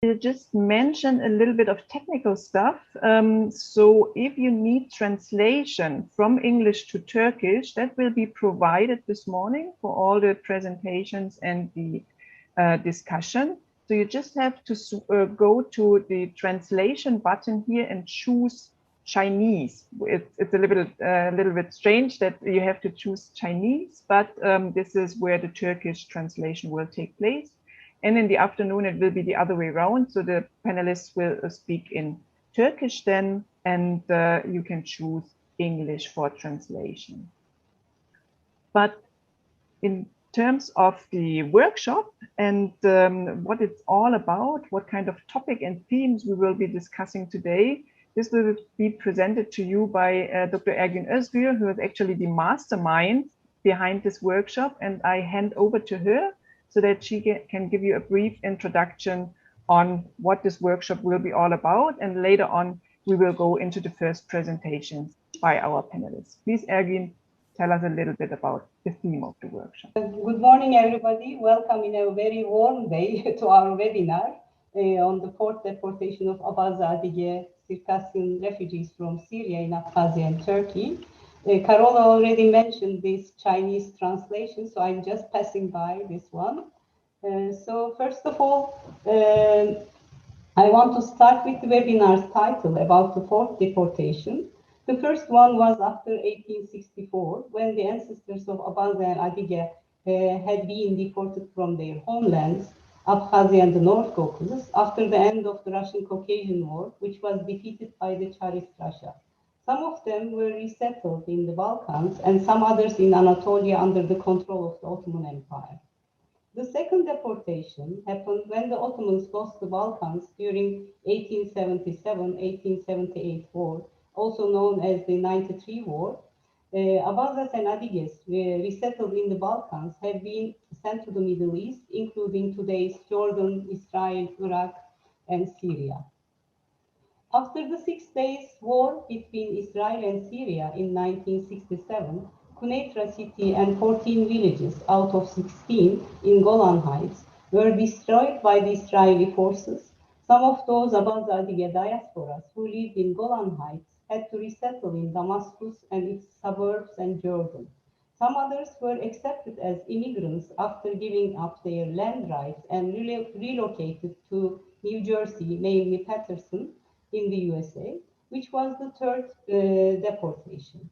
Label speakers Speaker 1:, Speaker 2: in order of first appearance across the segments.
Speaker 1: I'll just mention a little bit of technical stuff. So if you need translation from English to Turkish, that will be provided this morning for all the presentations and the discussion. So you just have to go to the translation button here and choose Chinese. It's a little bit strange that you have to choose Chinese, but this is where the Turkish translation will take place. And in the afternoon, it will be the other way around. So the panelists will speak in Turkish then, and you can choose English for translation. But in terms of the workshop and what it's all about, what kind of topic and themes we will be discussing today, this will be presented to you by Dr. Ergün Özgür, who is actually the mastermind behind this workshop. And I hand over to her so that she can give you a brief introduction on what this workshop will be all about. And later on, we will go into the first presentations by our panelists. Please, Ergün, tell us a little bit about the theme of the workshop.
Speaker 2: Good morning, everybody. Welcome in a very warm day to our webinar on the fourth deportation of Abaza-Adyghe Circassian refugees from Syria in Abkhazia and Turkey. Carola already mentioned this Chinese translation, so I'm just passing by this one. So first of all, I want to start with the webinar's title about the fourth deportation. The first one was after 1864, when the ancestors of Abaza-Adyghe had been deported from their homelands, Abkhazia and the North Caucasus, after the end of the Russian Caucasian War, which was defeated by the Tsarist Russia. Some of them were resettled in the Balkans and some others in Anatolia under the control of the Ottoman Empire. The second deportation happened when the Ottomans lost the Balkans during 1877-1878 war, also known as the 93 War. Abazas and Adyges resettled in the Balkans have been sent to the Middle East, including today's Jordan, Israel, Iraq, and Syria. After the 6 Days War between Israel and Syria in 1967, Quneitra city and 14 villages out of 16 in Golan Heights were destroyed by the Israeli forces. Some of those Abaza-Adyghe diasporas who lived in Golan Heights had to resettle in Damascus and its suburbs and Jordan. Some others were accepted as immigrants after giving up their land rights and relocated to New Jersey, namely Patterson, in the USA, which was the third deportation.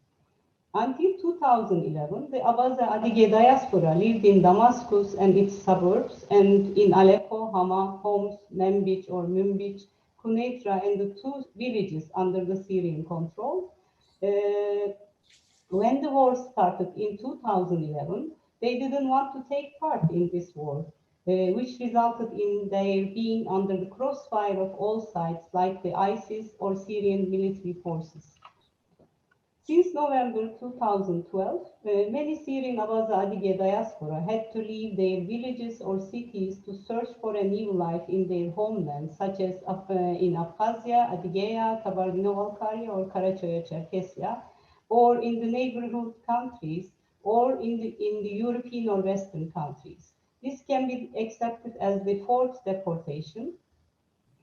Speaker 2: Until 2011, the Abaza-Adyghe diaspora lived in Damascus and its suburbs, and in Aleppo, Hama, Homs, Manbij or Munbij, Quneitra, and the two villages under the Syrian control. When the war started in 2011, they didn't want to take part in this war, which resulted in their being under the crossfire of all sides like the ISIS or Syrian military forces. Since November 2012, many Syrian Abaza-Adyghe diaspora had to leave their villages or cities to search for a new life in their homelands, such as in Abkhazia, Adygea, Kabardino-Balkaria, or Karachoya-Cherkessia, or in the neighborhood countries, or in the European or Western countries. This can be accepted as the fourth deportation.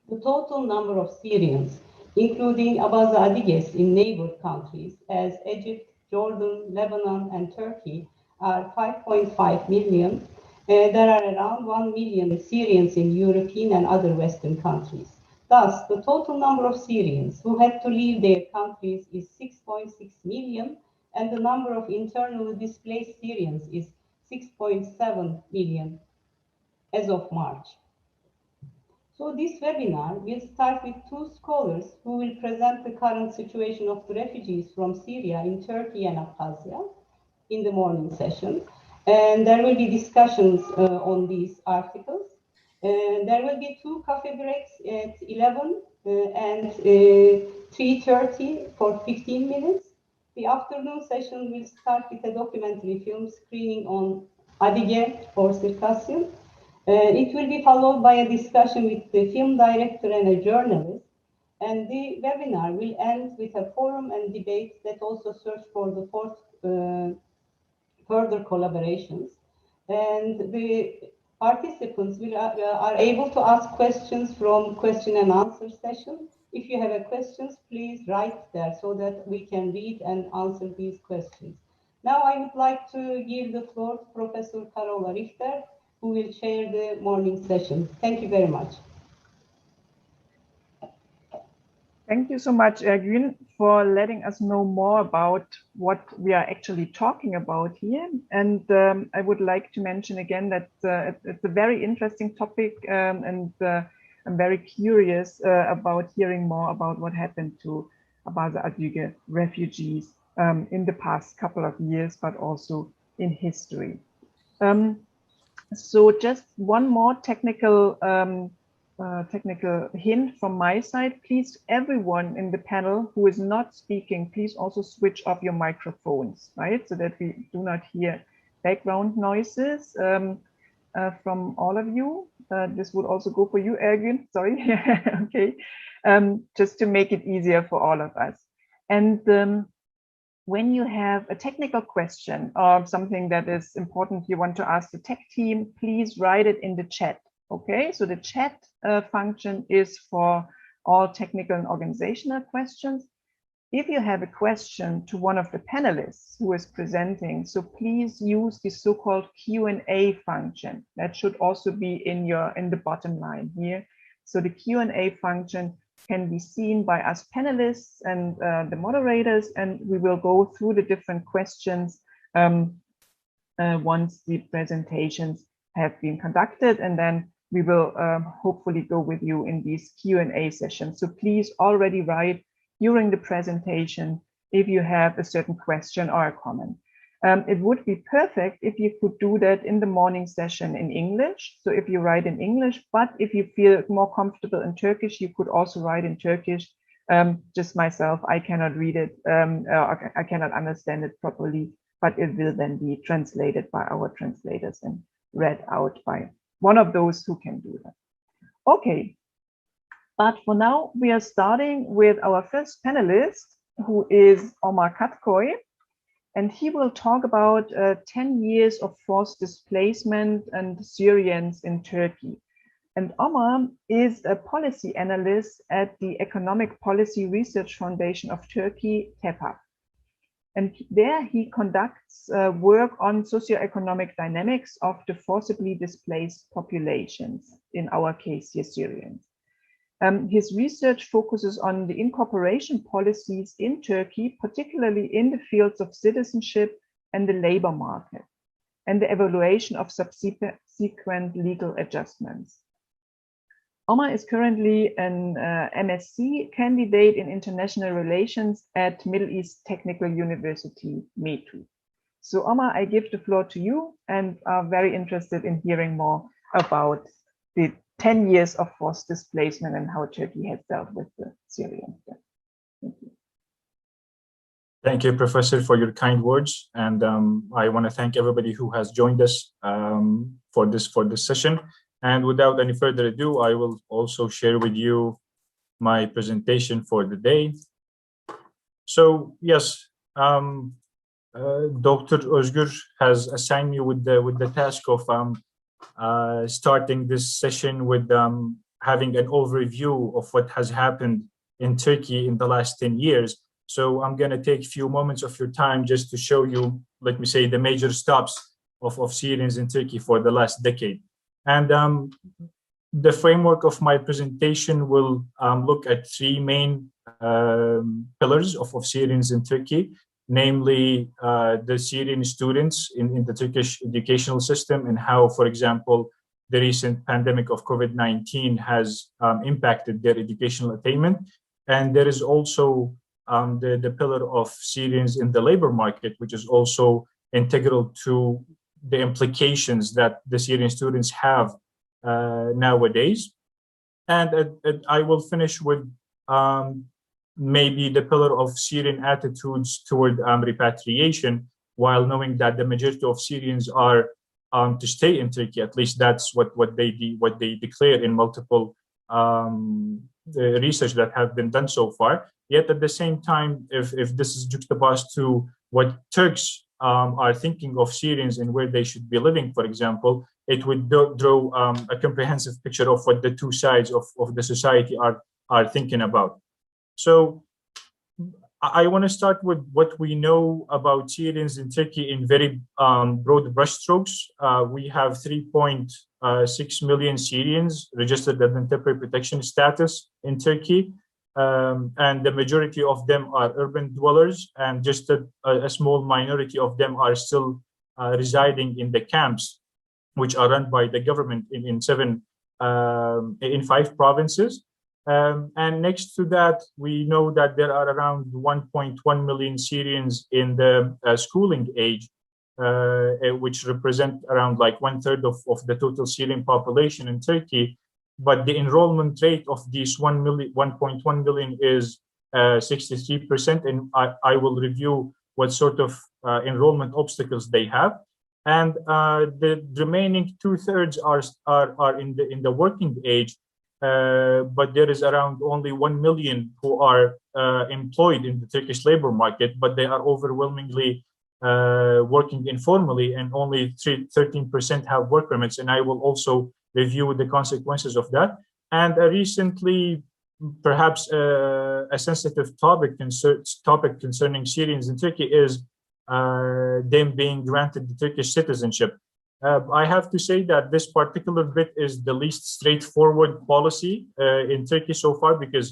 Speaker 2: The total number of Syrians, including Abaza-Adyghes in neighbor countries as Egypt, Jordan, Lebanon, and Turkey, are 5.5 million. There are around 1 million Syrians in European and other Western countries. Thus, the total number of Syrians who had to leave their countries is 6.6 million, and the number of internally displaced Syrians is 6.7 million as of March. So this webinar will start with two scholars who will present the current situation of the refugees from Syria in Turkey and Abkhazia in the morning session. And there will be discussions on these articles. There will be two coffee breaks at 11 and 3:30 for 15 minutes. The afternoon session will start with a documentary film screening on Adyge or Circassian. It will be followed by a discussion with the film director and a journalist. And the webinar will end with a forum and debate that also search for the further collaborations. And Participants are able to ask questions from question and answer session. If you have a questions, please write there so that we can read and answer these questions. Now I would like to give the floor to Professor Carola Richter, who will chair the morning session. Thank you very much.
Speaker 1: Thank you so much, Ergün, for letting us know more about what we are actually talking about here. And I would like to mention again that it's a very interesting topic, and I'm very curious about hearing more about what happened to Abaza-Adyghe refugees in the past couple of years, but also in history. So just one more technical hint from my side. Please, everyone in the panel who is not speaking, please also switch off your microphones, right? So that we do not hear background noises from all of you. This would also go for you, Ergün, sorry. Okay, just to make it easier for all of us. And when you have a technical question or something that is important you want to ask the tech team, please write it in the chat. Okay, so the chat function is for all technical and organizational questions. If you have a question to one of the panelists who is presenting, so please use the so-called Q&A function. That should also be in the bottom line here. So the Q&A function can be seen by us panelists and the moderators, and we will go through the different questions once the presentations have been conducted, and then we will hopefully go with you in these Q&A sessions. So please already write during the presentation if you have a certain question or a comment. It would be perfect if you could do that in the morning session in English. So if you write in English, but if you feel more comfortable in Turkish, you could also write in Turkish. Just myself, I cannot read it, I cannot understand it properly, but it will then be translated by our translators and read out by one of those who can do that. Okay, but for now, we are starting with our first panelist, who is Omar Kadkoy, and he will talk about 10 years of forced displacement and Syrians in Turkey. And Omar is a policy analyst at the Economic Policy Research Foundation of Turkey, TEPA. And there he conducts work on socioeconomic dynamics of the forcibly displaced populations, in our case here, Syrians. His research focuses on the incorporation policies in Turkey, particularly in the fields of citizenship and the labor market, and the evaluation of subsequent legal adjustments. Omar is currently an MSc candidate in international relations at Middle East Technical University, METU. So Omar, I give the floor to you, and are very interested in hearing more about the 10 years of forced displacement and how Turkey has dealt with the Syrians. Thank you.
Speaker 3: Thank you, Professor, for your kind words. And I want to thank everybody who has joined us for this session. And without any further ado, I will also share with you my presentation for the day. So yes, Dr. Özgür has assigned me with the task of starting this session with having an overview of what has happened in Turkey in the last 10 years. So I'm going to take a few moments of your time just to show you, let me say, the major stops of Syrians in Turkey for the last decade. And the framework of my presentation will look at three main pillars of Syrians in Turkey, namely the Syrian students in the Turkish educational system, and how, for example, the recent pandemic of COVID-19 has impacted their educational attainment. And there is also the pillar of Syrians in the labor market, which is also integral to the implications that the Syrian students have nowadays. And I will finish with maybe the pillar of Syrian attitudes toward repatriation, while knowing that the majority of Syrians are to stay in Turkey. At least that's what they declare in multiple research that have been done so far. Yet at the same time, if this is juxtaposed to what Turks are thinking of Syrians and where they should be living, for example, it would draw a comprehensive picture of what the two sides of the society are thinking about. So I want to start with what we know about Syrians in Turkey in very broad brushstrokes. We have 3.6 million Syrians registered as temporary protection status in Turkey. And the majority of them are urban dwellers, and just a small minority of them are still residing in the camps, which are run by the government in 5 provinces. And next to that, we know that there are around 1.1 million Syrians in the schooling age, which represent around like 1/3 of the total Syrian population in Turkey. But the enrollment rate of these 1.1 million is 63%, and I will review what sort of enrollment obstacles they have. And the remaining 2/3 are in the working age, but there is around only 1 million who are employed in the Turkish labor market, but they are overwhelmingly working informally, and only 13% have work permits. And I will also review the consequences of that. And recently, perhaps a sensitive topic concerning Syrians in Turkey is them being granted the Turkish citizenship. I have to say that this particular bit is the least straightforward policy in Turkey so far, because,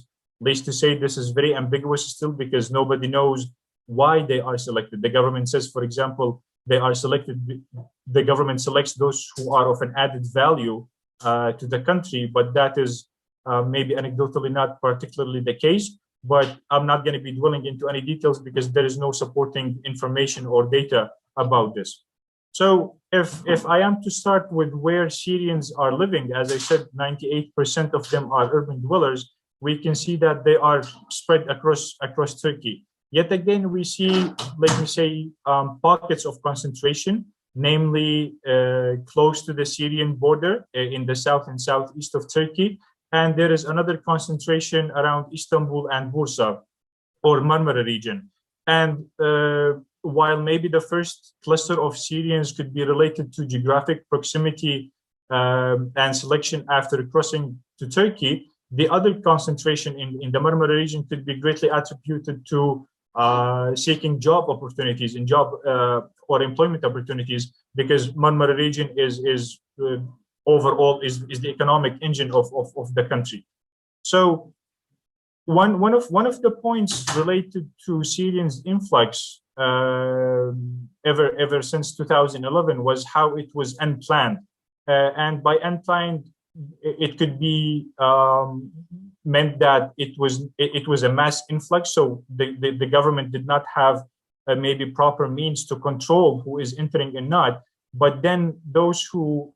Speaker 3: least to say, this is very ambiguous still, because nobody knows why they are selected. The government says, for example, they are selected. The government selects those who are of an added value to the country, but that is maybe anecdotally not particularly the case. But I'm not going to be dwelling into any details because there is no supporting information or data about this. So if I am to start with where Syrians are living, as I said, 98% of them are urban dwellers. We can see that they are spread across Turkey. Yet again, we see, let me say, pockets of concentration, namely close to the Syrian border in the south and southeast of Turkey. And there is another concentration around Istanbul and Bursa, or Marmara region. And while maybe the first cluster of Syrians could be related to geographic proximity and selection after crossing to Turkey, the other concentration in the Marmara region could be greatly attributed to seeking job opportunities and job or employment opportunities, because Marmara region is overall is the economic engine of the country. So one of the points related to Syrians' influx ever since 2011 was how it was unplanned, and by unplanned it could be meant that it was a mass influx. So the government did not have maybe proper means to control who is entering and not. But then those who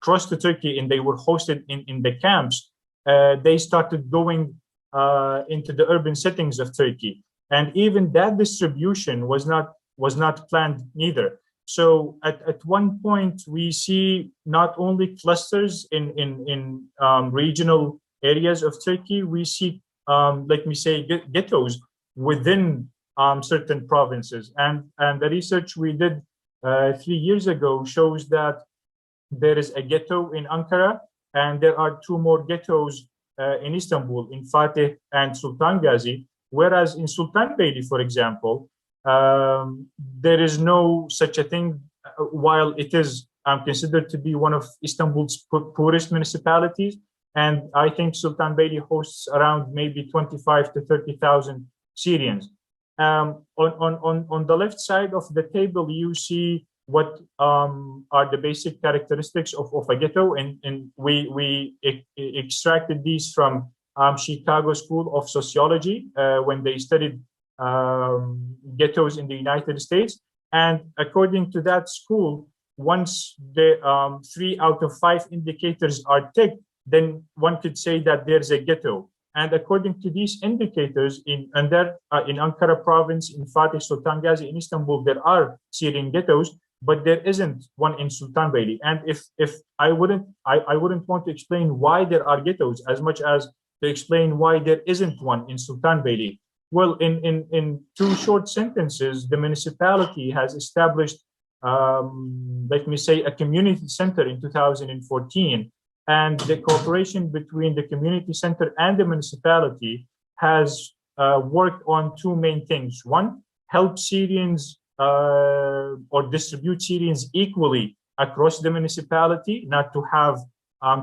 Speaker 3: crossed to Turkey and they were hosted in the camps, they started going into the urban settings of Turkey, and even that distribution was not planned neither. So at one point we see not only clusters in regional areas of Turkey, we see let me say ghettos within certain provinces, and the research we did 3 years ago shows that there is a ghetto in Ankara, and there are 2 more ghettos in Istanbul, in Fatih and Sultan Gazi, whereas in Sultanbeyli, for example, there is no such a thing, while it is considered to be one of Istanbul's poorest municipalities. And I think Sultanbeyli hosts around maybe 25 to 30,000 Syrians. On the left side of the table, you see what are the basic characteristics of a ghetto, and we extracted these from Chicago School of Sociology when they studied ghettos in the United States. And according to that school, once the 3 out of 5 indicators are ticked, then one could say that there's a ghetto. And according to these indicators, in Ankara province, in Fatih, Sultan Gazi, in Istanbul, there are Syrian ghettos, but there isn't one in Sultanbeyli. And if I wouldn't want to explain why there are ghettos as much as to explain why there isn't one in Sultanbeyli. Well, in 2 short sentences, the municipality has established let me say, a community center in 2014. And the cooperation between the community center and the municipality has worked on two main things. One, help Syrians or distribute Syrians equally across the municipality, not to have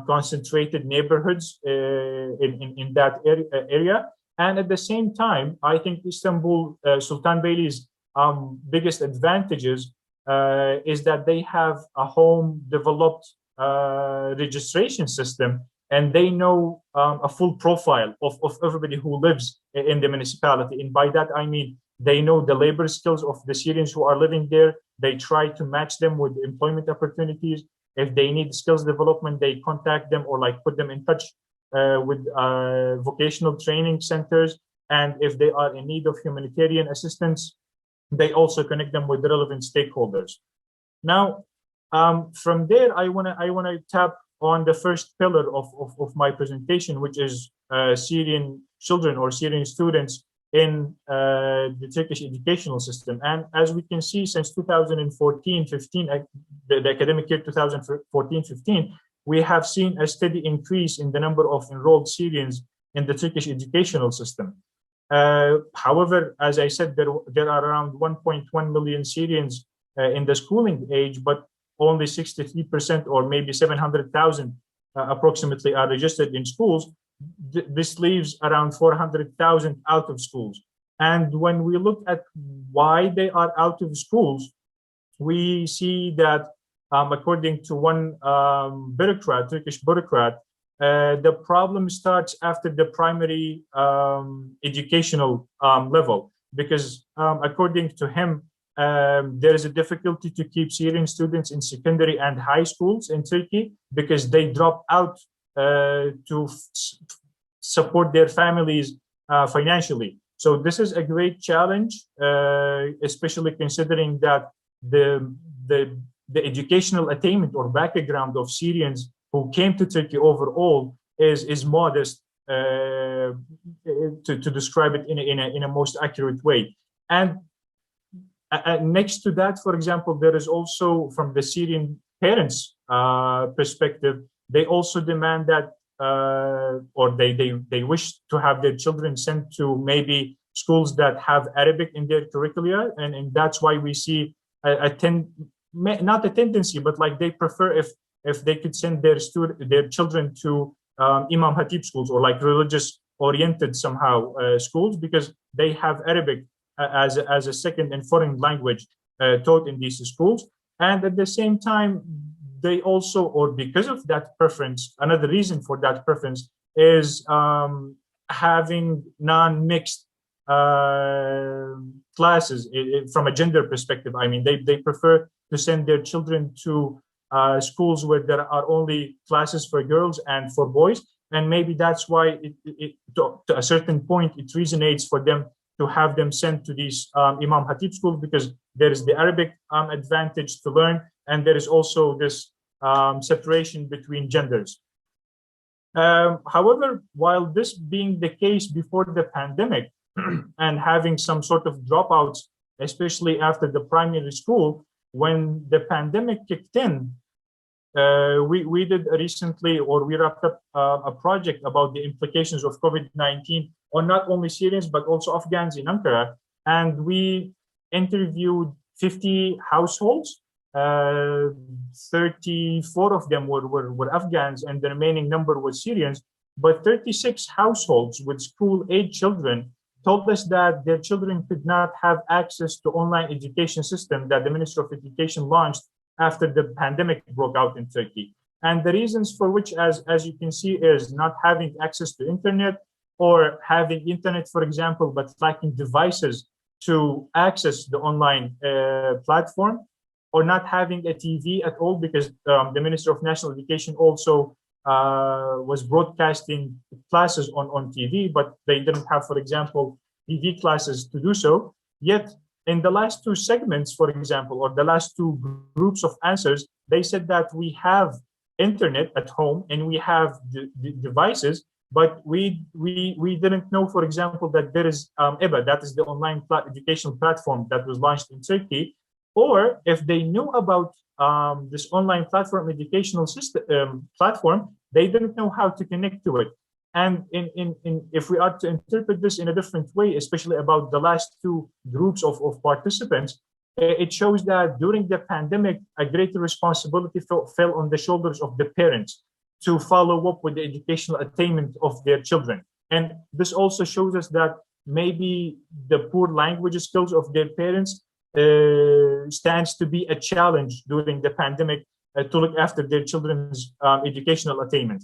Speaker 3: concentrated neighborhoods in that area. And at the same time, I think Istanbul, Sultanbeyli's biggest advantages is that they have a home developed registration system, and they know a full profile of everybody who lives in the municipality. And by that, I mean, they know the labor skills of the Syrians who are living there. They try to match them with employment opportunities. If they need skills development, they contact them or like put them in touch with vocational training centers. And if they are in need of humanitarian assistance, they also connect them with the relevant stakeholders. Now, from there, I wanna tap on the first pillar of my presentation, which is Syrian children or Syrian students in the Turkish educational system. And as we can see, since 2014-15, the academic year 2014-15, we have seen a steady increase in the number of enrolled Syrians in the Turkish educational system. However, as I said, there are around 1.1 million Syrians in the schooling age, but only 63% or maybe 700,000 approximately are registered in schools. This leaves around 400,000 out of schools. And when we look at why they are out of schools, we see that according to one bureaucrat, Turkish bureaucrat, the problem starts after the primary educational level, because according to him, there is a difficulty to keep Syrian students in secondary and high schools in Turkey because they drop out to support their families financially. So this is a great challenge, especially considering that the educational attainment or background of Syrians who came to Turkey overall is modest, to describe it in a most accurate way. And next to that, for example, there is also, from the Syrian parents' perspective, they also demand that, or they wish to have their children sent to maybe schools that have Arabic in their curricula, and that's why we see not a tendency, but like they prefer if they could send their children to Imam Hatip schools or like religious oriented somehow schools, because they have Arabic as a second and foreign language taught in these schools. And at the same time, they also, or because of that preference, another reason for that preference is having non-mixed classes from a gender perspective. I mean, they prefer to send their children to schools where there are only classes for girls and for boys. And maybe that's why to a certain point, it resonates for them to have them sent to these Imam Hatip schools, because there is the Arabic advantage to learn, and there is also this separation between genders. However, while this being the case before the pandemic and having some sort of dropouts, especially after the primary school, when the pandemic kicked in, we did recently, or we wrapped up a project about the implications of COVID-19 on not only Syrians, but also Afghans in Ankara. And we interviewed 50 households. 34 of them were Afghans, and the remaining number was Syrians. But 36 households with school-age children told us that their children could not have access to online education system that the Ministry of Education launched after the pandemic broke out in Turkey. And the reasons for which, as you can see, is not having access to internet, or having internet, for example, but lacking devices to access the online platform, or not having a TV at all, because the Ministry of National Education also was broadcasting classes on TV, but they didn't have, for example, TV classes to do so. Yet, in the last two segments, for example, or the last two groups of answers, they said that we have internet at home and we have the devices, but we didn't know, for example, that there is EBA, that is the online educational platform that was launched in Turkey, or if they knew about this online platform educational system platform, they didn't know how to connect to it. And if we are to interpret this in a different way, especially about the last two groups of participants, it shows that during the pandemic, a greater responsibility fell on the shoulders of the parents to follow up with the educational attainment of their children. And this also shows us that maybe the poor language skills of their parents stands to be a challenge during the pandemic to look after their children's educational attainment.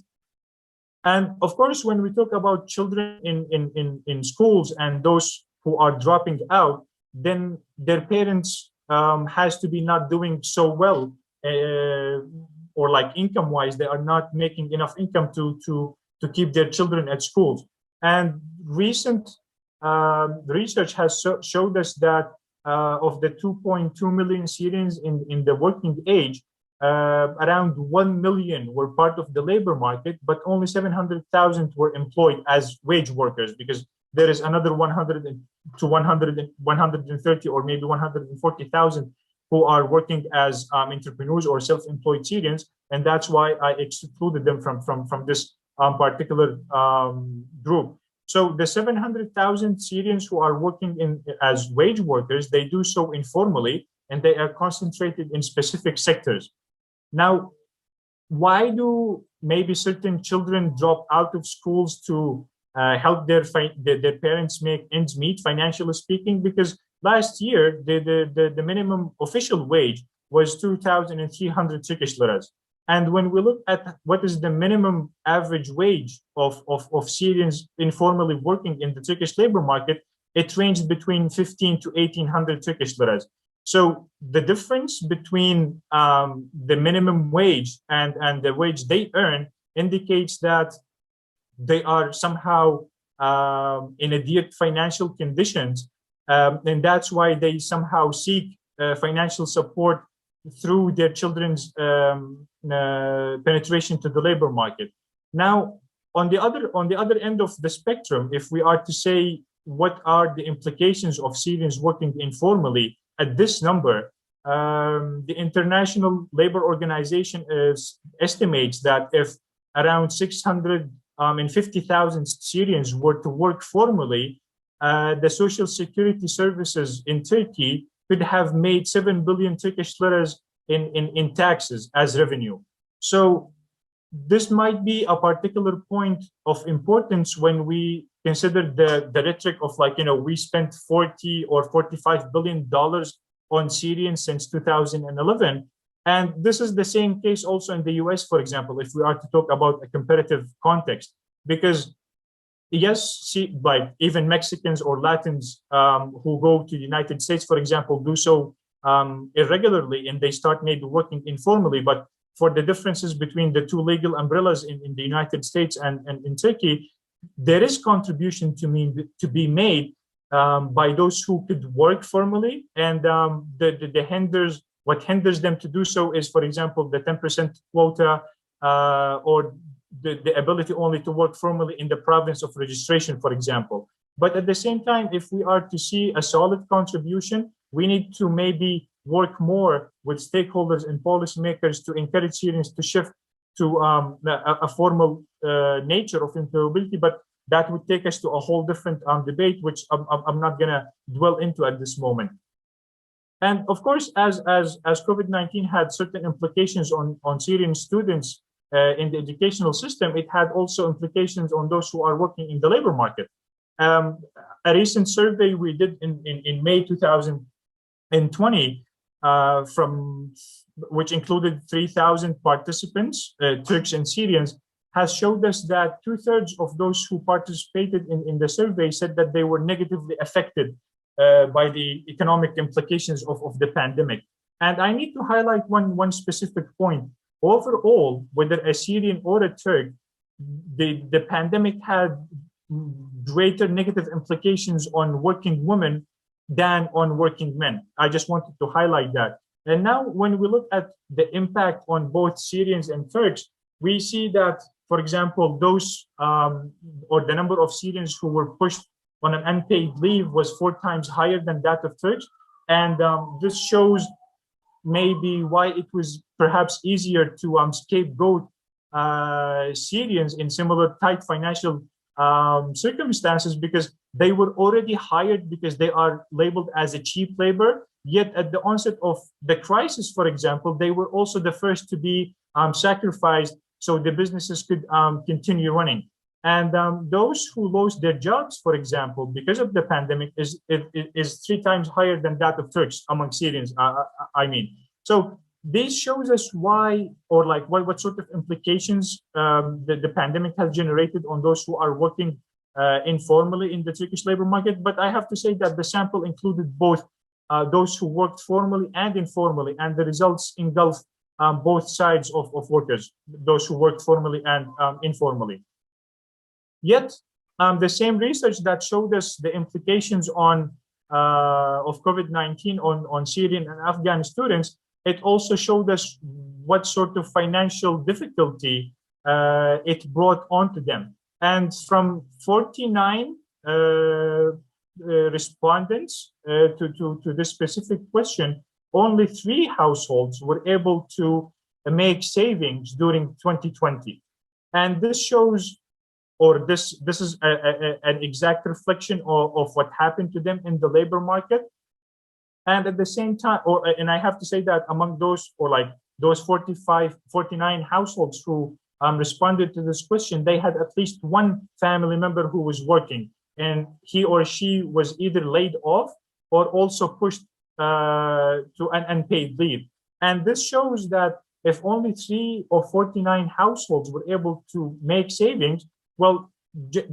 Speaker 3: And of course, when we talk about children in schools and those who are dropping out, then their parents has to be not doing so well, or like income-wise, they are not making enough income to keep their children at schools. And recent research has showed us that of the 2.2 million Syrians in the working age, around 1 million were part of the labor market, but only 700,000 were employed as wage workers, because there is another 100 to 130 or maybe 140,000 who are working as entrepreneurs or self-employed Syrians, and that's why I excluded them from this particular group. So the 700,000 Syrians who are working as wage workers, they do so informally, and they are concentrated in specific sectors. Now, why do maybe certain children drop out of schools to help their parents make ends meet, financially speaking? Because last year, the minimum official wage was 2,300 Turkish liras. And when we look at what is the minimum average wage of Syrians informally working in the Turkish labor market, it ranged between 15 to 1,800 Turkish liras. So the difference between the minimum wage and the wage they earn indicates that they are somehow in a dire financial conditions, and that's why they somehow seek financial support through their children's penetration to the labor market. Now, on the other end of the spectrum, if we are to say what are the implications of Syrians working informally at this number, the International Labor Organization estimates that if around 650,000 Syrians were to work formally, the social security services in Turkey could have made 7 billion Turkish liras in taxes as revenue. So this might be a particular point of importance when we consider the rhetoric of, like, we spent 40 or $45 billion on Syrians since 2011. And this is the same case also in the US, for example, if we are to talk about a comparative context, because yes, like even Mexicans or Latins who go to the United States, for example, do so irregularly, and they start maybe working informally. But for the differences between the two legal umbrellas in the United States and in Turkey, there is contribution to be made by those who could work formally, and what hinders them to do so is, for example, the 10% quota or the ability only to work formally in the province of registration, for example. But at the same time, if we are to see a solid contribution, we need to maybe work more with stakeholders and policymakers to encourage Syrians to shift to a formal nature of employability. But that would take us to a whole different debate, which I'm not going to dwell into at this moment. And of course, as COVID-19 had certain implications on Syrian students in the educational system, it had also implications on those who are working in the labor market. A recent survey we did in May 2020, which included 3,000 participants, Turks and Syrians, has showed us that 2/3 of those who participated in the survey said that they were negatively affected by the economic implications of the pandemic. And I need to highlight one specific point. Overall, whether a Syrian or a Turk, the pandemic had greater negative implications on working women than on working men. I just wanted to highlight that. And now when we look at the impact on both Syrians and Turks, we see that, for example, those or the number of Syrians who were pushed on an unpaid leave was 4 times higher than that of Turks. And this shows maybe why it was perhaps easier to scapegoat Syrians in similar tight financial circumstances, because they were already hired because they are labeled as a cheap labor. Yet at the onset of the crisis, for example, they were also the first to be sacrificed so the businesses could continue running. And those who lost their jobs, for example, because of the pandemic is 3 times higher than that of Turks among Syrians, I mean. So this shows us why, or like what sort of implications the pandemic has generated on those who are working informally in the Turkish labor market. But I have to say that the sample included both those who worked formally and informally, and the results engulf both sides of workers, those who worked formally and informally. Yet, the same research that showed us the implications of COVID-19 on Syrian and Afghan students, it also showed us what sort of financial difficulty it brought onto them. And from 49 respondents to this specific question, only 3 households were able to make savings during 2020. And this shows, or this is an exact reflection of what happened to them in the labor market. And at the same time, and I have to say that among those, or like those 49 households who responded to this question, they had at least one family member who was working, and he or she was either laid off or also pushed to an unpaid leave. And this shows that if only 3 of 49 households were able to make savings, well, the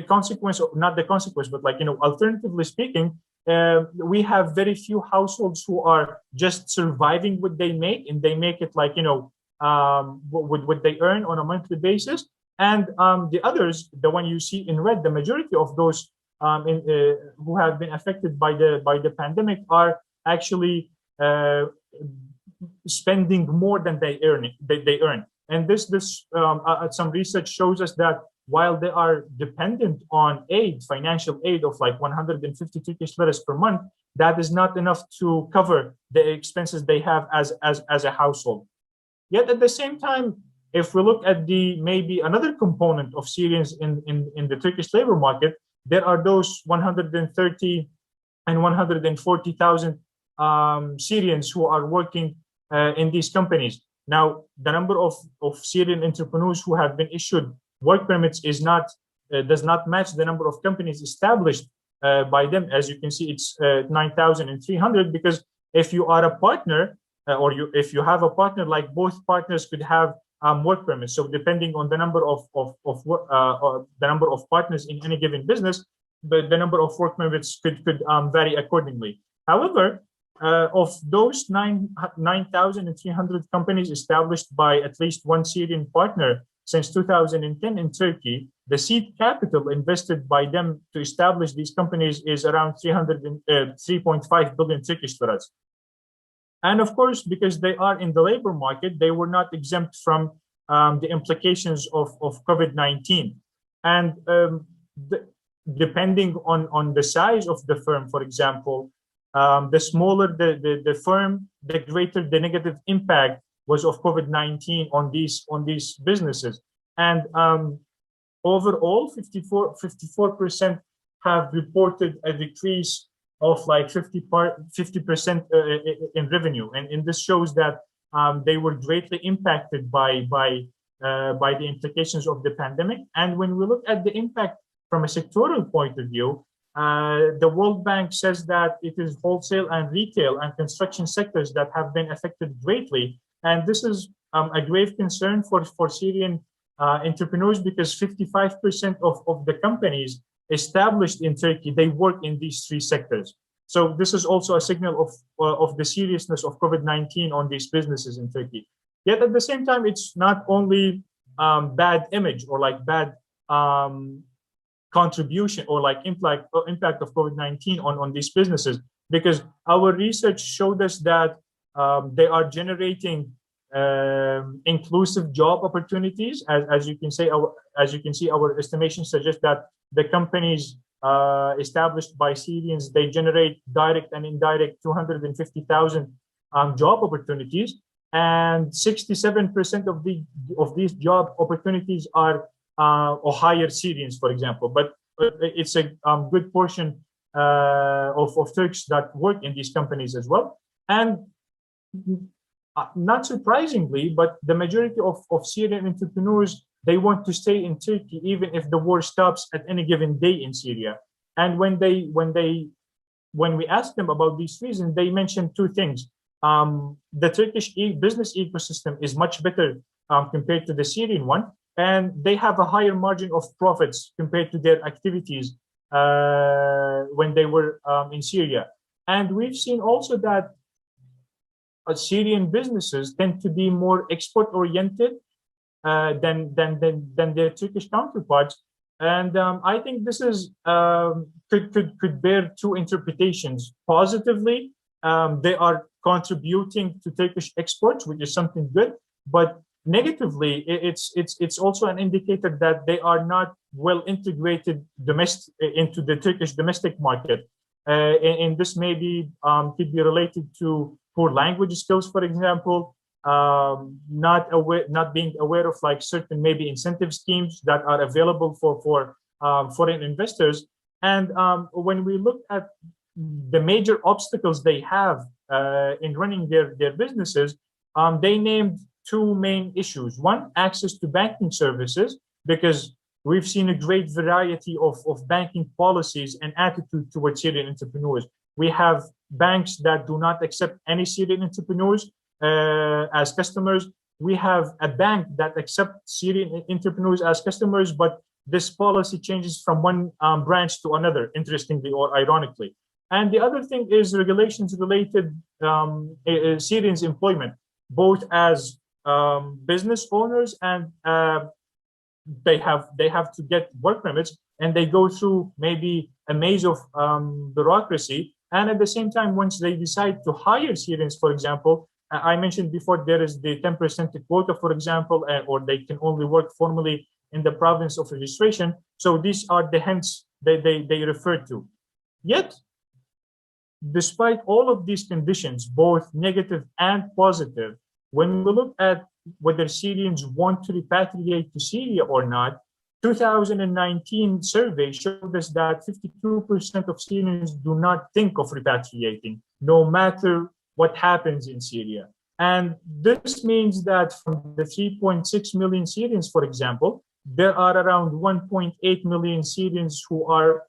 Speaker 3: consequence, not the consequence, but like, alternatively speaking, we have very few households who are just surviving what they make, and they make it like, what they earn on a monthly basis. And the others, the one you see in red, the majority of those who have been affected by the pandemic are actually spending more than they earn. And some research shows us that while they are dependent on financial aid of like 150 Turkish liras per month, that is not enough to cover the expenses they have as a household. Yet at the same time, if we look at maybe another component of Syrians in the Turkish labor market, there are those 130 and 140,000 Syrians who are working in these companies. Now, the number of Syrian entrepreneurs who have been issued work permits does not match the number of companies established by them. As you can see, it's 9,300, because if you are a partner, if you have a partner, like both partners could have work permits. So depending on the number of the number of partners in any given business, the number of work permits could vary accordingly. However, of those 9,300 companies established by at least one Syrian partner since 2010 in Turkey, the seed capital invested by them to establish these companies is around 3.5 billion Turkish liras. And of course, because they are in the labor market, they were not exempt from the implications of COVID-19. And depending on the size of the firm, for example, the smaller the firm, the greater the negative impact was of COVID-19 on these businesses. And overall, 54% have reported a decrease of like 50% in revenue, and this shows that they were greatly impacted by the implications of the pandemic. And when we look at the impact from a sectoral point of view, the World Bank says that it is wholesale and retail and construction sectors that have been affected greatly, and this is a grave concern for Syrian entrepreneurs, because 55% of the companies established in Turkey, they work in these 3 sectors. So this is also a signal of the seriousness of COVID-19 on these businesses in Turkey. Yet at the same time, it's not only bad image or like bad contribution or like impact of COVID-19 on these businesses, because our research showed us that they are generating inclusive job opportunities. As you can see, our estimations suggest that the companies established by Syrians. They generate direct and indirect 250,000 job opportunities, and 67% of these job opportunities are or hire Syrians, for example. But it's a good portion of Turks that work in these companies as well. And not surprisingly, but the majority of Syrian entrepreneurs, they want to stay in Turkey even if the war stops at any given day in Syria. And when we ask them about these reasons, they mention two things. The Turkish business ecosystem is much better compared to the Syrian one, and they have a higher margin of profits compared to their activities when they were in Syria. And we've seen also that Syrian businesses tend to be more export-oriented than their Turkish counterparts. And I think this is could bear two interpretations. Positively, they are contributing to Turkish exports, which is something good. But negatively, it's also an indicator that they are not well integrated into the Turkish domestic market. And this maybe could be related to poor language skills, for example, not being aware of like certain maybe incentive schemes that are available for foreign investors. And when we look at the major obstacles they have in running their businesses, they named two main issues. One, access to banking services, because we've seen a great variety of banking policies and attitude towards Syrian entrepreneurs. We have banks that do not accept any Syrian entrepreneurs as customers. We have a bank that accepts Syrian entrepreneurs as customers, but this policy changes from one branch to another, interestingly or ironically. And the other thing is regulations related Syrians' employment, both as business owners and they have to get work permits, and they go through maybe a maze of bureaucracy. And at the same time, once they decide to hire Syrians, for example, I mentioned before, there is the 10% quota, for example, or they can only work formally in the province of registration. So these are the hints that they refer to. Yet, despite all of these conditions, both negative and positive, when we look at whether Syrians want to repatriate to Syria or not, 2019 survey showed us that 52% of Syrians do not think of repatriating, no matter what happens in Syria. And this means that from the 3.6 million Syrians, for example, there are around 1.8 million Syrians who are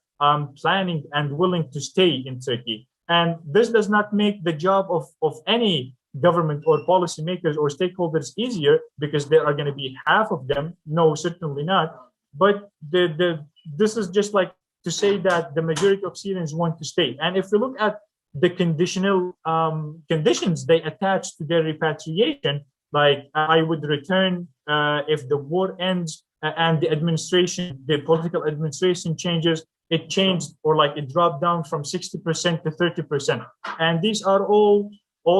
Speaker 3: planning and willing to stay in Turkey. And this does not make the job of any government or policymakers or stakeholders easier, because there are going to be half of them. No, certainly not. But this is just like to say that the majority of Syrians want to stay. And if we look at the conditional conditions they attach to their repatriation, like I would return if the war ends and the political administration changes, it changed, or like it dropped down from 60% to 30%. And these are all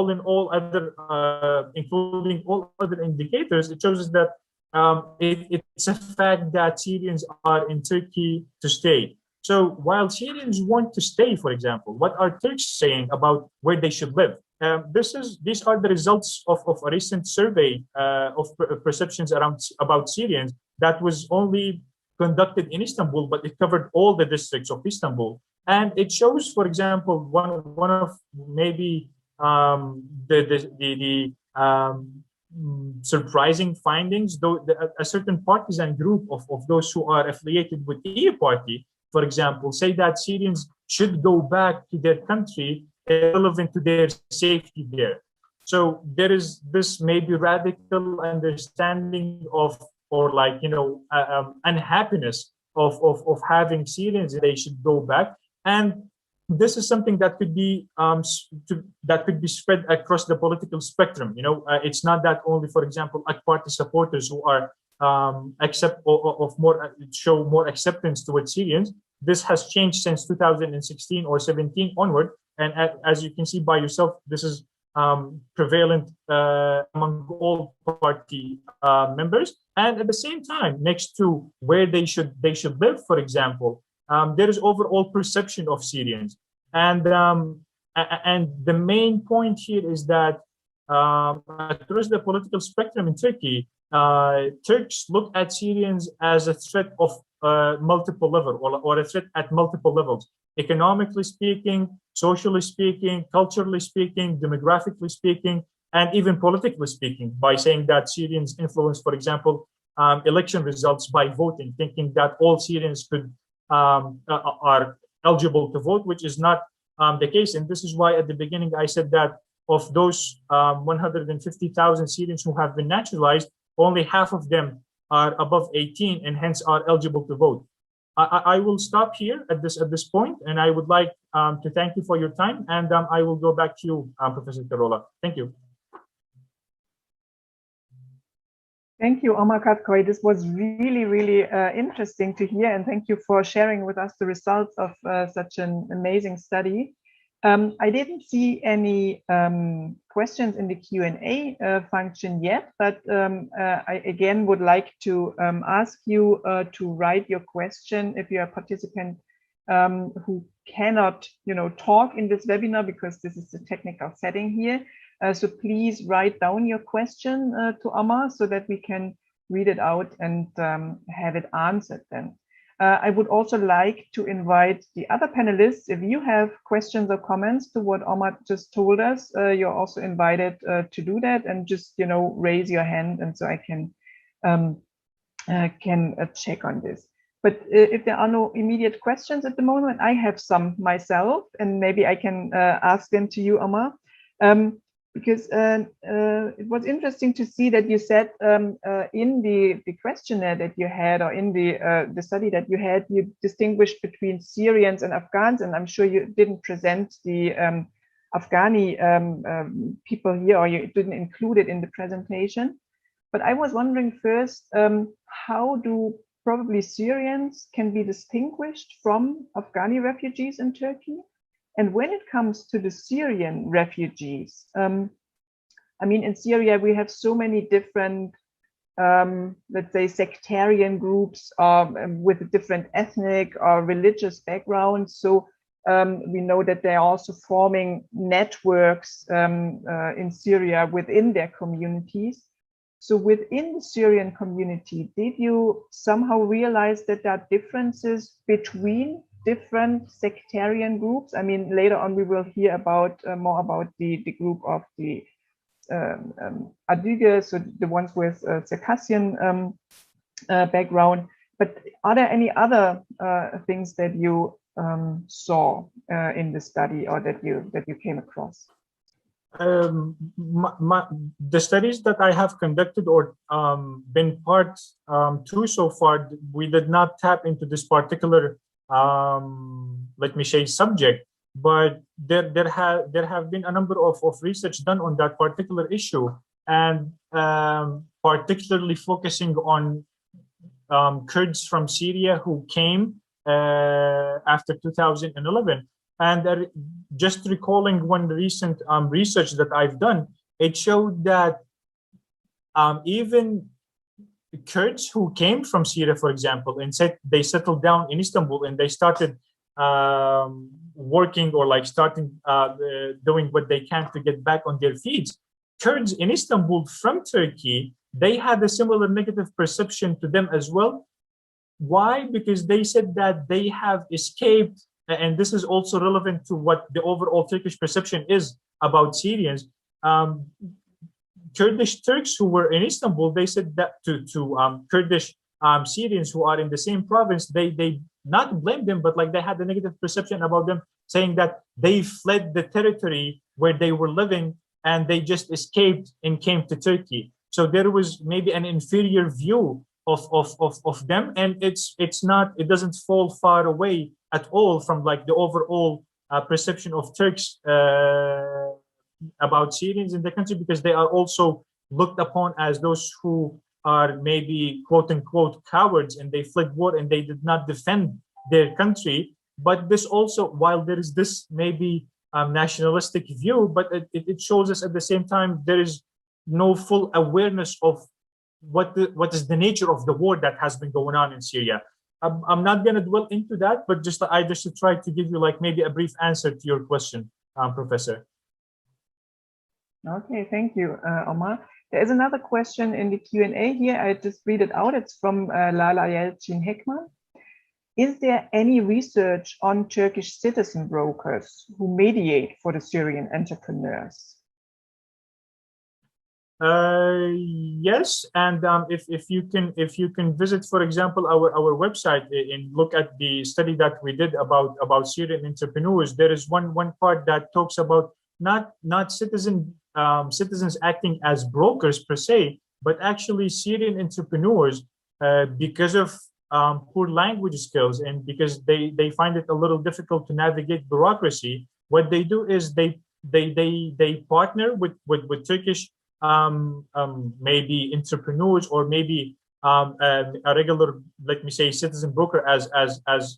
Speaker 3: in all other, including all other indicators, it shows us that it's a fact that Syrians are in Turkey to stay. So while Syrians want to stay, for example, what are Turks saying about where they should live? These are the results of a recent survey of perceptions about Syrians that was only conducted in Istanbul, but it covered all the districts of Istanbul. And it shows, for example, one of maybe the surprising findings, though a certain partisan group of those who are affiliated with the EU party, for example, say that Syrians should go back to their country relevant to their safety there. So there is this maybe radical understanding of, or like, unhappiness of having Syrians, they should go back. And this is something that could be spread across the political spectrum. It's not that only, for example, AK Party supporters who are show more acceptance towards Syrians. This has changed since 2016 or 17 onward, and as you can see by yourself, this is prevalent among all party members. And at the same time, next to where they should live, for example, there is overall perception of Syrians. And the main point here is that across the political spectrum in Turkey, Turks look at Syrians as a threat of multiple levels, or a threat at multiple levels. Economically speaking, socially speaking, culturally speaking, demographically speaking, and even politically speaking, by saying that Syrians influence, for example, election results by voting, thinking that all Syrians are eligible to vote, which is not the case. And this is why at the beginning I said that of those 150,000 Syrians who have been naturalized, only half of them are above 18 and hence are eligible to vote. I will stop here at this point, and I would like to thank you for your time, and I will go back to you, Professor Carola. Thank you.
Speaker 1: Thank you, Omar Kadkoy. This was really, really interesting to hear, and thank you for sharing with us the results of such an amazing study. I didn't see any questions in the Q&A function yet, but I again would like to ask you to write your question if you're a participant who cannot, talk in this webinar, because this is the technical setting here. So please write down your question to Omar so that we can read it out and have it answered then. I would also like to invite the other panelists. If you have questions or comments to what Omar just told us, you're also invited to do that, and just, raise your hand, and so I can check on this. But if there are no immediate questions at the moment, I have some myself, and maybe I can ask them to you, Omar. Because it was interesting to see that you said in the questionnaire that you had, or in the study that you had, you distinguished between Syrians and Afghans, and I'm sure you didn't present the Afghani people here, or you didn't include it in the presentation. But I was wondering first, how do probably Syrians can be distinguished from Afghani refugees in Turkey? And when it comes to the Syrian refugees, I mean, in Syria, we have so many different, let's say, sectarian groups with different ethnic or religious backgrounds. So we know that they're also forming networks in Syria within their communities. So within the Syrian community, did you somehow realize that there are differences between different sectarian groups? I mean, later on we will hear about more about the group of the Adyge, so the ones with Circassian background. But are there any other things that you saw in the study, or that you came across?
Speaker 3: The studies that I have conducted or been part to so far, we did not tap into this particular let me say subject, but there have been a number of research done on that particular issue, and particularly focusing on Kurds from Syria who came after 2011. And just recalling one recent research that I've done, it showed that even Kurds who came from Syria, for example, and said they settled down in Istanbul and they started working, or like starting doing what they can to get back on their feet. Kurds in Istanbul from Turkey, they had a similar negative perception to them as well. Why? Because they said that they have escaped, and this is also relevant to what the overall Turkish perception is about Syrians. Kurdish Turks who were in Istanbul, they said that to Kurdish Syrians who are in the same province, they not blame them, but like they had a negative perception about them, saying that they fled the territory where they were living and they just escaped and came to Turkey. So there was maybe an inferior view of them, and it doesn't fall far away at all from like the overall perception of Turks about Syrians in the country, because they are also looked upon as those who are maybe quote unquote cowards, and they fled war and they did not defend their country. But this also, while there is this maybe nationalistic view, but it shows us at the same time there is no full awareness of what is the nature of the war that has been going on in Syria. I'm not going to dwell into that, but just to try to give you like maybe a brief answer to your question, Professor.
Speaker 1: Okay, thank you, Omar. There is another question in the Q&A here. I just read it out. It's from Lala Yelchin Hekman. Is there any research on Turkish citizen brokers who mediate for the Syrian entrepreneurs?
Speaker 3: Yes, and if you can visit, for example, our website and look at the study that we did about Syrian entrepreneurs, there is one part that talks about not citizens acting as brokers per se, but actually Syrian entrepreneurs, because of poor language skills and because they find it a little difficult to navigate bureaucracy, what they do is they partner with Turkish maybe entrepreneurs, or maybe a regular, let me say, citizen broker, as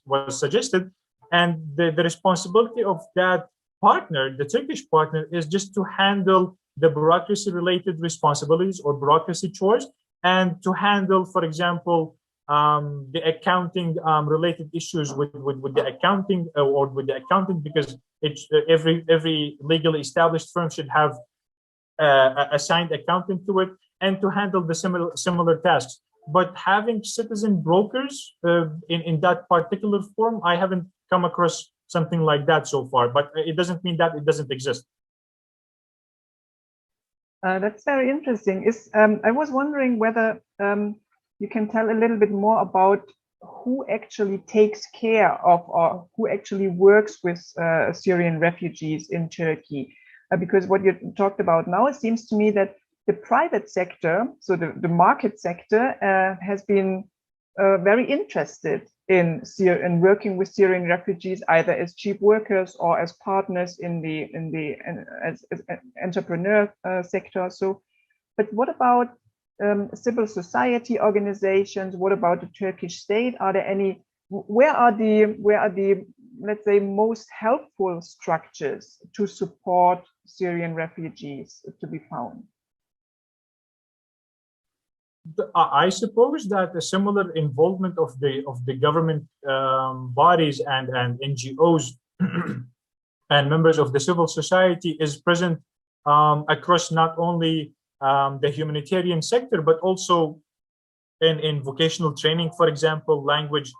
Speaker 3: was suggested, and the responsibility of that partner, the Turkish partner, is just to handle the bureaucracy related responsibilities or bureaucracy chores, and to handle, for example, the accounting related issues with the accounting or with the accounting, because it's every legally established firm should have assigned accountant to it, and to handle the similar tasks. But having citizen brokers in that particular form, I haven't come across something like that so far, but it doesn't mean that it doesn't exist.
Speaker 1: That's very interesting. I was wondering whether you can tell a little bit more about who actually takes care of, or who actually works with Syrian refugees in Turkey. Because what you talked about now, it seems to me that the private sector, so the market sector, has been very interested in working with Syrian refugees, either as cheap workers or as partners as entrepreneur sector. So, but what about civil society organizations? What about the Turkish state? Are there any? Where are the let's say most helpful structures to support Syrian refugees to be found?
Speaker 3: I suppose that a similar involvement of the government bodies and NGOs and members of the civil society is present across not only the humanitarian sector, but also in vocational training, for example, language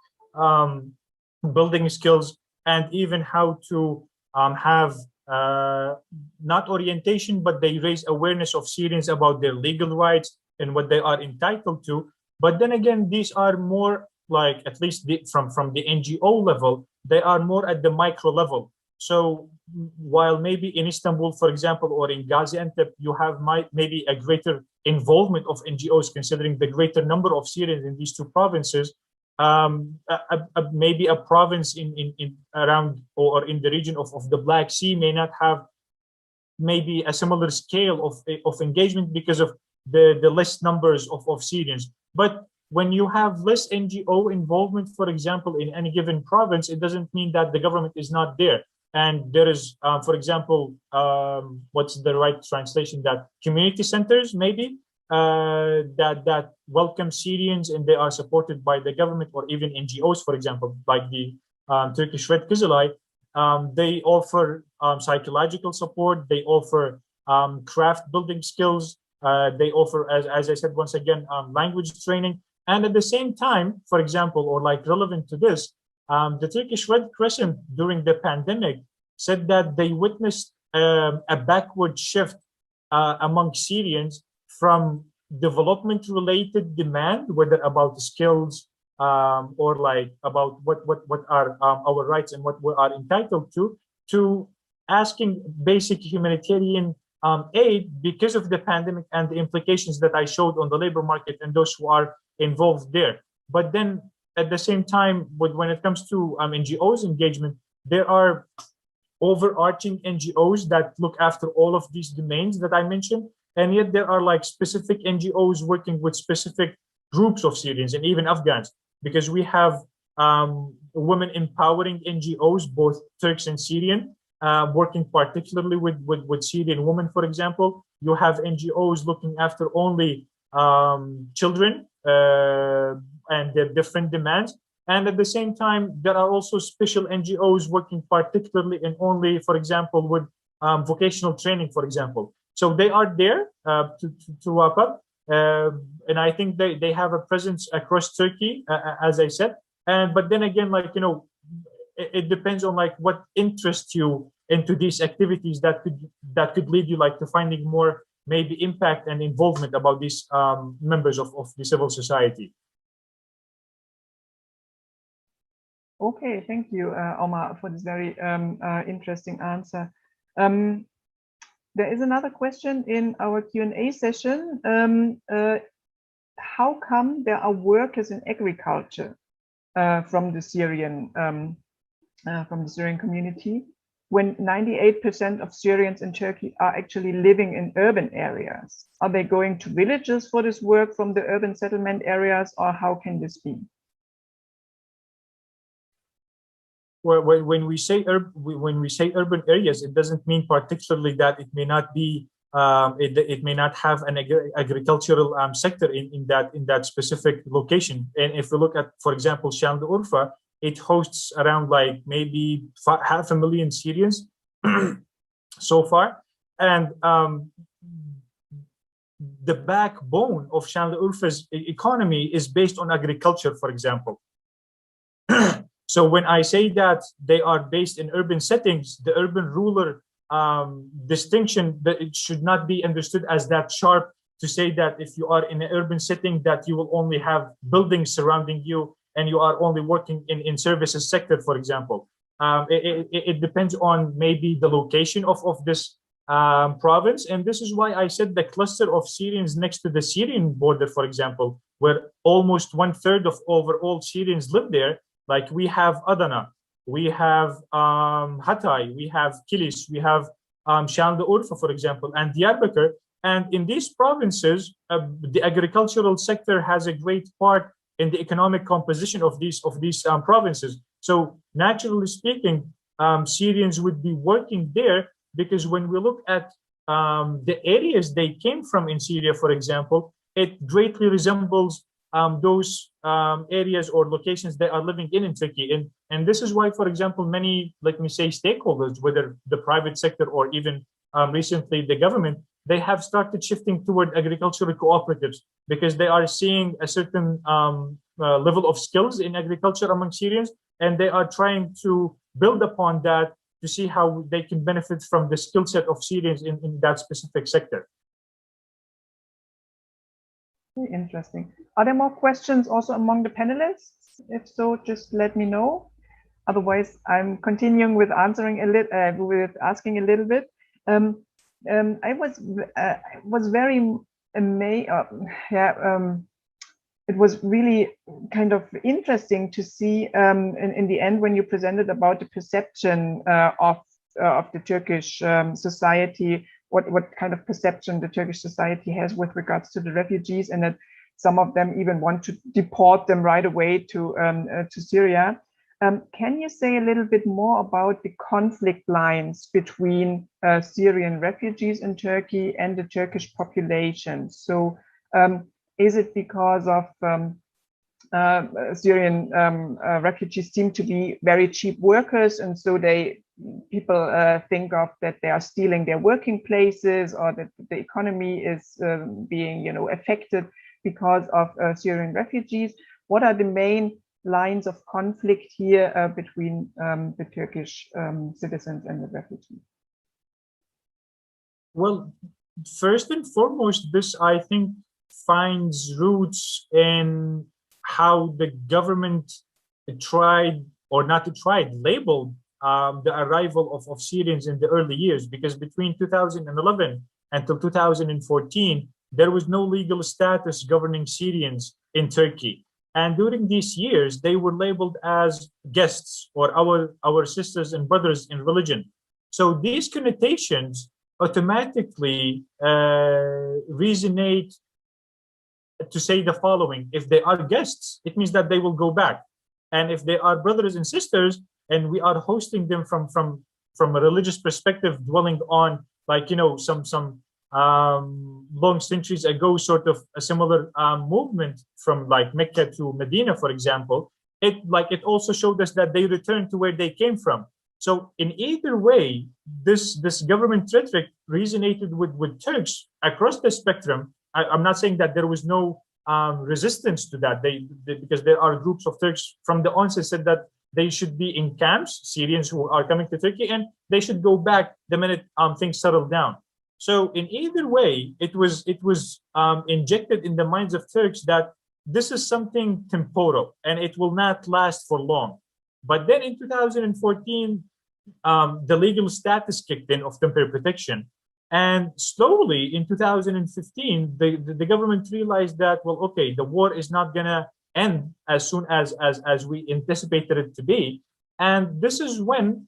Speaker 3: building skills, and even how to have not orientation, but they raise awareness of Syrians about their legal rights and what they are entitled to. But then again, these are more like, at least from the NGO level, they are more at the micro level. So while maybe in Istanbul, for example, or in Gaziantep, you have maybe a greater involvement of NGOs, considering the greater number of Syrians in these two provinces, maybe a province in around or in the region of the Black Sea may not have maybe a similar scale of engagement because of the less numbers of Syrians. But when you have less NGO involvement, for example, in any given province, it doesn't mean that the government is not there. And there is, for example, what's the right translation? That community centers, maybe, that welcome Syrians and they are supported by the government, or even NGOs, for example, like the Turkish Red Kızılay. They offer psychological support. They offer craft building skills. They offer, as I said, once again, language training. And at the same time, for example, or like relevant to this, the Turkish Red Crescent during the pandemic said that they witnessed a backward shift among Syrians from development-related demand, whether about skills or like about what are our rights and what we are entitled to asking basic humanitarian aid because of the pandemic and the implications that I showed on the labor market and those who are involved there. But then at the same time, when it comes to NGOs engagement, there are overarching NGOs that look after all of these domains that I mentioned. And yet there are like specific NGOs working with specific groups of Syrians and even Afghans, because we have women empowering NGOs, both Turks and Syrian, working particularly with Syrian women, for example. You have NGOs looking after only children and their different demands. And at the same time, there are also special NGOs working particularly and only, for example, with vocational training, for example. So they are there to wrap up. And I think they have a presence across Turkey, as I said. But then again, like, you know, it depends on like what interests you into these activities that could lead you like to finding more maybe impact and involvement about these members of the civil society.
Speaker 1: Okay, thank you, Omar, for this very interesting answer. There is another question in our Q&A session. How come there are workers in agriculture from the Syrian community, when 98% of Syrians in Turkey are actually living in urban areas? Are they going to villages for this work from the urban settlement areas, or how can this be?
Speaker 3: When we say urban areas, it doesn't mean particularly that it may not be it may not have an agricultural sector in that specific location. And if we look at, for example, Şanlıurfa, it hosts around like maybe 500,000 Syrians so far, and the backbone of Şanlıurfa's economy is based on agriculture, for example. So when I say that they are based in urban settings, the urban-rural distinction, that it should not be understood as that sharp to say that if you are in an urban setting that you will only have buildings surrounding you and you are only working in services sector, for example. It depends on maybe the location of this province. And this is why I said the cluster of Syrians next to the Syrian border, for example, where almost 1/3 of overall Syrians live there. Like we have Adana, we have Hatay, we have Kilis, we have Şanlıurfa, for example, and Diyarbakır. And in these provinces, the agricultural sector has a great part in the economic composition of these provinces. So naturally speaking, Syrians would be working there, because when we look at the areas they came from in Syria, for example, it greatly resembles those areas or locations they are living in Turkey. And this is why, for example, many, let me say, stakeholders, whether the private sector or even recently the government, they have started shifting toward agricultural cooperatives, because they are seeing a certain level of skills in agriculture among Syrians, and they are trying to build upon that to see how they can benefit from the skill set of Syrians in that specific sector.
Speaker 1: Interesting. Are there more questions also among the panelists? If so, just let me know. Otherwise, I'm continuing with answering with asking a little bit. I was very amazed. It was really kind of interesting to see in the end when you presented about the perception of the Turkish society. What kind of perception the Turkish society has with regards to the refugees, and that some of them even want to deport them right away to Syria. Can you say a little bit more about the conflict lines between Syrian refugees in Turkey and the Turkish population? So is it because of Syrian refugees seem to be very cheap workers, and so people think of that they are stealing their working places, or that the economy is being, affected because of Syrian refugees? What are the main lines of conflict here between the Turkish citizens and the refugees?
Speaker 3: Well, first and foremost, this, I think, finds roots in how the government tried, or not tried, labeled the arrival of Syrians in the early years, because between 2011 until 2014, there was no legal status governing Syrians in Turkey. And during these years, they were labeled as guests, or our sisters and brothers in religion. So these connotations automatically resonate to say the following: if they are guests, it means that they will go back. And if they are brothers and sisters, and we are hosting them from a religious perspective, dwelling on, like, some long centuries ago, sort of a similar movement from like Mecca to Medina, for example, it also showed us that they returned to where they came from. So in either way, this government rhetoric resonated with Turks across the spectrum. I'm not saying that there was no resistance to that. Because there are groups of Turks from the onset said that they should be in camps, Syrians who are coming to Turkey, and they should go back the minute things settle down. So in either way, it was injected in the minds of Turks that this is something temporal and it will not last for long. But then in 2014, the legal status kicked in of temporary protection. And slowly in 2015, the government realized that, well, okay, the war is not going to end as soon as we anticipated it to be. And this is when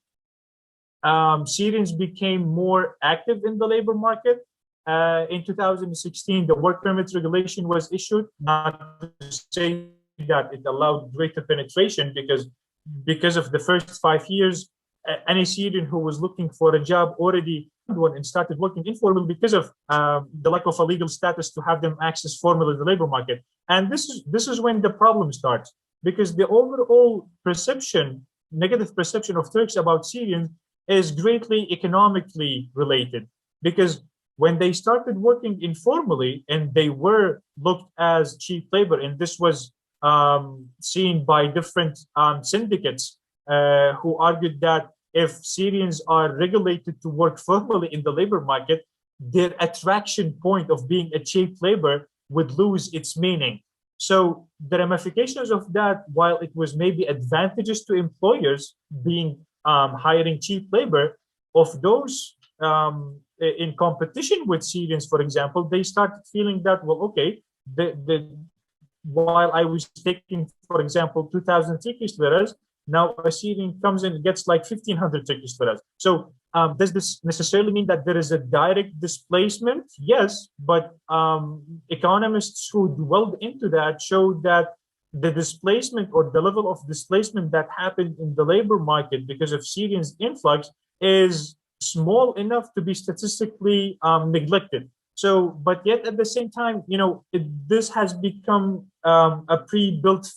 Speaker 3: Syrians became more active in the labor market. In 2016, the work permit regulation was issued, not to say that it allowed greater penetration, because of the first 5 years, any Syrian who was looking for a job already found one and started working informally because of the lack of a legal status to have them access formally the labor market. And this is when the problem starts, because the overall perception, negative perception of Turks about Syrians is greatly economically related, because when they started working informally and they were looked as cheap labor, and this was seen by different syndicates who argued that if Syrians are regulated to work formally in the labor market, their attraction point of being a cheap labor would lose its meaning. So the ramifications of that, while it was maybe advantageous to employers being hiring cheap labor, of those in competition with Syrians, for example, they started feeling that, well, okay, while I was taking, for example, 2,000 Turkish liras, now a Syrian comes in and gets like 1,500 Turkish liras. So does this necessarily mean that there is a direct displacement? Yes, but economists who dwelled into that showed that the displacement, or the level of displacement that happened in the labor market because of Syrians' influx, is small enough to be statistically neglected. So, but yet at the same time, this has become a pre-built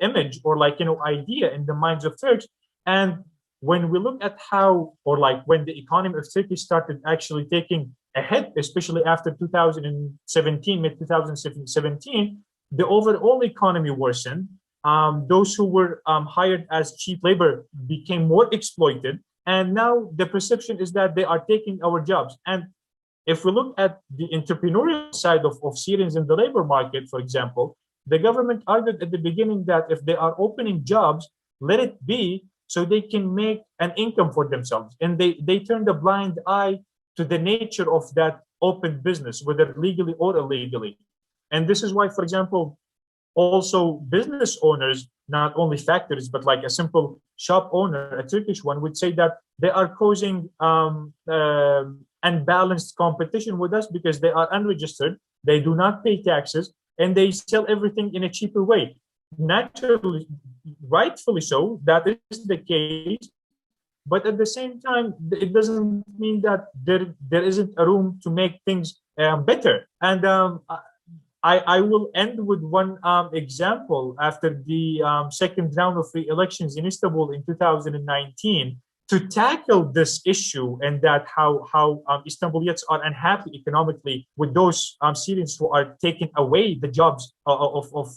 Speaker 3: image, or idea in the minds of Turks. And when we look at how, or when the economy of Turkey started actually taking a hit, especially after 2017, mid-2017, the overall economy worsened. Those who were hired as cheap labor became more exploited. And now the perception is that they are taking our jobs. And if we look at the entrepreneurial side of Syrians in the labor market, for example, the government argued at the beginning that if they are opening jobs, let it be so they can make an income for themselves. And they turned a blind eye to the nature of that open business, whether legally or illegally. And this is why, for example, also business owners, not only factories, but like a simple shop owner, a Turkish one, would say that they are causing unbalanced competition with us because they are unregistered, they do not pay taxes, and they sell everything in a cheaper way. Naturally, rightfully so, that is the case. But at the same time, it doesn't mean that there isn't a room to make things better. And I will end with one example. After the second round of re-elections in Istanbul in 2019, to tackle this issue, and that how Istanbulites are unhappy economically with those Syrians who are taking away the jobs of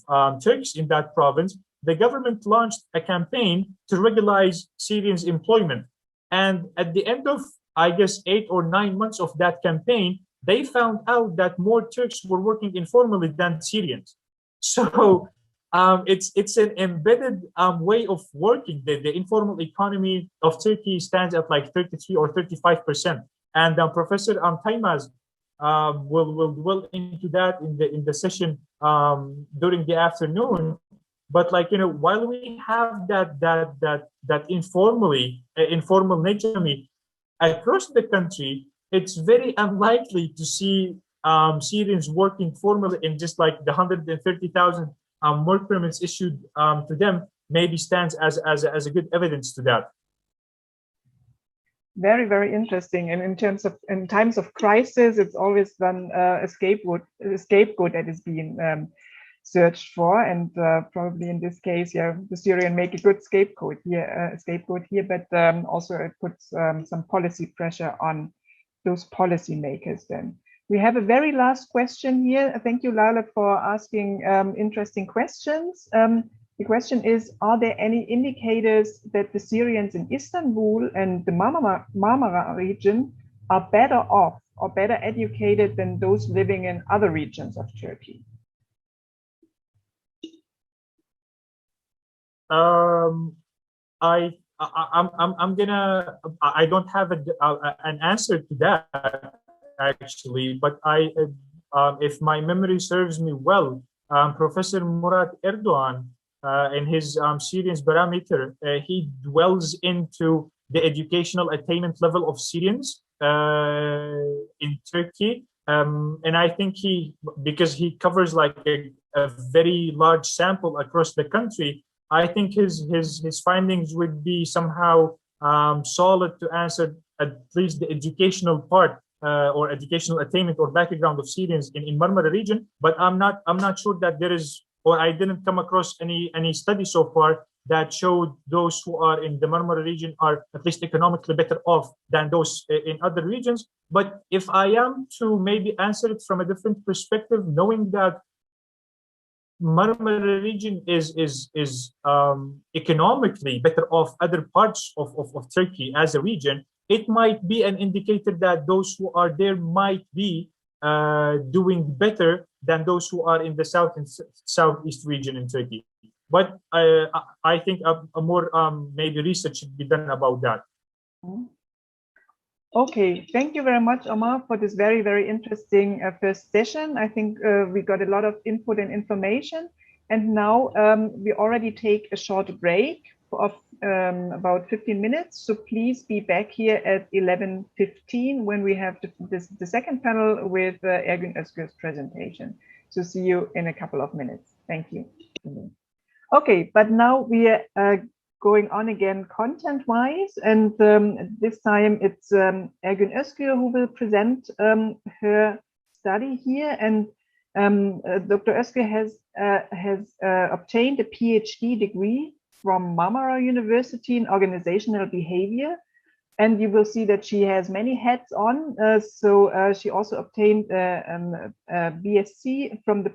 Speaker 3: Turks in that province, the government launched a campaign to regularize Syrians' employment. And at the end of, I guess, 8 or 9 months of that campaign, they found out that more Turks were working informally than Syrians. So it's an embedded way of working. The informal economy of Turkey stands at like 33 or 35%. And Professor Taymaz will dwell into that in the session during the afternoon. But while we have that informal nature across the country, it's very unlikely to see Syrians working formally, in just like the 130,000 work permits issued to them maybe stands as a good evidence to that.
Speaker 1: Very, very interesting. And in times of crisis, it's always then a scapegoat that is being searched for, and probably in this case, yeah, the Syrian make a good scapegoat here, but also it puts some policy pressure on those policymakers. Then we have a very last question here. Thank you, Lala, for asking interesting questions. The question is, are there any indicators that the Syrians in Istanbul and the Marmara region are better off or better educated than those living in other regions of Turkey?
Speaker 3: I don't have an answer to that actually, but if my memory serves me well, Professor Murat Erdoğan, in his Syrians barometer, he dwells into the educational attainment level of Syrians in Turkey, and I think because he covers like a very large sample across the country, I think his findings would be somehow solid to answer at least the educational part or educational attainment or background of Syrians in Marmara region. But I'm not sure that there is, or I didn't come across any study so far that showed those who are in the Marmara region are at least economically better off than those in other regions. But if I am to maybe answer it from a different perspective, knowing that Marmara region is economically better off other parts of Turkey as a region, it might be an indicator that those who are there might be doing better than those who are in the south and southeast region in Turkey. But I think a more maybe research should be done about that.
Speaker 1: Okay, thank you very much, Omar, for this very, very interesting first session. I think we got a lot of input and information. And now we already take a short break of about 15 minutes. So please be back here at 11:15 when we have the second panel with Ergün Özgür's presentation. So see you in a couple of minutes. Thank you. Okay, but now we are going on again content-wise, and this time it's Ergün Özgür who will present her study here. And Dr. Özgür has obtained a PhD degree from Marmara University in organizational behavior, and you will see that she has many hats on. She also obtained a BSc from the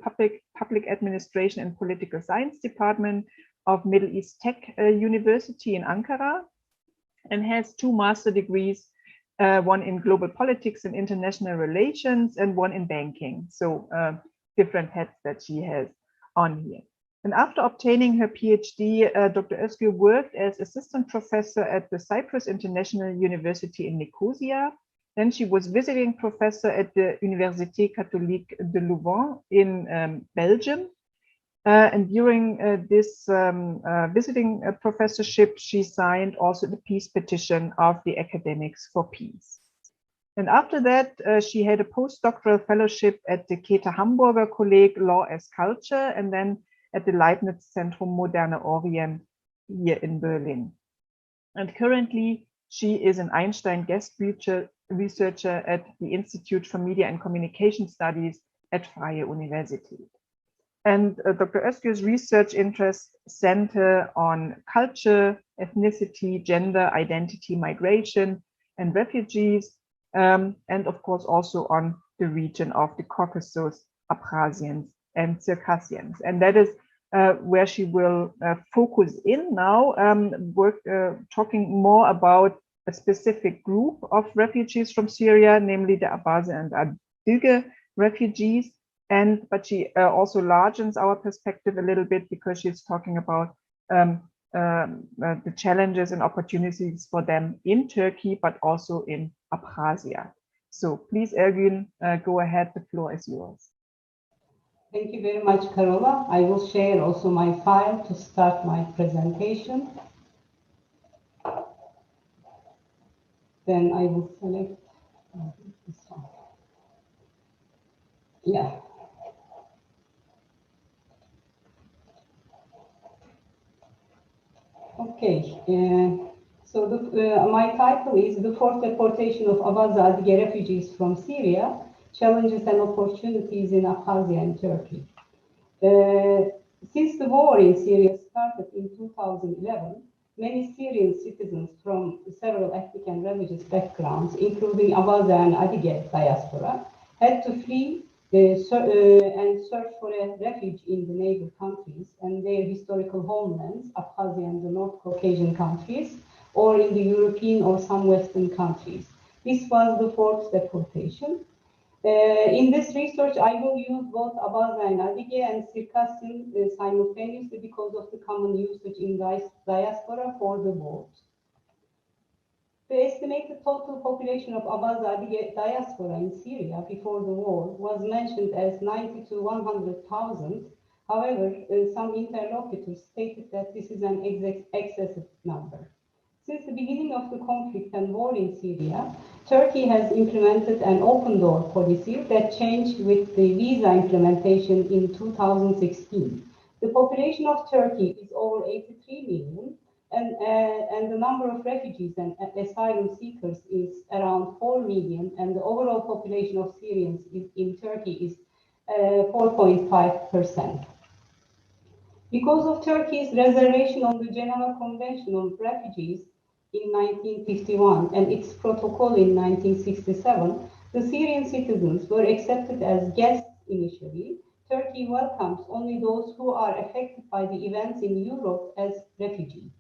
Speaker 1: Public Administration and Political Science Department of Middle East Tech University in Ankara, and has 2 master degrees, one in global politics and international relations and one in banking. So different hats that she has on here. And after obtaining her PhD, Dr. Özgür worked as assistant professor at the Cyprus International University in Nicosia. Then she was visiting professor at the Université Catholique de Louvain in Belgium. And during this visiting professorship, she signed also the peace petition of the Academics for Peace. And after that, she had a postdoctoral fellowship at the Käthe Hamburger Kolleg Law as Culture, and then at the Leibniz Zentrum Moderne Orient here in Berlin. And currently, she is an Einstein guest researcher at the Institute for Media and Communication Studies at Freie Universität. And Dr. Özgür's research interests center on culture, ethnicity, gender, identity, migration, and refugees, and of course also on the region of the Caucasus, Abkhazians, and Circassians. And that is where she will focus in now, talking more about a specific group of refugees from Syria, namely the Abhaza-Adyghe refugees. But she also largens our perspective a little bit, because she's talking about the challenges and opportunities for them in Turkey, but also in Abkhazia. So please, Ergün, go ahead, the floor is yours.
Speaker 2: Thank you very much, Carola. I will share also my file to start my presentation. Then I will select this one. Yeah. Okay. So my title is The Forced Deportation of Abaza-Adyghe Refugees from Syria, Challenges and Opportunities in Abkhazia and Turkey. Since the war in Syria started in 2011, many Syrian citizens from several ethnic and religious backgrounds, including Abhaza-Adyghe diaspora, had to flee and search for a refuge in the neighbor countries and their historical homelands, Abkhazia and the North Caucasian countries, or in the European or some Western countries. This was the fourth deportation. In this research, I will use both Abaza-Adyghe and Circassian simultaneously because of the common usage in diaspora for the both. The estimated total population of Abaza-Adyghe diaspora in Syria before the war was mentioned as 90 to 100,000. However, some interlocutors stated that this is an excessive number. Since the beginning of the conflict and war in Syria, Turkey has implemented an open door policy that changed with the visa implementation in 2016. The population of Turkey is over 83 million, and the number of refugees and asylum seekers is around 4 million, and the overall population of Syrians in Turkey is 4.5%. Because of Turkey's reservation on the Geneva Convention on Refugees in 1951 and its protocol in 1967, the Syrian citizens were accepted as guests initially. Turkey welcomes only those who are affected by the events in Europe as refugees.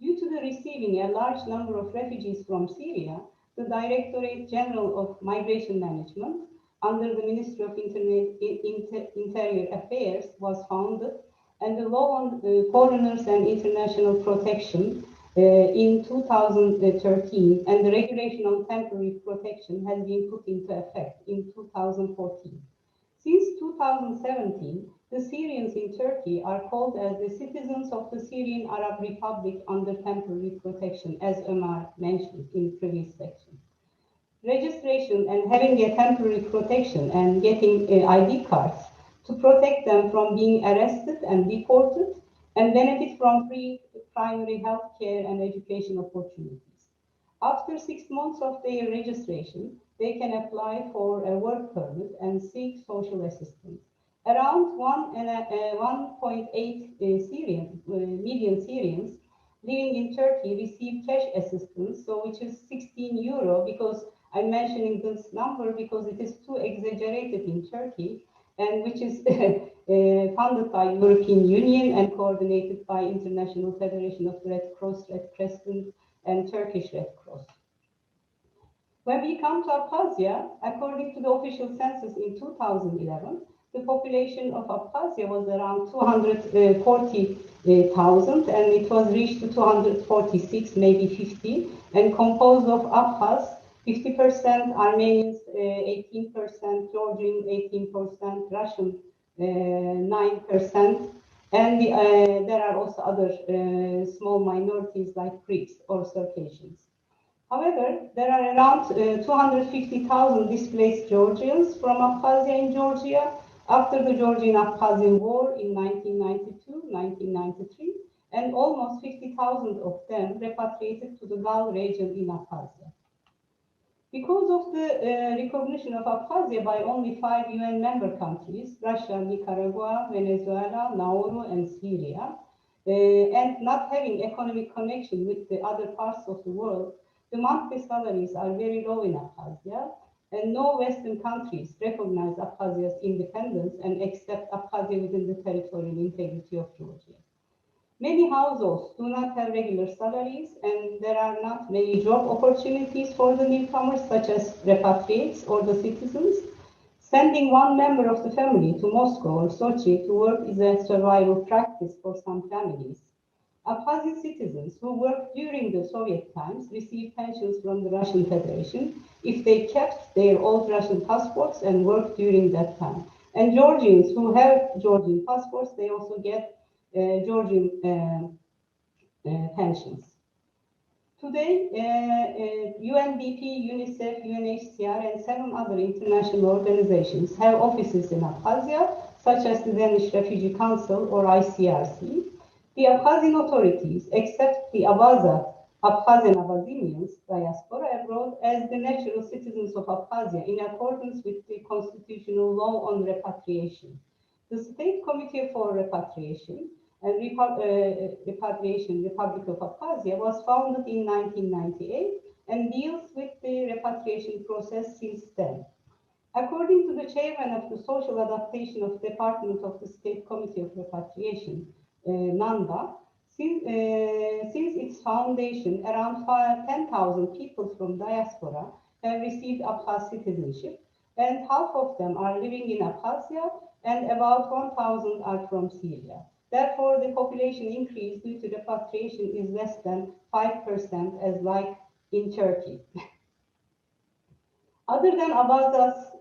Speaker 2: Due to the receiving a large number of refugees from Syria, the Directorate General of Migration Management, under the Ministry of Interior Affairs, was founded, and the Law on Foreigners and International Protection in 2013, and the Regulation on Temporary Protection has been put into effect in 2014. Since 2017, the Syrians in Turkey are called as the citizens of the Syrian Arab Republic under temporary protection, as Omar mentioned in the previous section. Registration and having a temporary protection and getting ID cards to protect them from being arrested and deported and benefit from free primary health care and education opportunities. After 6 months of their registration, they can apply for a work permit and seek social assistance. Around 1.8 million Syrians living in Turkey receive cash assistance, so which is 16 euro, because I'm mentioning this number because it is too exaggerated in Turkey, and which is funded by European Union and coordinated by International Federation of Red Cross, Red Crescent, and Turkish Red Cross. When we come to Abkhazia, according to the official census in 2011, the population of Abkhazia was around 240,000, and it was reached to 246, maybe 50, and composed of Abkhaz, 50%, Armenians 18%, Georgian 18%, Russian 9%, and there are also other small minorities like Greeks or Circassians. However, there are around 250,000 displaced Georgians from Abkhazia in Georgia after the Georgian-Abkhazian War in 1992-1993, and almost 50,000 of them repatriated to the Gal region in Abkhazia. Because of the recognition of Abkhazia by only 5 UN member countries, Russia, Nicaragua, Venezuela, Nauru, and Syria, and not having economic connection with the other parts of the world, the monthly salaries are very low in Abkhazia, and no Western countries recognize Abkhazia's independence and accept Abkhazia within the territorial integrity of Georgia. Many households do not have regular salaries, and there are not many job opportunities for the newcomers, such as repatriates or the citizens. Sending one member of the family to Moscow or Sochi to work is a survival practice for some families. Abkhazian citizens who worked during the Soviet times receive pensions from the Russian Federation if they kept their old Russian passports and worked during that time. And Georgians who have Georgian passports, they also get Georgian pensions. Today, UNDP, UNICEF, UNHCR, and 7 other international organizations have offices in Abkhazia, such as the Danish Refugee Council or ICRC. The Abkhazian authorities accept the Abkhazia and Abazinians diaspora abroad as the natural citizens of Abkhazia in accordance with the constitutional law on repatriation. The State Committee for Repatriation and Repatriation Republic of Abkhazia was founded in 1998 and deals with the repatriation process since then. According to the chairman of the Social Adaptation of Department of the State Committee of Repatriation, Nanda, since its foundation, around 10,000 people from diaspora have received Abkhaz citizenship, and half of them are living in Abkhazia, and about 1,000 are from Syria. Therefore, the population increase due to repatriation is less than 5%, as like in Turkey. Other than Abkhazans,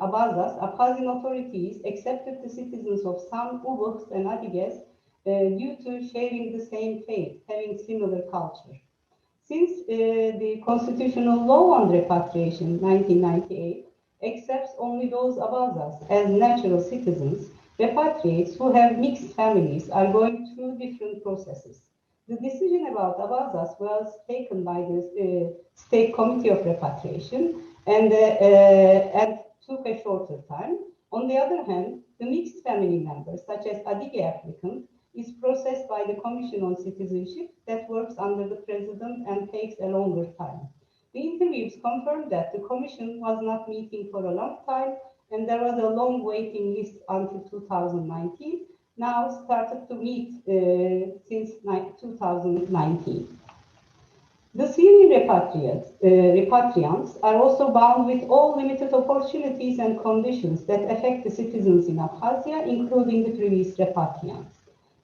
Speaker 2: Abkhazan authorities accepted the citizens of some Ubuks and Adyges due to sharing the same faith, having similar culture. Since the constitutional law on repatriation, 1998, accepts only those Abazas as natural citizens, repatriates who have mixed families are going through different processes. The decision about Abazas was taken by the State Committee of Repatriation and took a shorter time. On the other hand, the mixed family members, such as Adıghe applicant, is processed by the Commission on Citizenship that works under the President and takes a longer time. The interviews confirmed that the Commission was not meeting for a long time, and there was a long waiting list until 2019. Now started to meet since 2019. The Syrian repatriants are also bound with all limited opportunities and conditions that affect the citizens in Abkhazia, including the previous repatriants.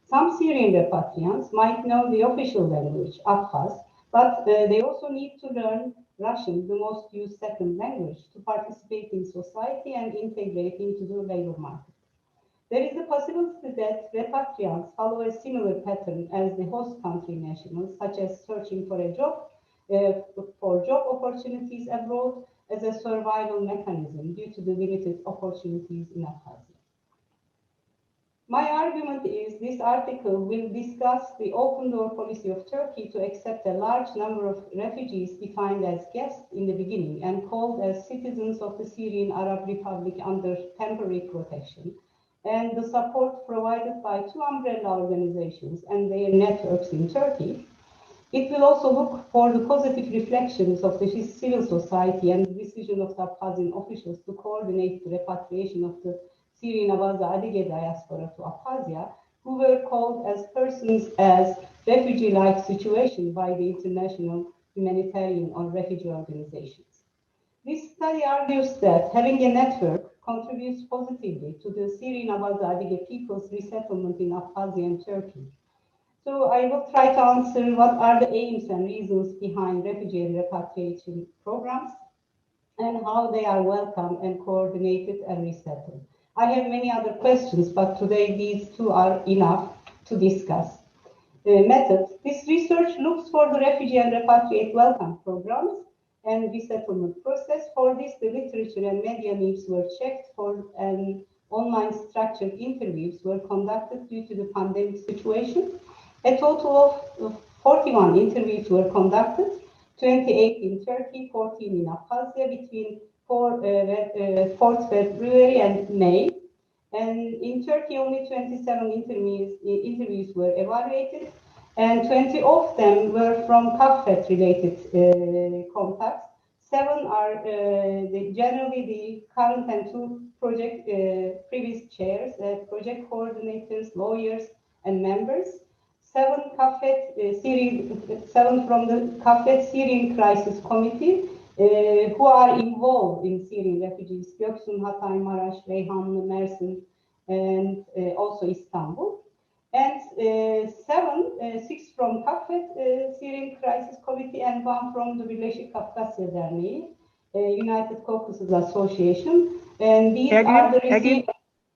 Speaker 2: Some Syrian repatriants might know the official language, Abkhaz, but they also need to learn Russian, the most used second language, to participate in society and integrate into the labor market. There is a possibility that repatriants follow a similar pattern as the host country nationals, such as searching for a job, for job opportunities abroad as a survival mechanism due to the limited opportunities in Abkhazia. My argument is this article will discuss the open door policy of Turkey to accept a large number of refugees defined as guests in the beginning and called as citizens of the Syrian Arab Republic under temporary protection, and the support provided by two umbrella organizations and their networks in Turkey. It will also look for the positive reflections of the civil society and the decision of the Abkhazian officials to coordinate the repatriation of the Syrian Abaza-Adyghe diaspora to Abkhazia, who were called as persons as refugee-like situation by the international humanitarian or refugee organizations. This study argues that having a network contributes positively to the Syrian Abaza-Adyghe people's resettlement in Abkhazia and Turkey. So I will try to answer what are the aims and reasons behind refugee and repatriation programs and how they are welcome and coordinated and resettled. I have many other questions, but today these two are enough to discuss. The method. This research looks for the refugee and repatriate welcome programs and resettlement process. For this, the literature and media needs were checked for, and online structured interviews were conducted due to the pandemic situation. A total of 41 interviews were conducted, 28 in Turkey, 14 in Abkhazia between 4th February and May. And in Turkey, only 27 interviews were evaluated, and 20 of them were from CAFET related contacts. 7 are generally the current and 2 project previous chairs, project coordinators, lawyers, and members. 7 from the CAFET Syrian Crisis Committee, who are involved in Syrian refugees, Göksun, Hatay, Maraş, Reyhanlı, Mersin, and also Istanbul. And 6 from CAFET Syrian Crisis Committee, and 1 from the Birleşik Abkhazia-Derneği, United Caucasus Association. And these are the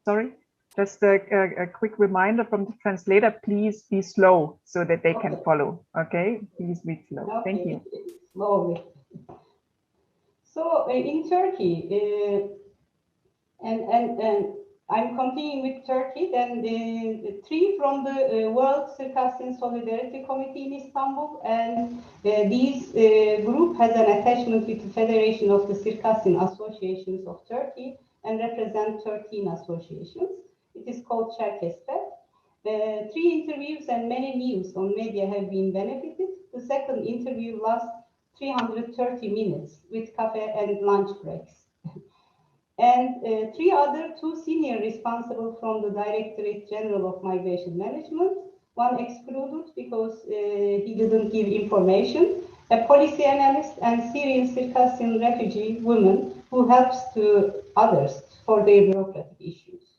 Speaker 1: sorry, just a quick reminder from the translator, please be slow so that they can follow. Okay, please be slow. Okay. Thank you.
Speaker 2: Slowly. So in Turkey, and I'm continuing with Turkey, then the 3 from the World Circassian Solidarity Committee in Istanbul, and this group has an attachment with the Federation of the Circassian Associations of Turkey, and represent 13 associations. It is called Çerkesler. 3 interviews and many news on media have been benefited. The second interview lasts 330 minutes with cafe and lunch breaks. And 2 senior responsible from the Directorate General of Migration Management, one excluded because he didn't give information, a policy analyst and Syrian Circassian refugee woman who helps to others for their bureaucratic issues.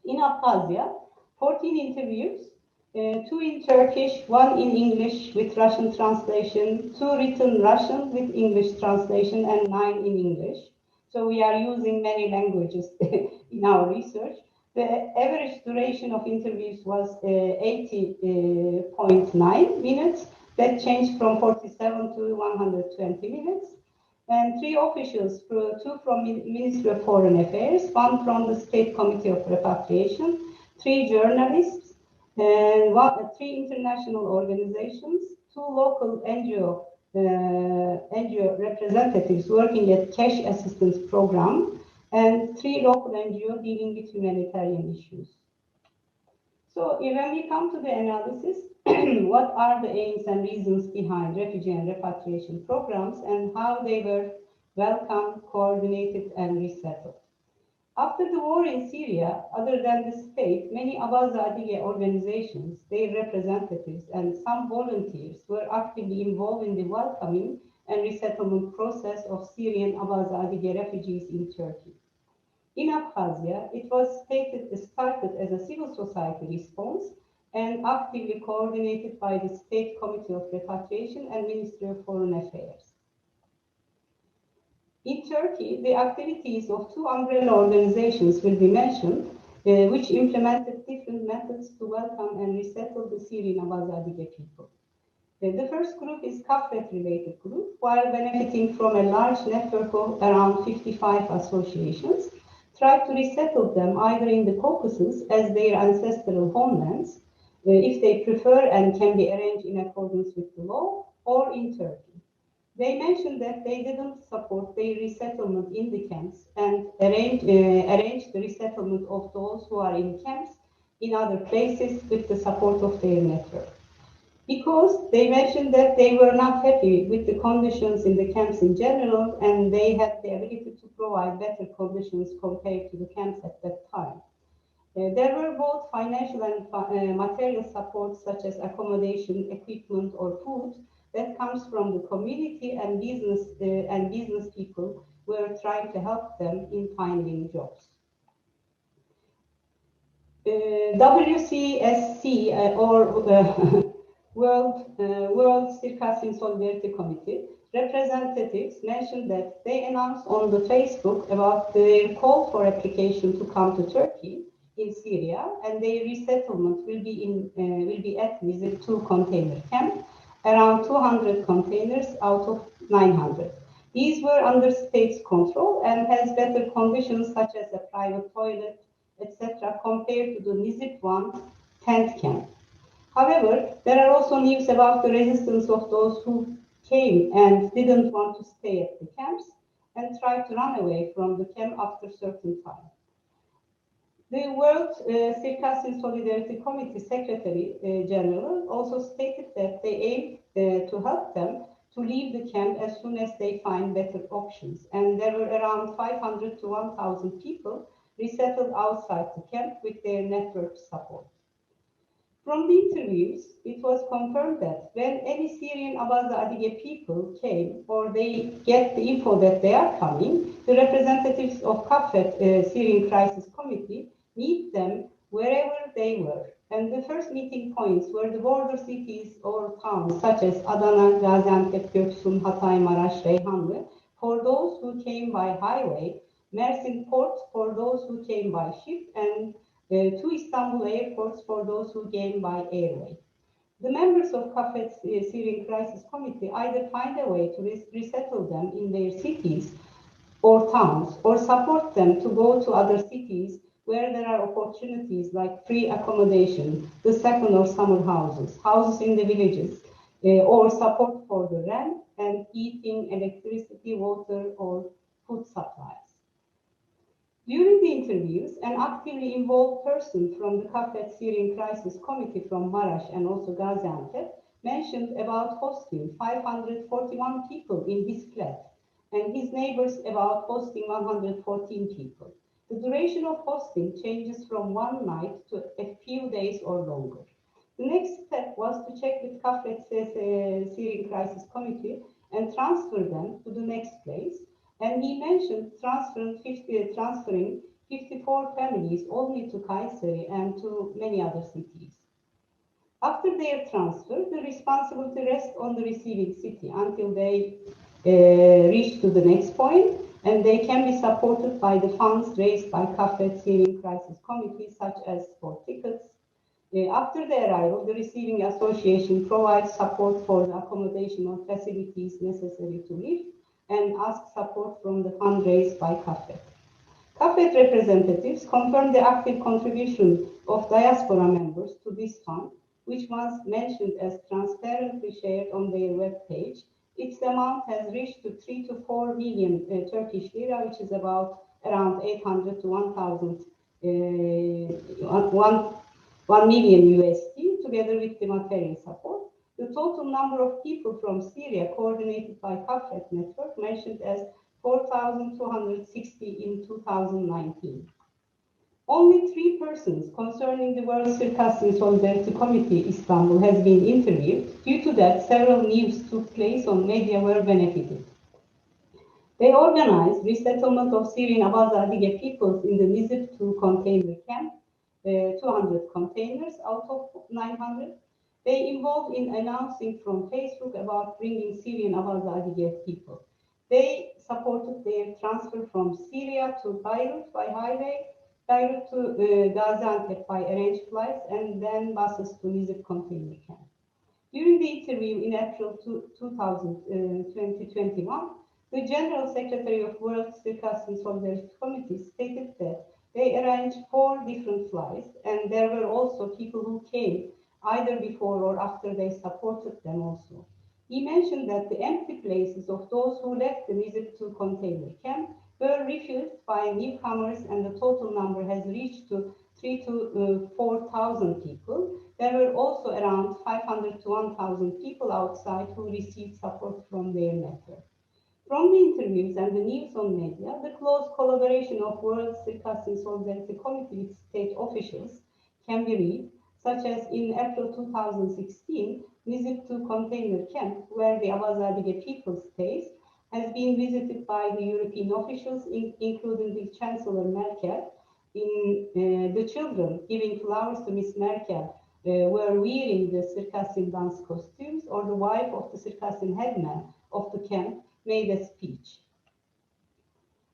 Speaker 2: In Abkhazia, 14 interviews, 2 in Turkish, 1 in English with Russian translation, 2 written Russian with English translation, and 9 in English. So we are using many languages in our research. The average duration of interviews was 80.9 minutes. That changed from 47 to 120 minutes. And 3 officials, 2 from Ministry of Foreign Affairs, 1 from the State Committee of Repatriation, 3 journalists, and 3 international organizations, 2 local NGO representatives working at cash assistance program, and 3 local NGO dealing with humanitarian issues. So when we come to the analysis, what are the aims and reasons behind refugee and repatriation programs and how they were welcomed, coordinated, and resettled? After the war in Syria, other than the state, many Abaza-Adyghe organizations, their representatives, and some volunteers were actively involved in the welcoming and resettlement process of Syrian Abaza-Adyghe refugees in Turkey. In Abkhazia, it was started as a civil society response and actively coordinated by the State Committee of Repatriation and Ministry of Foreign Affairs. In Turkey, the activities of 2 umbrella organizations will be mentioned, which implemented different methods to welcome and resettle the Syrian Abaza-Adyghe people. The first group is CAFRET-related group, while benefiting from a large network of around 55 associations, tried to resettle them either in the Caucasus as their ancestral homelands, if they prefer and can be arranged in accordance with the law, or in Turkey. They mentioned that they didn't support their resettlement in the camps and arranged the resettlement of those who are in camps in other places with the support of their network. Because they mentioned that they were not happy with the conditions in the camps in general, and they had the ability to provide better conditions compared to the camps at that time. There were both financial and material support, such as accommodation, equipment, or food, that comes from the community and business people who are trying to help them in finding jobs. WCSC World Circassian Solidarity Committee representatives mentioned that they announced on the Facebook about their call for application to come to Turkey in Syria, and their resettlement will be at Visit 2 container camp, around 200 containers out of 900. These were under state's control and has better conditions such as a private toilet, etc., compared to the Nizip 1 tent camp. However, there are also news about the resistance of those who came and didn't want to stay at the camps and tried to run away from the camp after a certain time. The World Circassian Solidarity Committee Secretary General also stated that they aim to help them to leave the camp as soon as they find better options. And there were around 500 to 1,000 people resettled outside the camp with their network support. From the interviews, it was confirmed that when any Syrian Abaza-Adyghe people came or they get the info that they are coming, the representatives of CAFRET Syrian Crisis Committee meet them wherever they were. And the first meeting points were the border cities or towns such as Adana, Gaziantep, Göksun, Hatay, Maraş, Reyhanlı for those who came by highway, Mersin Port for those who came by ship, and 2 Istanbul airports for those who came by airway. The members of CAFRET Syrian Crisis Committee either find a way to resettle them in their cities or towns, or support them to go to other cities where there are opportunities like free accommodation, the second or summer houses, houses in the villages, or support for the rent and heating, electricity, water, or food supplies. During the interviews, an actively involved person from the Kafet Syrian Crisis Committee from Maraş and also Gaziantep mentioned about hosting 541 people in his flat, and his neighbors about hosting 114 people. The duration of hosting changes from one night to a few days or longer. The next step was to check with Kafet Syrian Crisis Committee and transfer them to the next place. And he mentioned transferring 54 families only to Kayseri and to many other cities. After their transfer, the responsibility rests on the receiving city until they reach to the next point, and they can be supported by the funds raised by Kafet Syrian Crisis Committee, such as for tickets. After the arrival, the receiving association provides support for the accommodation or facilities necessary to live and asks support from the fund raised by Kafet. Kafet representatives confirmed the active contribution of diaspora members to this fund, which was mentioned as transparently shared on their webpage. Its amount has reached to 3 to 4 million Turkish lira, which is about around 800 to 1 million USD, together with the material support. The total number of people from Syria coordinated by Kafet network mentioned as 4,260 in 2019. Only 3 persons concerning the World Circassian Solidarity Committee Istanbul has been interviewed. Due to that, several news took place on media were benefited. They organized resettlement of Syrian Abaza-Adyghe peoples in the Nizip 2 container camp, 200 containers out of 900. They involved in announcing from Facebook about bringing Syrian Abkhazia-Turkey people. They supported their transfer from Syria to Beirut by highway, Beirut to Gaziantep by arranged flights, and then buses to Nizip container camp. During the interview in April 2021, the General Secretary of World Circassian Solidarity Committee stated that they arranged 4 different flights, and there were also people who came either before or after they supported them also. He mentioned that the empty places of those who left the Nizip 2 container camp were refused by newcomers, and the total number has reached to 3,000 to 4,000 people. There were also around 500 to 1,000 people outside who received support from their network. From the interviews and the news on media, the close collaboration of World Circassian Solidarity Committee with state officials can be read, such as in April 2016, Nizip 2 container camp, where the Abhaza-Adyghe people stays, has been visited by the European officials, including the Chancellor Merkel. The children giving flowers to Miss Merkel were wearing the Circassian dance costumes, or the wife of the Circassian headman of the camp made a speech.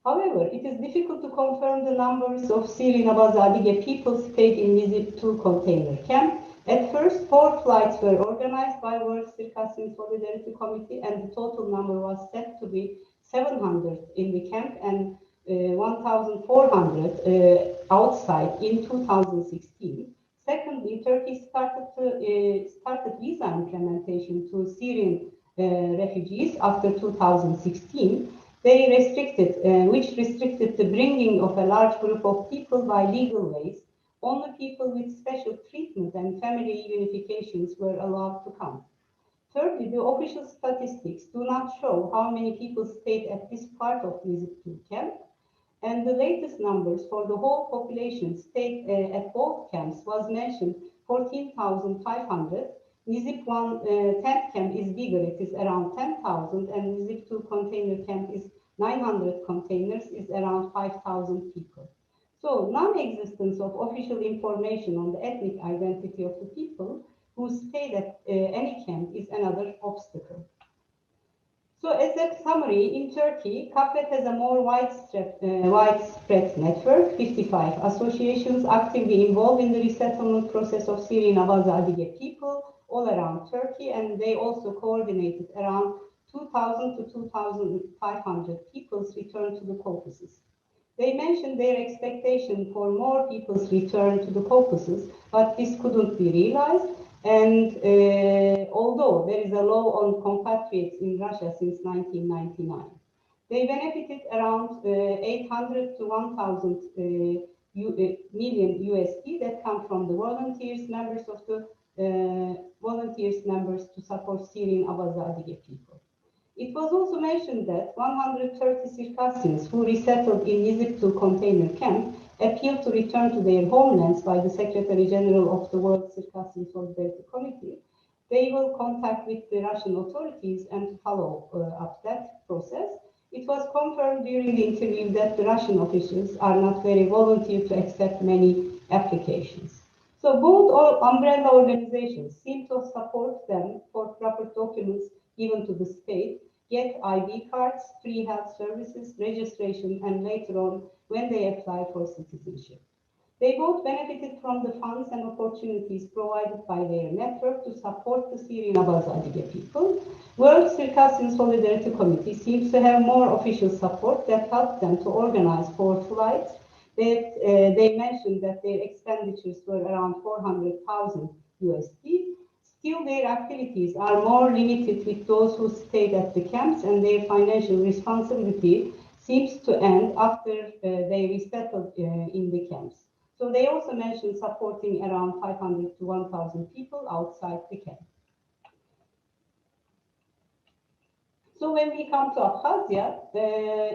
Speaker 2: However, it is difficult to confirm the numbers of Syrian Abhaza-Adyghe people stayed in Nizip 2 container camp. At first, 4 flights were organized by World Circassian Solidarity Committee, and the total number was set to be 700 in the camp and 1,400 outside in 2016. Secondly, Turkey started visa implementation to Syrian refugees after 2016. They which restricted the bringing of a large group of people by legal ways. Only people with special treatment and family unifications were allowed to come. Thirdly, the official statistics do not show how many people stayed at this part of Nizip 2 camp, and the latest numbers for the whole population stayed at both camps was mentioned 14,500. Nizip 1 tent camp is bigger, it is around 10,000, and Nizip 2 container camp is 900 containers, is around 5,000 people. So non-existence of official information on the ethnic identity of the people who stayed at any camp is another obstacle. So as a summary, in Turkey, Kafet has a more widespread network, 55 associations actively involved in the resettlement process of Syrian Abhaza-Adyghe people all around Turkey, and they also coordinated around 2,000 to 2,500 people's return to the Caucasus. They mentioned their expectation for more people's return to the Caucasus, but this couldn't be realized. And although there is a law on compatriots in Russia since 1999, They benefited around 800 to 1,000 million USD that come from the volunteers, members to support Syrian Abaza-Adyghe people. It was also mentioned that 130 Circassians who resettled in Egypt container camp appealed to return to their homelands by the Secretary General of the World Circassian Solidarity Committee. They will contact with the Russian authorities and to follow up that process. It was confirmed during the interview that the Russian officials are not very volunteer to accept many applications. So both umbrella organizations seem to support them for proper documents given to the state, get ID cards, free health services, registration, and later on when they apply for citizenship. They both benefited from the funds and opportunities provided by their network to support the Syrian Abaza-Adyghe people. World Circassian Solidarity Committee seems to have more official support that helped them to organize 4 flights. They mentioned that their expenditures were around 400,000 USD. Still, their activities are more limited with those who stayed at the camps, and their financial responsibility seems to end after they resettled in the camps. So they also mentioned supporting around 500 to 1,000 people outside the camp. So when we come to Abkhazia,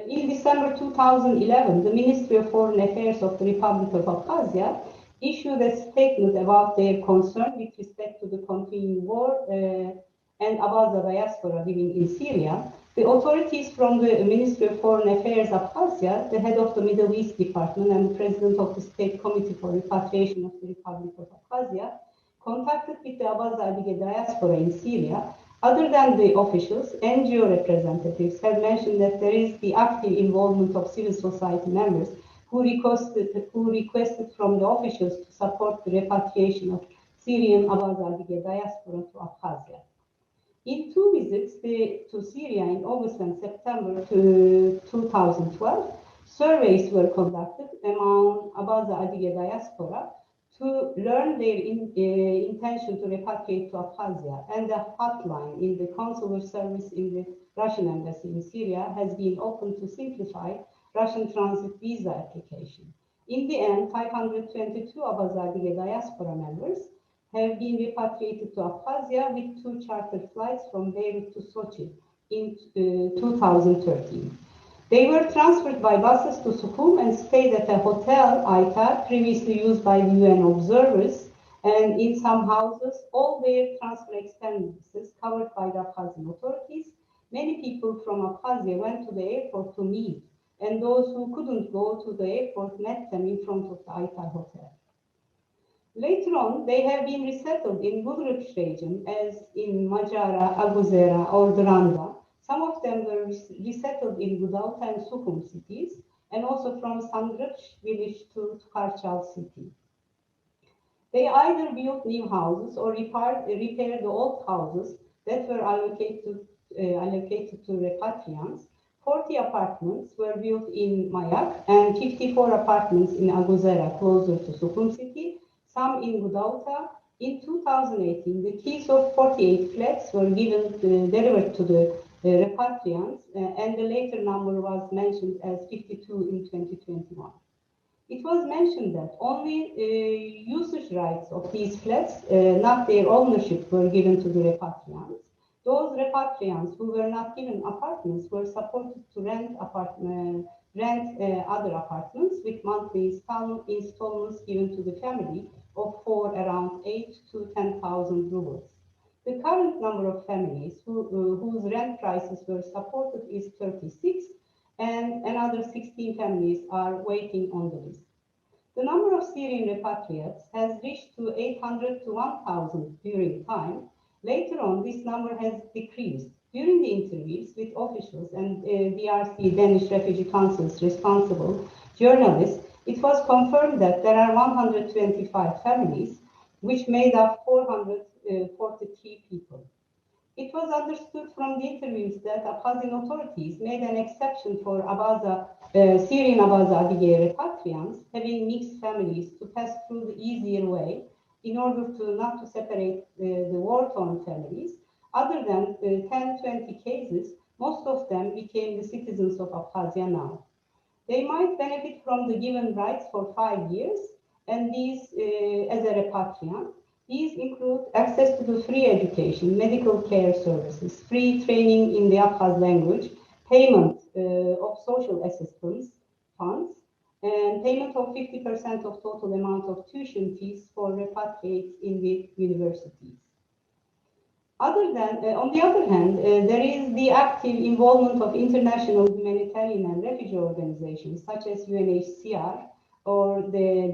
Speaker 2: in December 2011, the Ministry of Foreign Affairs of the Republic of Abkhazia issued a statement about their concern with respect to the continuing war and Abaza diaspora living in Syria. The authorities from the Ministry of Foreign Affairs Abkhazia, the head of the Middle East Department and the president of the State Committee for Repatriation of the Republic of Abkhazia, contacted with the Abaza-Adyghe diaspora in Syria. Other than the officials, NGO representatives have mentioned that there is the active involvement of civil society members who requested from the officials to support the repatriation of Syrian Abaza-Adyghe diaspora to Abkhazia. In 2 visits to Syria in August and September 2012, surveys were conducted among Abaza-Adyghe diaspora to learn their intention to repatriate to Abkhazia, and the hotline in the consular service in the Russian embassy in Syria has been opened to simplify Russian transit visa application. In the end, 522 Abaza-Adyghe diaspora members have been repatriated to Abkhazia with 2 chartered flights from Beirut to Sochi in 2013. They were transferred by buses to Sukhum and stayed at a hotel, Ayta, previously used by the UN observers, and in some houses, all their transfer expenses covered by the Abkhazian authorities. Many people from Abkhazia went to the airport to meet, and those who couldn't go to the airport met them in front of the Ayta hotel. Later on, they have been resettled in Girish region, as in Majara, Aguzera, or Duranda. Some of them were resettled in Gudauta and Sukhum cities, and also from Sandrich village to Karchal city. They either built new houses or repaired the old houses that were allocated to repatriants. 40 apartments were built in Mayak and 54 apartments in Aguzera, closer to Sukhum city, some in Gudauta. In 2018, the keys of 48 flats were delivered to the repatriants, and the later number was mentioned as 52 in 2021. It was mentioned that only usage rights of these flats, not their ownership, were given to the repatriants. Those repatriants who were not given apartments were supported to rent other apartments with monthly installments given to the family of around 8 to 10,000 rubles. The current number of families whose rent prices were supported is 36, and another 16 families are waiting on the list. The number of Syrian repatriates has reached to 800 to 1,000 during time. Later on, this number has decreased. During the interviews with officials and DRC, Danish Refugee Council's responsible journalists, it was confirmed that there are 125 families, which made up 443 people. It was understood from the interviews that Abkhazian authorities made an exception for Syrian Abaza-Adyghe repatriants having mixed families to pass through the easier way in order not to separate the war-torn families. Other than 10-20 cases, Most of them became the citizens of Abkhazia now. They might benefit from the given rights for 5 years, and these, as a repatriant, these include access to the free education, medical care services, free training in the Abkhaz language, payment of social assistance funds, and payment of 50% of total amount of tuition fees for repatriates in the universities. On the other hand, there is the active involvement of international humanitarian and refugee organizations such as UNHCR or the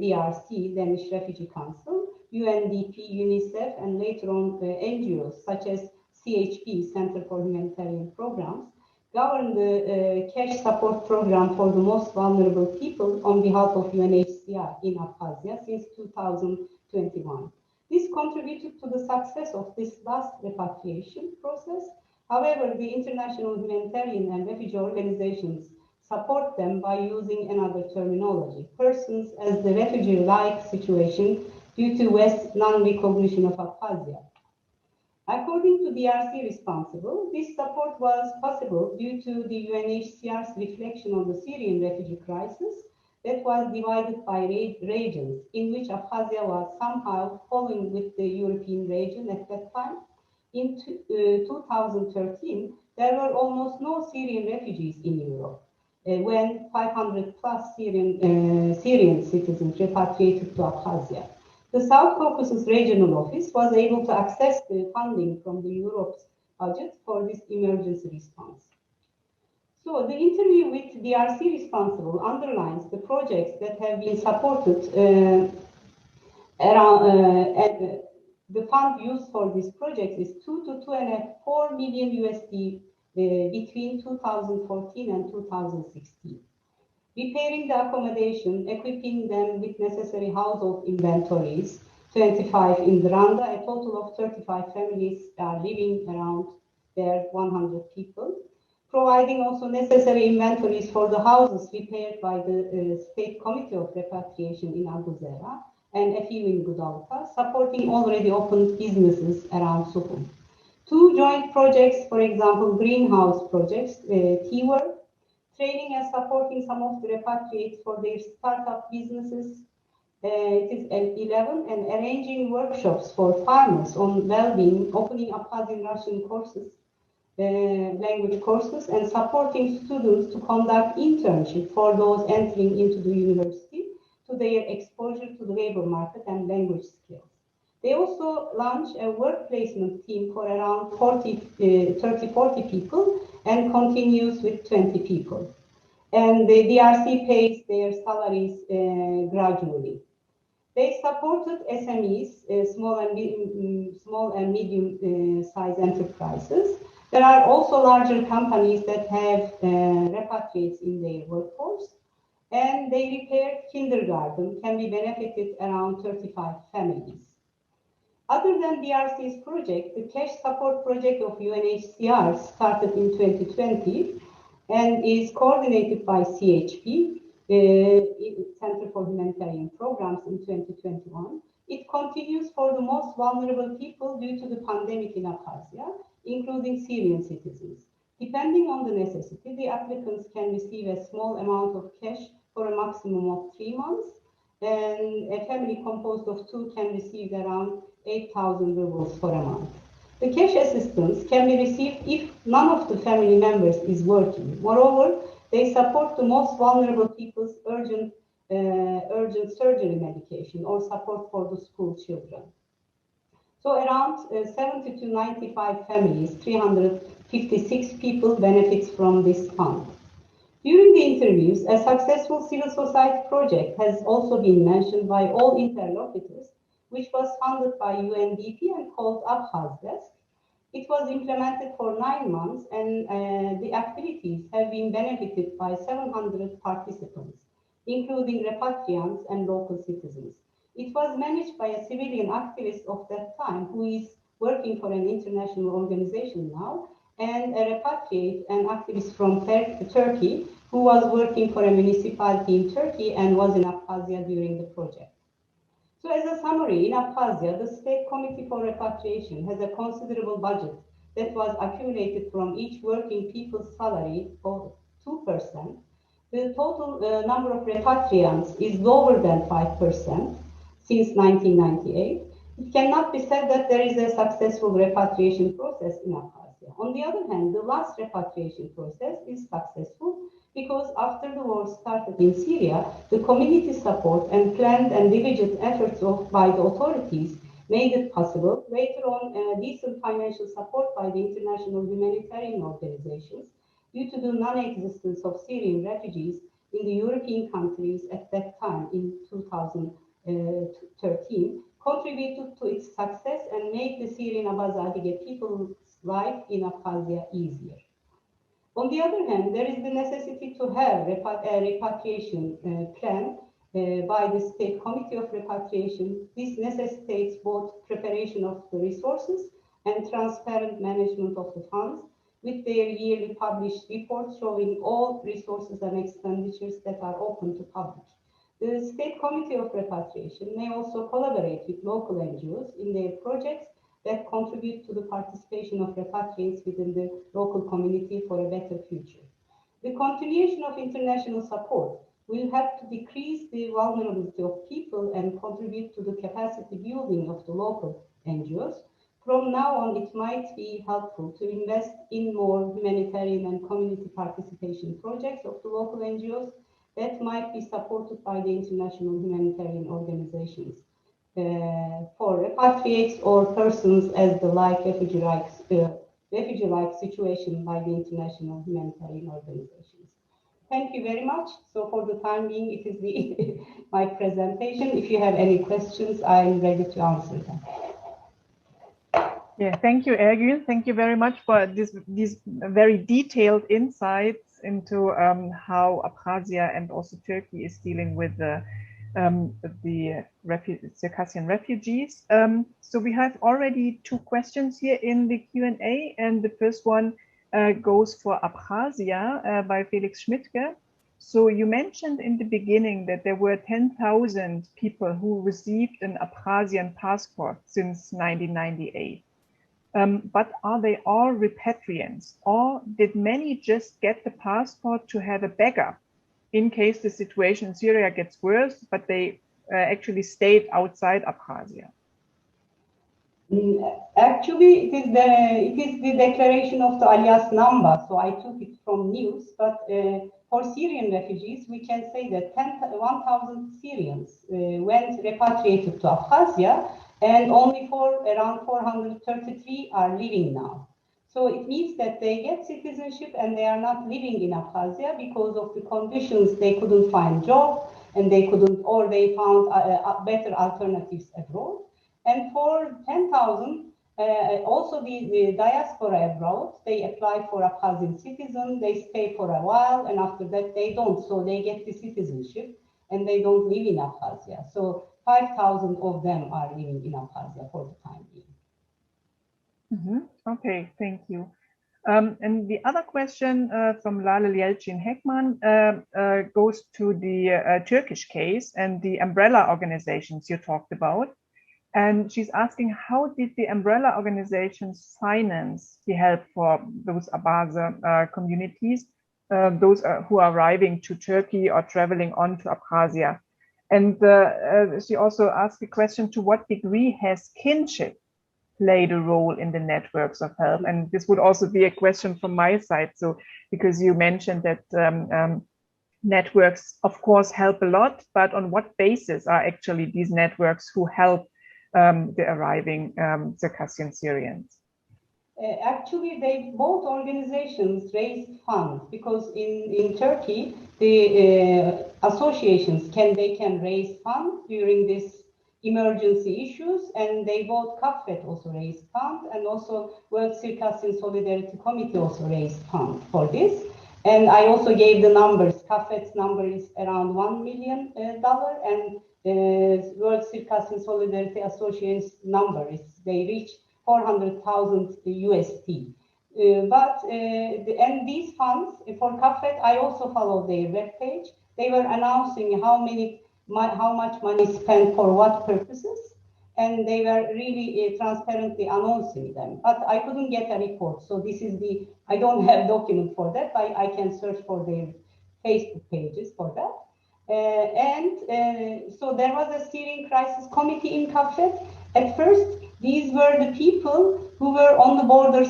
Speaker 2: DRC, Danish Refugee Council, UNDP, UNICEF, and later on NGOs such as CHP, Center for Humanitarian Programs, govern the cash support program for the most vulnerable people on behalf of UNHCR in Abkhazia since 2021. This contributed to the success of this last repatriation process. However, the international humanitarian and refugee organizations support them by using another terminology, persons as the refugee-like situation due to West's non-recognition of Abkhazia. According to DRC responsible, this support was possible due to the UNHCR's reflection on the Syrian refugee crisis that was divided by regions, in which Abkhazia was somehow following with the European region at that time. In 2013, there were almost no Syrian refugees in Europe, when 500 plus Syrian citizens repatriated to Abkhazia. The South Caucasus Regional Office was able to access the funding from the Europe's budget for this emergency response. So the interview with DRC responsible underlines the projects that have been supported the fund used for this project is 2 to 2.4 million USD between 2014 and 2016. Repairing the accommodation, equipping them with necessary household inventories, 25 in Dranda, a total of 35 families are living around there, 100 people. Providing also necessary inventories for the houses repaired by the State Committee of Repatriation in Adıgelerin and a few in Gudalta, supporting already opened businesses around Sukhum. 2 joint projects, for example, greenhouse projects, T-Work, training and supporting some of the repatriates for their startup businesses. It is 11, and arranging workshops for farmers on well-being, opening Abkhazian Russian courses, language courses, and supporting students to conduct internship for those entering into the university to their exposure to the labor market and language skills. They also launched a work placement team for around 30-40 people and continues with 20 people. And the DRC pays their salaries gradually. They supported SMEs, small and medium-sized enterprises. There are also larger companies that have repatriates in their workforce, and they repaired kindergarten, can be benefited around 35 families. Other than DRC's project, the cash support project of UNHCR started in 2020 and is coordinated by CHP, Center for Humanitarian Programs, in 2021. It continues for the most vulnerable people due to the pandemic in Abkhazia, including Syrian citizens. Depending on the necessity, the applicants can receive a small amount of cash for a maximum of 3 months, and a family composed of 2 can receive around 8,000 rubles for a month. The cash assistance can be received if none of the family members is working. Moreover, they support the most vulnerable people's urgent surgery medication or support for the school children. So around 70 to 95 families, 356 people benefits from this fund. During the interviews, a successful civil society project has also been mentioned by all interlocutors, which was funded by UNDP and called Abkhazia. It was implemented for 9 months, and the activities have been benefited by 700 participants, including repatriants and local citizens. It was managed by a civilian activist of that time who is working for an international organization now, and a repatriate and activist from Turkey who was working for a municipality in Turkey and was in Abkhazia during the project. So as a summary, in Abkhazia, the State Committee for Repatriation has a considerable budget that was accumulated from each working people's salary of 2%, the total number of repatriants is lower than 5% since 1998. It cannot be said that there is a successful repatriation process in Abkhazia. On the other hand, the last repatriation process is successful because after the war started in Syria, the community support and planned and diligent efforts by the authorities made it possible. Later on, decent financial support by the international humanitarian organizations due to the non-existence of Syrian refugees in the European countries at that time in 2013 contributed to its success and made the Syrian Abaza-Adyghe people's life in Abkhazia easier. On the other hand, there is the necessity to have a repatriation plan by the State Committee of Repatriation. This necessitates both preparation of the resources and transparent management of the funds, with their yearly published reports showing all resources and expenditures that are open to public. The State Committee of Repatriation may also collaborate with local NGOs in their projects that contribute to the participation of repatriates within the local community for a better future. The continuation of international support will help to decrease the vulnerability of people and contribute to the capacity building of the local NGOs. From now on, it might be helpful to invest in more humanitarian and community participation projects of the local NGOs that might be supported by the international humanitarian organizations for repatriates or persons as the refugee-like situation by the international humanitarian organizations. Thank you very much. So for the time being, it is my presentation. If you have any questions, I'm ready to answer them.
Speaker 1: Yeah, thank you, Ergün. Thank you very much for these very detailed insights into how Abkhazia and also Turkey is dealing with the Circassian refugees. So we have already two questions here in the Q&A, and the first one goes for Abkhazia by Felix Schmidtke. So you mentioned in the beginning that there were 10,000 people who received an Abkhazian passport since 1998. But are they all repatriants, or did many just get the passport to have a backup in case the situation in Syria gets worse, but they actually stayed outside Abkhazia?
Speaker 2: Actually, it is the declaration of the alias number, so I took it from news. But for Syrian refugees, we can say that 1,000 Syrians went repatriated to Abkhazia, and only around 433 are living now. So it means that they get citizenship and they are not living in Abkhazia because of the conditions. They couldn't find job, and they couldn't, or they found better alternatives abroad. And for 10,000, also the diaspora abroad, they apply for Abkhazian citizen, they stay for a while, and after that they don't. So they get the citizenship and they don't live in Abkhazia. So 5,000 of them are living in Abkhazia for the time being.
Speaker 1: Okay, thank you. And the other question from Lale Yelchin Hekman goes to the Turkish case and the umbrella organizations you talked about. And she's asking, how did the umbrella organizations finance the help for those Abaza communities, those who are arriving to Turkey or traveling on to Abkhazia? And she also asked a question, to what degree has kinship played a role in the networks of help? And this would also be a question from my side. So, because you mentioned that networks, of course, help a lot, but on what basis are actually these networks who help the arriving Circassian Syrians?
Speaker 2: Actually, both organizations raised funds, because in Turkey, the associations can raise funds during this emergency issues, and they both CAFET also raised funds, and also World Circassian Solidarity Committee also raised funds for this. And I also gave the numbers. CAFET's number is around $1 million, and World Circassian Solidarity Association's number is, they reach 400,000 USD. And these funds for CAFET, I also follow their webpage. They were announcing how much money spent for what purposes. and they were really transparently announcing them. But I couldn't get a report, so this is I don't have document for that. I can search for their Facebook pages for that. So there was a Syrian crisis committee in Kafet. At first, these were the people who were on the border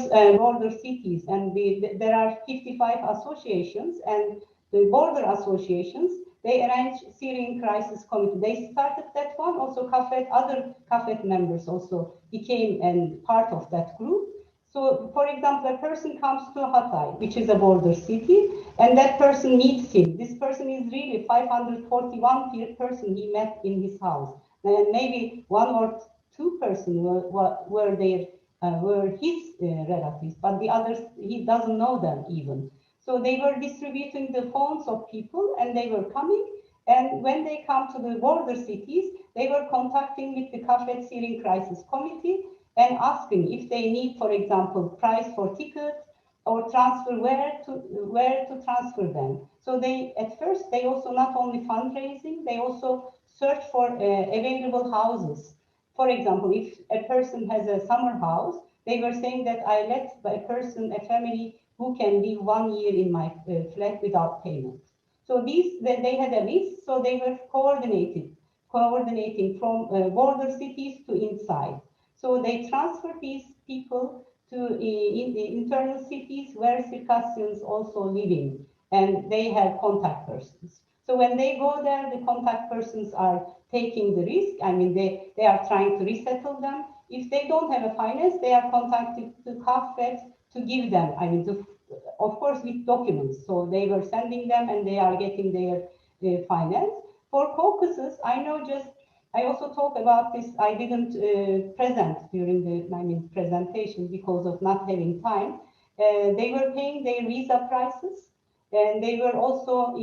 Speaker 2: cities, and there are 55 associations, and the border associations, they arranged Syrian crisis committee. They started that one. Also, other Kafet members also became part of that group. So, for example, a person comes to Hatay, which is a border city, and that person meets him. This person is really 541 person he met in his house, and maybe one or two persons were his relatives, but the others he doesn't know them even. So they were distributing the phones of people, and they were coming. And when they come to the border cities, they were contacting with the Kafet Syrian Crisis Committee and asking if they need, for example, price for tickets or transfer, where to transfer them. So at first they also not only fundraising, they also search for available houses. For example, if a person has a summer house, they were saying that I let a family who can live 1 year in my flat without payment. So they had a list, so they were coordinating from border cities to inside. So they transferred these people to in the internal cities where Circassians also living, and they have contact persons. So when they go there, the contact persons are taking the risk. I mean, they are trying to resettle them. If they don't have a finance, they are contacted to Kafet to give them, I mean, of course, with documents. So they were sending them, and they are getting their finance. For Caucasus, I also talk about this. I didn't present during the presentation because of not having time. They were paying their visa prices, and they were also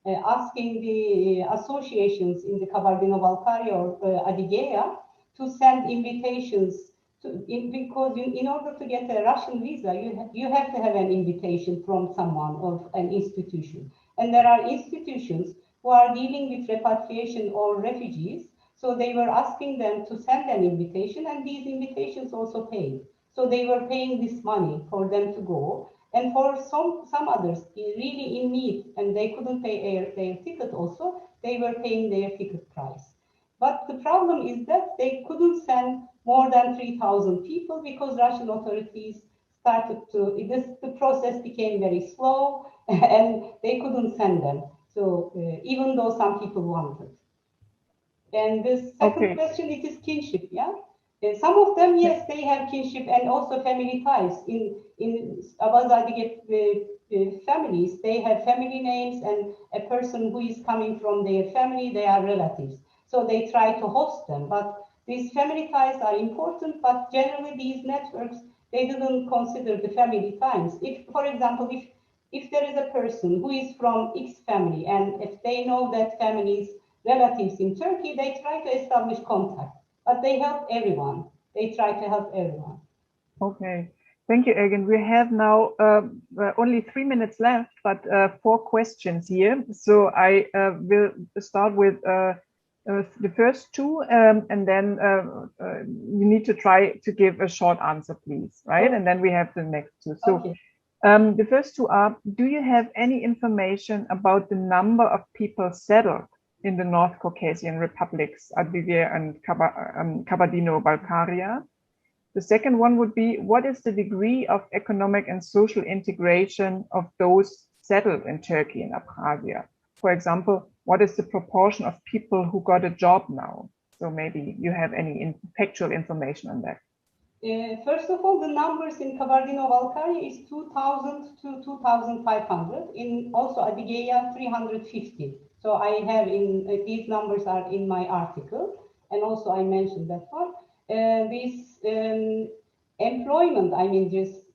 Speaker 2: asking the associations in the Kabardino-Balkaria or Adıgeye to send invitations because in order to get a Russian visa, you have to have an invitation from someone or an institution. And there are institutions who are dealing with repatriation or refugees. So they were asking them to send an invitation, and these invitations also paid. So they were paying this money for them to go. And for some others really in need, and they couldn't pay their ticket also, they were paying their ticket price. But the problem is that they couldn't send more than 3,000 people because Russian authorities started the process became very slow and they couldn't send them. So even though some people wanted. And the second question, it is kinship, yeah? Some of them, yes, they have kinship and also family ties. In Abaza-Adyghe families, they have family names, and a person who is coming from their family, they are relatives. So they try to host them. But these family ties are important, but generally these networks, they didn't consider the family ties. If, for example, if there is a person who is from X family, and if they know that family's relatives in Turkey, they try to establish contact. But they help everyone. They try to help everyone.
Speaker 1: Okay. Thank you, Ergün. We have now only 3 minutes left, but 4 questions here. So I will start with the first 2, and then you need to try to give a short answer, please, right? And then we have the next 2. So the first 2 are, do you have any information about the number of people settled in the North Caucasian republics, Adyge and Kabardino-Balkaria? The second one would be, what is the degree of economic and social integration of those settled in Turkey and Abkhazia? For example, what is the proportion of people who got a job now? So maybe you have any factual information on that.
Speaker 2: First of all, the numbers in Kabardino-Balkaria is 2,000 to 2,500. In also Adıgeye 350. So I have these numbers are in my article, and also I mentioned that one. This employment, I mean, just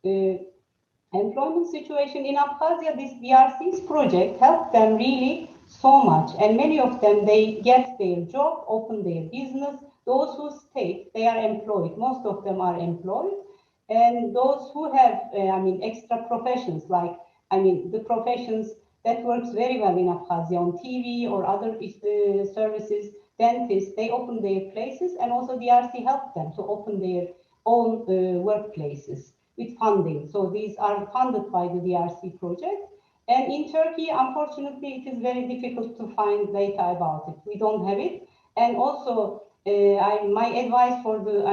Speaker 2: employment situation in Abkhazia, this DRC's project helped them really so much, and many of them, they get their job, open their business. Those who stayed, they are employed. Most of them are employed, and those who have, I mean, extra professions, like, I mean, the professions that works very well in Abkhazia on TV or other services, dentists, they opened their places, and also DRC helped them to open their own workplaces with funding. So these are funded by the DRC project. And in Turkey, unfortunately, it is very difficult to find data about it. We don't have it. And also, my advice for the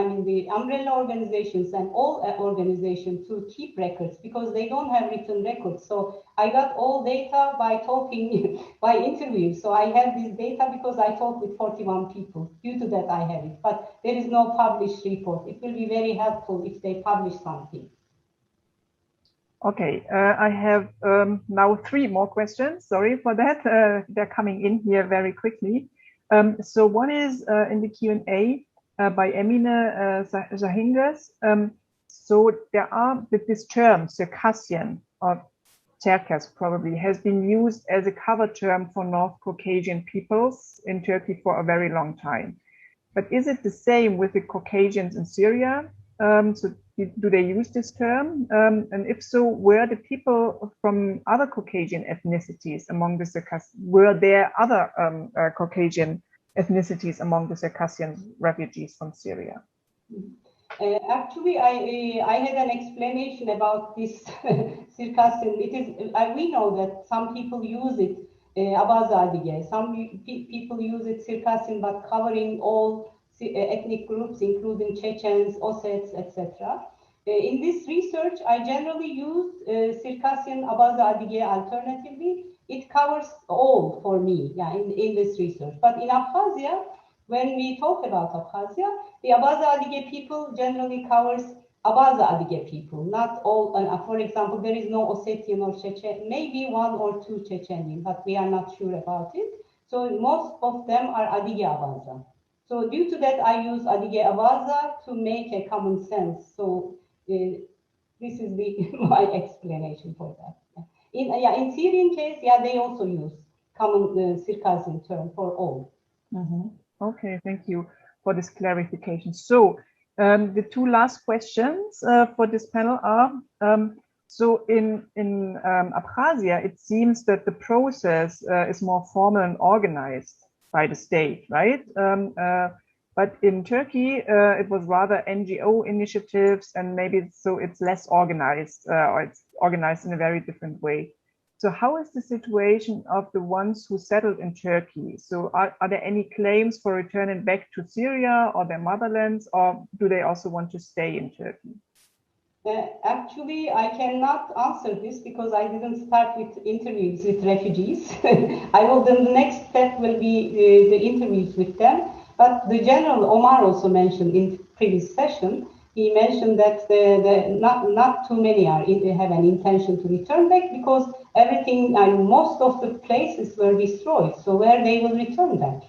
Speaker 2: umbrella organizations and all organizations to keep records, because they don't have written records. So I got all data by talking, by interviews. So I have this data because I talked with 41 people. Due to that, I have it. But there is no published report. It will be very helpful if they publish something.
Speaker 1: Okay, I have now 3 more questions. Sorry for that. They're coming in here very quickly. So one is in the Q&A by Emine Zahingas. So there are this term, Circassian or Çerkes probably, has been used as a cover term for North Caucasian peoples in Turkey for a very long time. But is it the same with the Caucasians in Syria? So do they use this term? And if so, were the people from other Caucasian ethnicities among the Circassians, were there other Caucasian ethnicities among the Circassian refugees from Syria?
Speaker 2: Actually, I had an explanation about this Circassian. We know that some people use it, Abaza-Adyghe. Some people use it Circassian, but covering all ethnic groups, including Chechens, Ossets, etc. In this research, I generally use Circassian Abaza-Adyghe alternatively. It covers all for me, yeah, in this research. But in Abkhazia, when we talk about Abkhazia, the Abaza-Adyghe people generally covers Abaza-Adyghe people, not all. For example, there is no Ossetian or Chechen, maybe 1 or 2 Chechenian, but we are not sure about it. So most of them are Adyghe Abaza. So due to that, I use Adyghe Abaza to make a common sense. So this is my explanation for that. In Syrian case, yeah, they also use common Circassian term for all.
Speaker 1: Mm-hmm. Okay, thank you for this clarification. So the 2 last questions for this panel are, so in Abkhazia, it seems that the process is more formal and organized by the state, right? But in Turkey, it was rather NGO initiatives, and maybe so it's less organized, or it's organized in a very different way. So how is the situation of the ones who settled in Turkey? So are there any claims for returning back to Syria or their motherlands, or do they also want to stay in Turkey?
Speaker 2: Actually, I cannot answer this because I didn't start with interviews with refugees. The next step will be the interviews with them. But the General Omar also mentioned in the previous session, he mentioned that not too many have an intention to return back because everything and most of the places were destroyed. So where they will return back?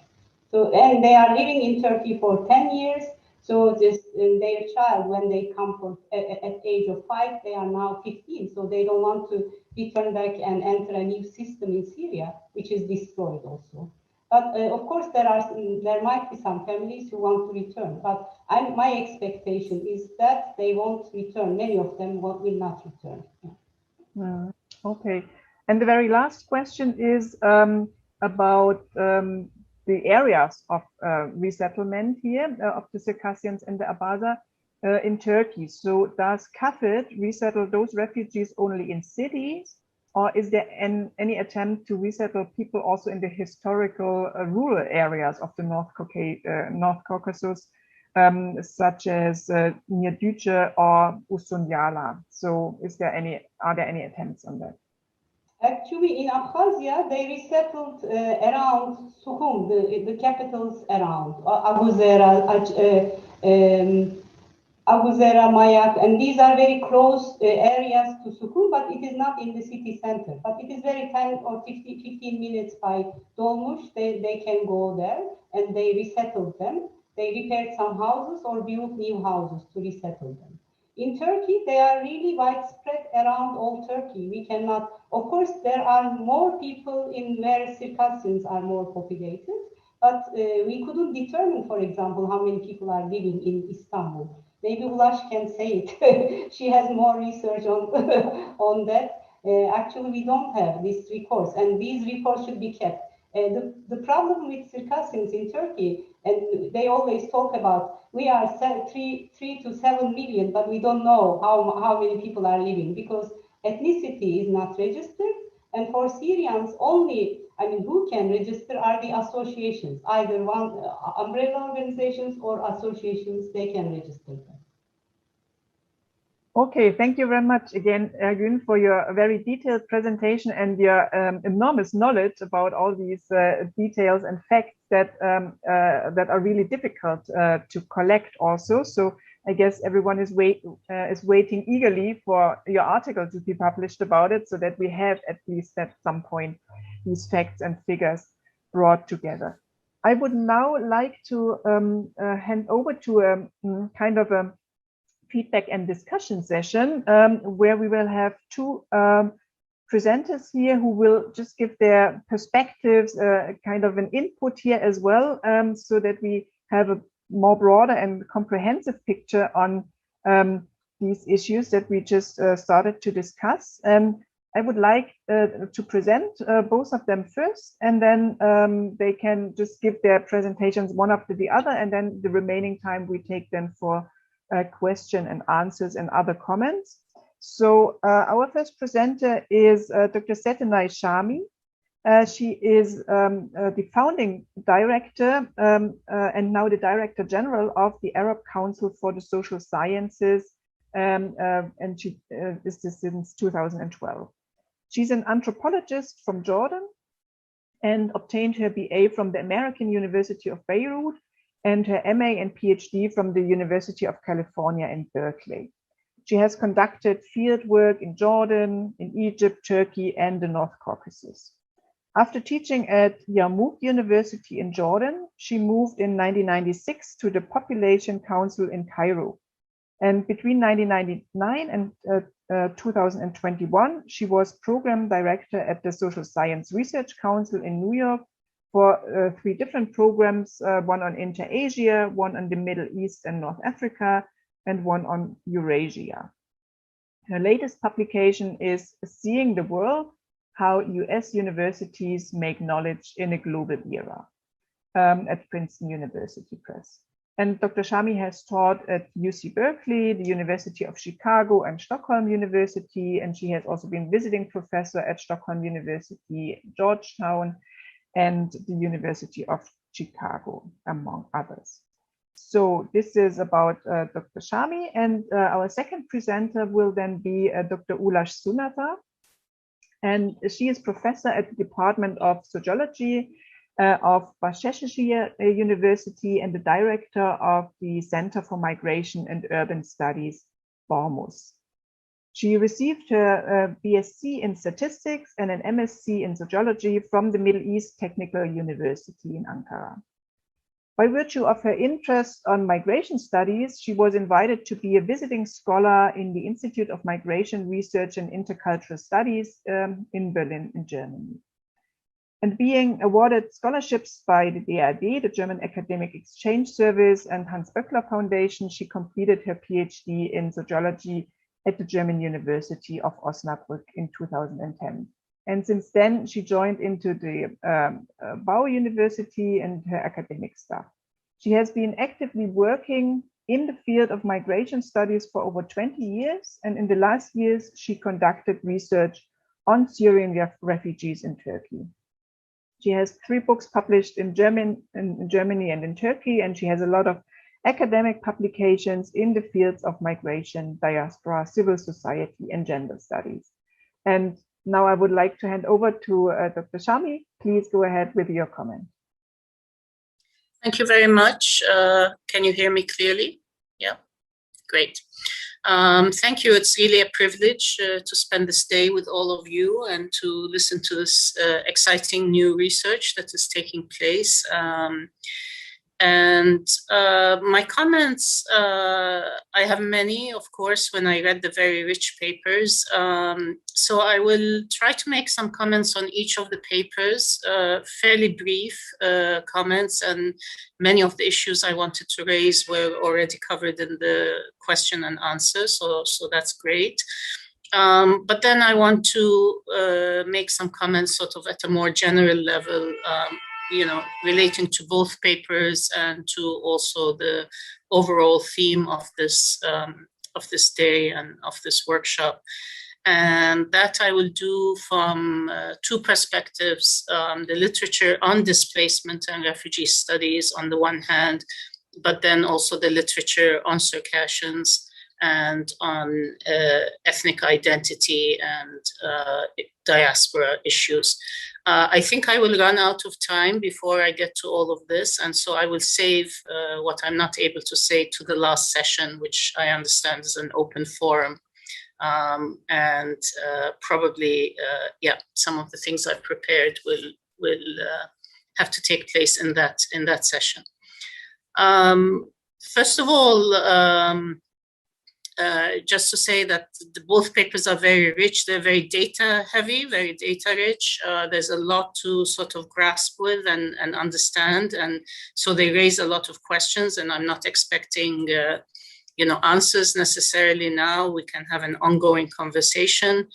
Speaker 2: So, and they are living in Turkey for 10 years. So their child, when they come at age of 5, they are now 15. So they don't want to return back and enter a new system in Syria, which is destroyed also. But of course, there might be some families who want to return. But my expectation is that they won't return. Many of them will not return. Yeah.
Speaker 1: Okay. And the very last question is about the areas of resettlement here of the Circassians and the Abaza in Turkey. So does CAFID resettle those refugees only in cities, or is there any attempt to resettle people also in the historical rural areas of the North Caucasus, such as near Girish or Usunyala? So are there any attempts on that?
Speaker 2: Actually, in Abkhazia, they resettled around Sukhum, the capitals around Aguzera, Mayak, and these are very close areas to Sukhum, but it is not in the city center. But it is very 10 or 15 minutes by Dolmuş. They can go there, and they resettled them. They repaired some houses or built new houses to resettle them. In Turkey, they are really widespread around all Turkey. We cannot, of course, there are more people in where Circassians are more populated, but we couldn't determine, for example, how many people are living in Istanbul. Maybe Ulaş can say it. She has more research on that. Actually, we don't have these reports, and these reports should be kept. The problem with Circassians in Turkey, and they always talk about, we are 3 to 7 million, but we don't know how many people are living, because ethnicity is not registered. And for Syrians only, I mean, who can register are the associations, either one umbrella organizations or associations, they can register them.
Speaker 1: Okay, thank you very much again, Ergün, for your very detailed presentation and your enormous knowledge about all these details and facts that that are really difficult to collect also. So I guess everyone is waiting eagerly for your article to be published about it, so that we have at least at some point these facts and figures brought together. I would now like to hand over to a kind of a feedback and discussion session where we will have two presenters here who will just give their perspectives, kind of an input here as well, so that we have a more broader and comprehensive picture on these issues that we just started to discuss. I would like to present both of them first, and then they can just give their presentations one after the other, and then the remaining time we take them for question and answers and other comments. So our first presenter is Dr. Seteney Shami. She is the founding director and now the Director General of the Arab Council for the Social Sciences, and she is this since 2012. She's an anthropologist from Jordan and obtained her BA from the American University of Beirut and her MA and PhD from the University of California in Berkeley. She has conducted field work in Jordan, in Egypt, Turkey, and the North Caucasus. After teaching at Yarmouk University in Jordan, she moved in 1996 to the Population Council in Cairo. And between 1999 and 2021, she was program director at the Social Science Research Council in New York for 3 different programs, one on Inter-Asia, one on the Middle East and North Africa, and one on Eurasia. Her latest publication is Seeing the World, How US Universities Make Knowledge in a Global Era, at Princeton University Press. And Dr. Shami has taught at UC Berkeley, the University of Chicago, and Stockholm University, and she has also been visiting professor at Stockholm University, Georgetown, and the University of Chicago, among others. So this is about Dr. Shami, and our second presenter will then be Dr. Ulaş Sunata, and she is professor at the Department of Sociology of Bahçeşehir University and the director of the Center for Migration and Urban Studies, BORMUS. She received her BSc in Statistics and an MSc in Sociology from the Middle East Technical University in Ankara. By virtue of her interest on migration studies, she was invited to be a visiting scholar in the Institute of Migration Research and Intercultural Studies in Berlin, in Germany. And being awarded scholarships by the DAAD, the German Academic Exchange Service, and Hans Böckler Foundation, she completed her PhD in sociology at the German University of Osnabrück in 2010. And since then, she joined into the Bauer University and her academic staff. She has been actively working in the field of migration studies for over 20 years. And in the last years, she conducted research on Syrian refugees in Turkey. She has 3 books published in Germany and in Turkey, and she has a lot of academic publications in the fields of migration, diaspora, civil society, and gender studies. And now I would like to hand over to Dr. Shami. Please go ahead with your comment.
Speaker 4: Thank you very much. Can you hear me clearly? Yeah, great. Thank you. It's really a privilege to spend this day with all of you and to listen to this exciting new research that is taking place. My comments, I have many, of course, when I read the very rich papers. So I will try to make some comments on each of the papers, fairly brief comments, and many of the issues I wanted to raise were already covered in the question and answer, so that's great. But then I want to make some comments sort of at a more general level, relating to both papers and to also the overall theme of this day and of this workshop. And that I will do from two perspectives, the literature on displacement and refugee studies on the one hand, but then also the literature on Circassians and on ethnic identity and diaspora issues. I think I will run out of time before I get to all of this, and so I will save what I'm not able to say to the last session, which I understand is an open forum. And probably, some of the things I've prepared will have to take place in that session. First of all, just to say that both papers are very rich. They're very data heavy, very data rich. There's a lot to sort of grasp with and understand, and so they raise a lot of questions. And I'm not expecting answers necessarily now. We can have an ongoing conversation.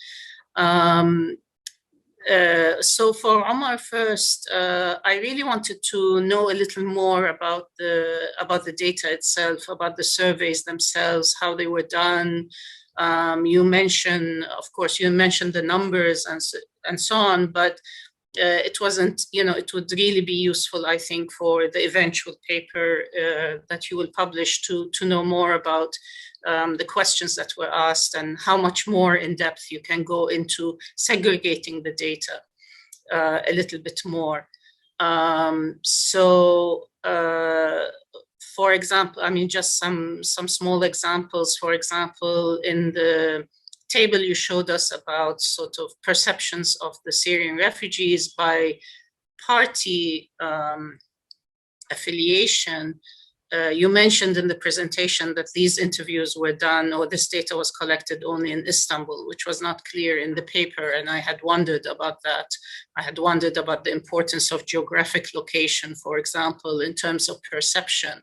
Speaker 4: So for Omar first, I really wanted to know a little more about the data itself, about the surveys themselves, how they were done. You mentioned, of course, the numbers and so on, but it wasn't, it would really be useful, I think, for the eventual paper that you will publish to know more about the questions that were asked and how much more in depth you can go into segregating the data a little bit more. For example, just some small examples. For example, in the table you showed us about sort of perceptions of the Syrian refugees by party affiliation. You mentioned in the presentation that these interviews were done, or this data was collected only in Istanbul, which was not clear in the paper, and I had wondered about that. I had wondered about the importance of geographic location, for example, in terms of perception,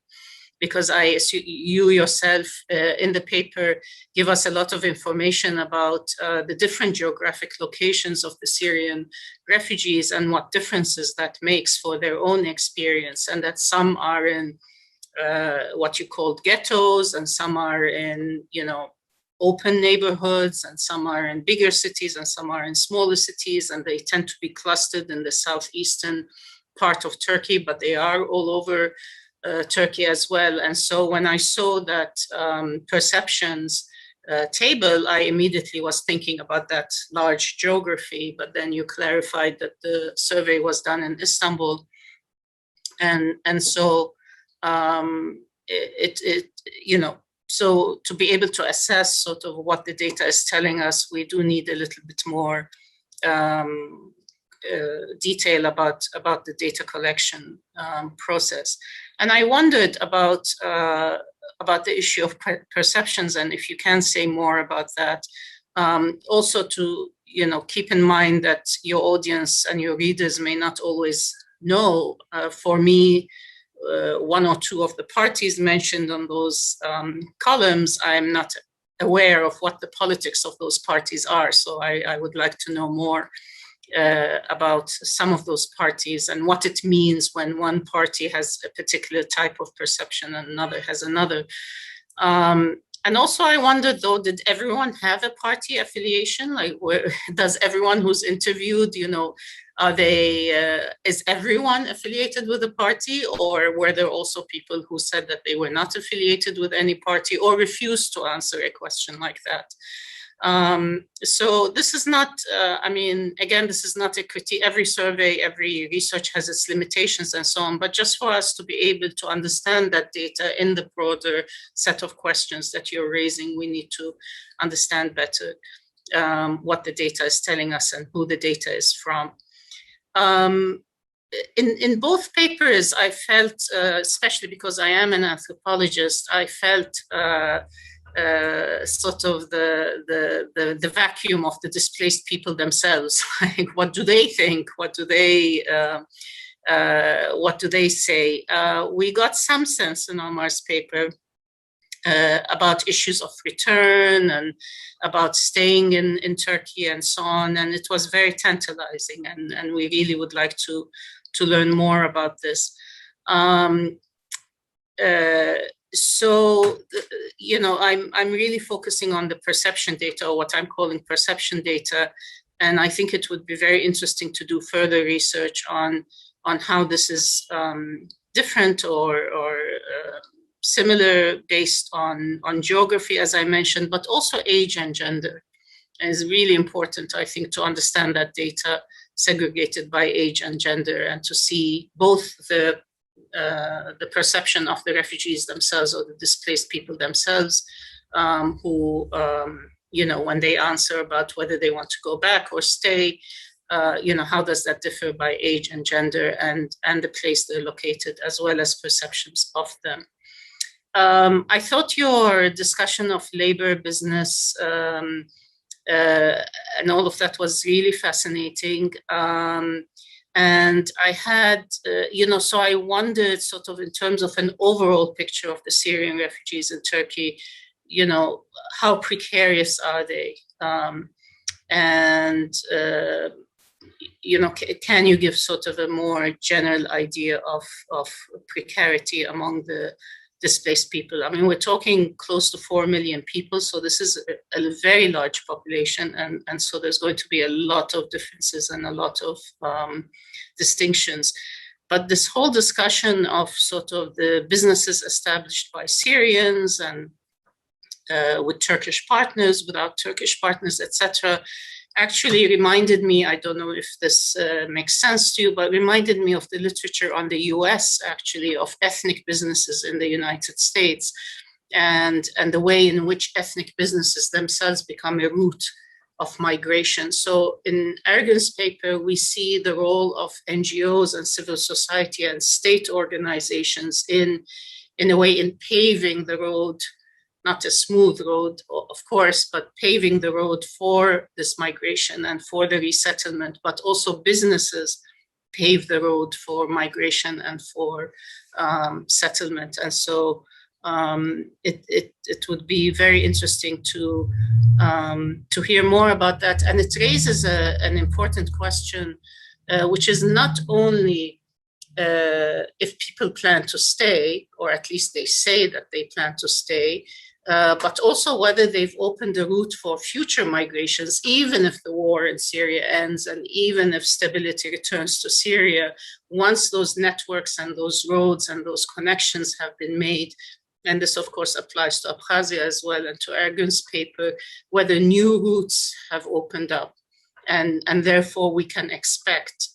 Speaker 4: because you yourself in the paper give us a lot of information about the different geographic locations of the Syrian refugees and what differences that makes for their own experience, and that some are in what you called ghettos, and some are in, open neighborhoods, and some are in bigger cities, and some are in smaller cities, and they tend to be clustered in the southeastern part of Turkey, but they are all over Turkey as well. And so when I saw that perceptions table, I immediately was thinking about that large geography, but then you clarified that the survey was done in Istanbul. And so so to be able to assess sort of what the data is telling us, we do need a little bit more detail about the data collection process. And I wondered about the issue of perceptions, and if you can say more about that. Also to keep in mind that your audience and your readers may not always know. For me, one or two of the parties mentioned on those columns, I'm not aware of what the politics of those parties are. So I would like to know more about some of those parties and what it means when one party has a particular type of perception and another has another. And also I wondered, though, did everyone have a party affiliation? Like, does everyone who's interviewed, is everyone affiliated with a party, or were there also people who said that they were not affiliated with any party or refused to answer a question like that? So this is not, again, this is not a critique. Every survey, every research has its limitations and so on, but just for us to be able to understand that data in the broader set of questions that you're raising, we need to understand better what the data is telling us and who the data is from. In both papers, I felt, especially because I am an anthropologist, I felt sort of the vacuum of the displaced people themselves. Like, what do they think? What do they say? We got some sense in Omar's paper about issues of return and about staying in Turkey and so on. And it was very tantalizing, and we really would like to learn more about this. So, you know, I'm really focusing on the perception data, or what I'm calling perception data. And I think it would be very interesting to do further research on how this is different or similar based on geography, as I mentioned, but also age and gender. And it's really important, I think, to understand that data segregated by age and gender, and to see both the perception of the refugees themselves or the displaced people themselves, who, you know, when they answer about whether they want to go back or stay, you know, how does that differ by age and gender and the place they're located, as well as perceptions of them. I thought your discussion of labor, business, and all of that was really fascinating. And I had, you know, so I wondered sort of in terms of an overall picture of the Syrian refugees in Turkey, you know, how precarious are they? You know, can you give sort of a more general idea of precarity among the displaced people? I mean, we're talking close to 4 million people, so this is a very large population, and so there's going to be a lot of differences and a lot of distinctions. But this whole discussion of sort of the businesses established by Syrians and with Turkish partners, without Turkish partners, etc., actually reminded me, I don't know if this makes sense to you, but reminded me of the literature on the US, actually, of ethnic businesses in the United States, and the way in which ethnic businesses themselves become a route of migration. So in Ergün's paper, we see the role of NGOs and civil society and state organizations in a way in paving the road, not a smooth road, of course, but paving the road for this migration and for the resettlement, but also businesses pave the road for migration and for settlement. And so it would be very interesting to hear more about that. And it raises an important question, which is not only if people plan to stay, or at least they say that they plan to stay, but also whether they've opened a route for future migrations, even if the war in Syria ends and even if stability returns to Syria, once those networks and those roads and those connections have been made. And this, of course, applies to Abkhazia as well, and to Ergün's paper, whether new routes have opened up. And therefore, we can expect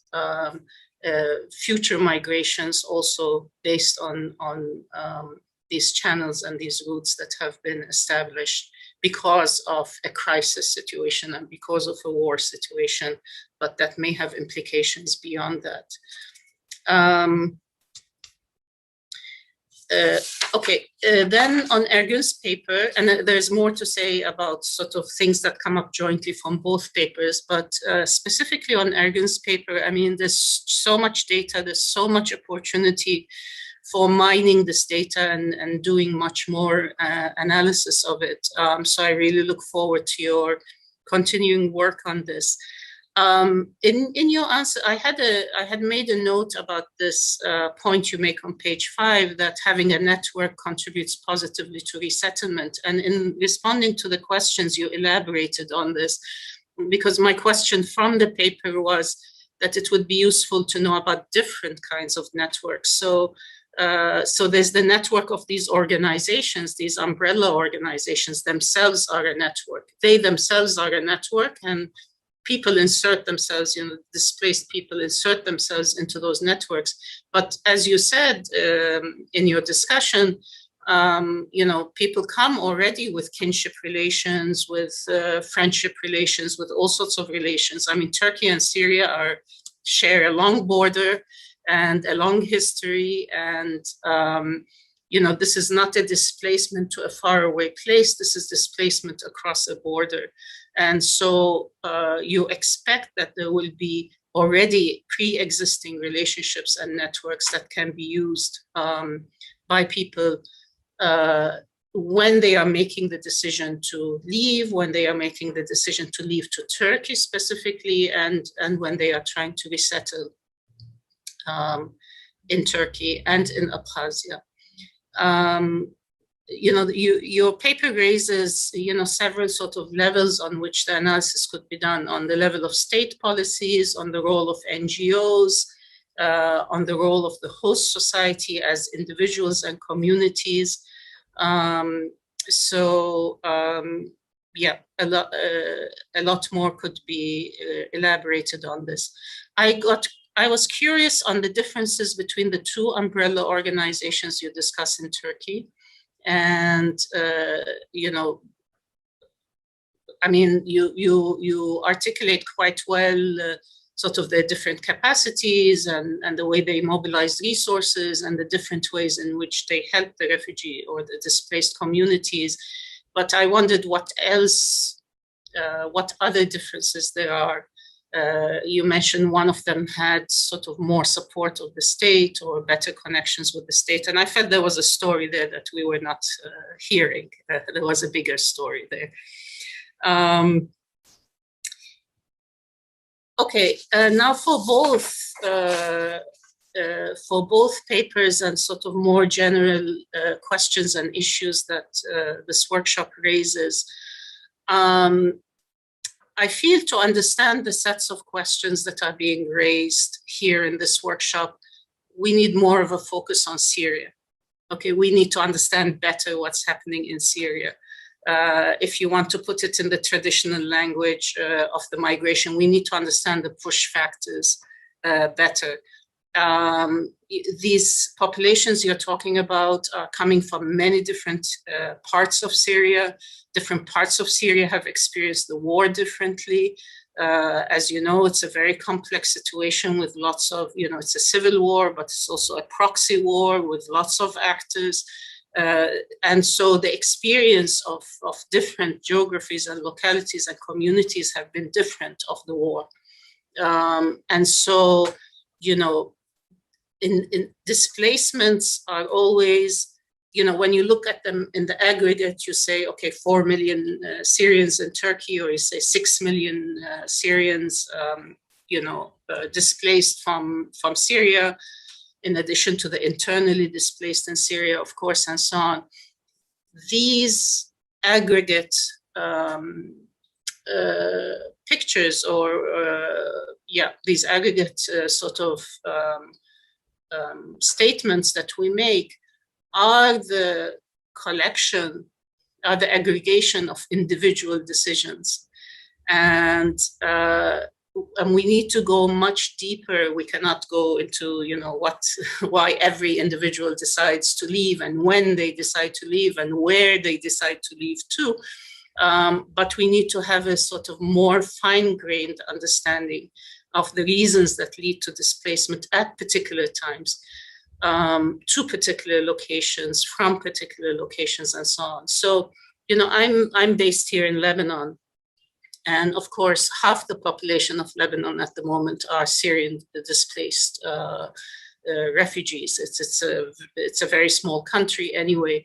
Speaker 4: future migrations also based on these channels and these routes that have been established because of a crisis situation and because of a war situation, but that may have implications beyond that. Then on Ergün's paper, and there's more to say about sort of things that come up jointly from both papers, but specifically on Ergün's paper, I mean, there's so much data, there's so much opportunity for mining this data and doing much more analysis of it. So I really look forward to your continuing work on this. In your answer, I had made a note about this point you make on page 5, that having a network contributes positively to resettlement. And in responding to the questions, you elaborated on this, because my question from the paper was that it would be useful to know about different kinds of networks. So there's the network of these organizations, these umbrella organizations themselves are a network. They themselves are a network, and people insert themselves, you know, displaced people insert themselves into those networks. But as you said in your discussion, you know, people come already with kinship relations, with friendship relations, with all sorts of relations. I mean, Turkey and Syria share a long border and a long history, and you know, this is not a displacement to a faraway place. This is displacement across a border. And so you expect that there will be already pre-existing relationships and networks that can be used by people when they are making the decision to leave, when they are making the decision to leave to Turkey specifically, and when they are trying to resettle in Turkey and in Abkhazia. Your paper raises, several sort of levels on which the analysis could be done, on the level of state policies, on the role of NGOs, on the role of the host society as individuals and communities. Yeah, a lot more could be elaborated on this. I was curious on the differences between the two umbrella organizations you discuss in Turkey. And, you articulate quite well sort of their different capacities and the way they mobilize resources and the different ways in which they help the refugee or the displaced communities. But I wondered what else, what other differences there are. You mentioned one of them had sort of more support of the state or better connections with the state. And I felt there was a story there that we were not hearing. There was a bigger story there. Okay, now for both papers and sort of more general questions and issues that this workshop raises, I feel to understand the sets of questions that are being raised here in this workshop, we need more of a focus on Syria. Okay, we need to understand better what's happening in Syria. If you want to put it in the traditional language of the migration, we need to understand the push factors better. These populations you're talking about are coming from many different parts of Syria. Different parts of Syria have experienced the war differently. As you know, it's a very complex situation with lots of, it's a civil war, but it's also a proxy war with lots of actors. And so the experience of different geographies and localities and communities have been different of the war. And so, in displacements are always, when you look at them in the aggregate, you say, okay, 4 million Syrians in Turkey, or you say 6 million Syrians, displaced from Syria, in addition to the internally displaced in Syria, of course, and so on. These aggregate pictures these aggregate sort of statements that we make are the aggregation of individual decisions. And we need to go much deeper. We cannot go into, why every individual decides to leave and when they decide to leave and where they decide to leave to. But we need to have a sort of more fine-grained understanding of the reasons that lead to displacement at particular times, to particular locations, from particular locations, and so on. So, I'm based here in Lebanon. And of course, half the population of Lebanon at the moment are Syrian displaced refugees. It's a very small country anyway.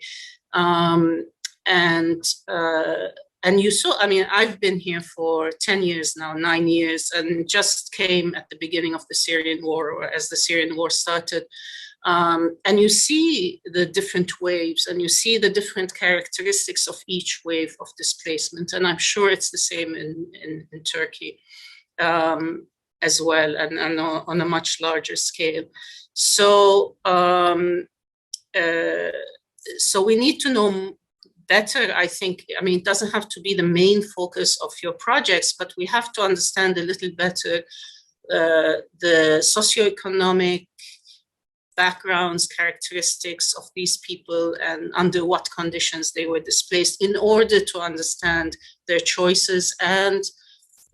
Speaker 4: And you saw, I've been here for 10 years now, 9 years, and just came at the beginning of the Syrian war, or as the Syrian war started. And you see the different waves, and you see the different characteristics of each wave of displacement. And I'm sure it's the same in Turkey as well, and on a much larger scale. So, so we need to know better, I think. It doesn't have to be the main focus of your projects, but we have to understand a little better the socioeconomic backgrounds, characteristics of these people, and under what conditions they were displaced, in order to understand their choices and,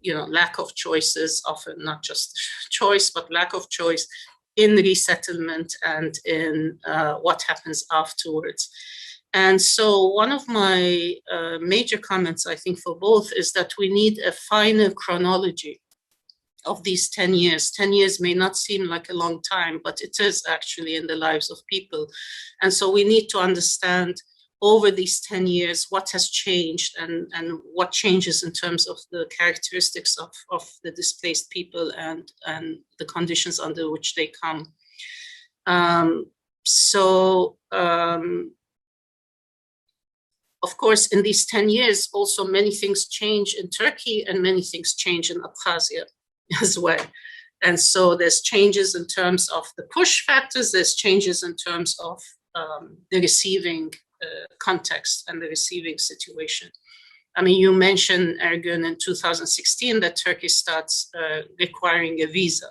Speaker 4: lack of choices, often not just choice, but lack of choice in resettlement and in what happens afterwards. And so one of my major comments, I think, for both is that we need a finer chronology of these 10 years. 10 years may not seem like a long time, but it is actually in the lives of people. And so we need to understand over these 10 years, what has changed and what changes in terms of the characteristics of the displaced people and the conditions under which they come. Of course, in these 10 years, also many things change in Turkey and many things change in Abkhazia as well. And so there's changes in terms of the push factors, there's changes in terms of the receiving context and the receiving situation. I mean, you mentioned, Ergün, in 2016 that Turkey starts requiring a visa,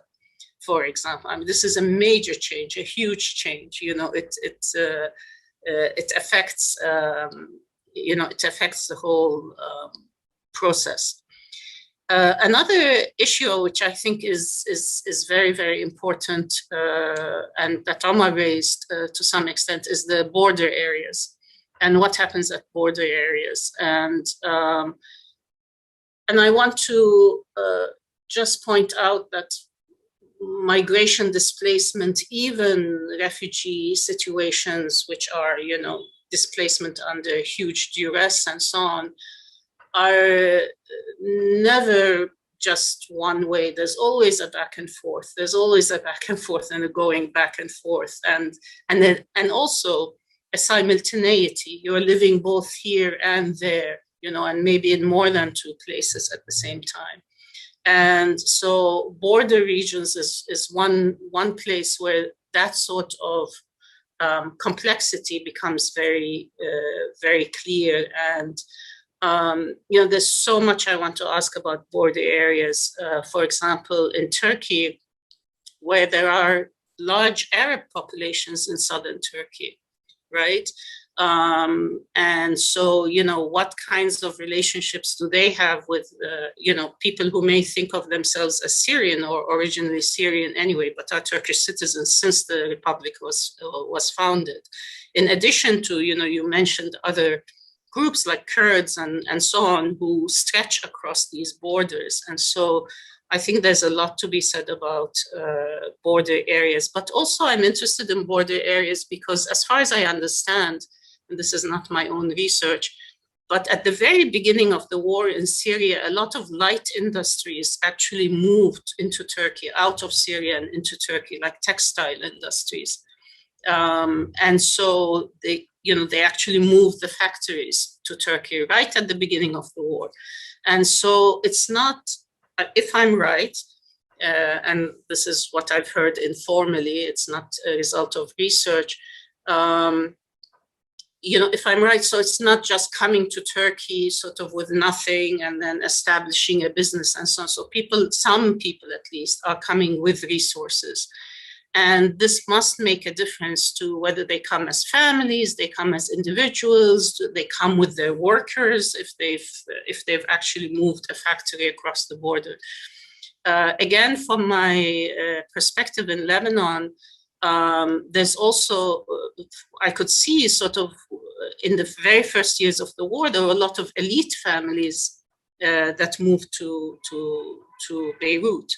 Speaker 4: for example. I mean, this is a major change, a huge change. You know, it affects it affects the whole process. Another issue which I think is very, very important and that Omar raised to some extent is the border areas and what happens at border areas. And I want to just point out that migration, displacement, even refugee situations, which are, you know, displacement under huge duress and so on, are never just one way. There's always a back and forth. There's always a back and forth and a going back and forth, and also a simultaneity. You're living both here and there, you know, and maybe in more than two places at the same time. And so border regions is one place where that sort of complexity becomes very, very clear. And you know, there's so much I want to ask about border areas. For example, in Turkey, where there are large Arab populations in southern Turkey, right? And so, you know, what kinds of relationships do they have with, you know, people who may think of themselves as Syrian or originally Syrian anyway, but are Turkish citizens since the republic was founded. In addition to, you know, you mentioned other groups like Kurds and so on who stretch across these borders. And so I think there's a lot to be said about border areas, but also I'm interested in border areas because as far as I understand, and this is not my own research, but at the very beginning of the war in Syria, a lot of light industries actually moved into Turkey, out of Syria and into Turkey, like textile industries. And so they actually moved the factories to Turkey right at the beginning of the war. And so it's not, if I'm right, and this is what I've heard informally, it's not a result of research, you know, if I'm right, so it's not just coming to Turkey sort of with nothing and then establishing a business and so on. So some people at least are coming with resources. And this must make a difference to whether they come as families, they come as individuals, they come with their workers if they've actually moved a factory across the border. Again, from my perspective in Lebanon, there's also, I could see sort of in the very first years of the war, there were a lot of elite families that moved to Beirut,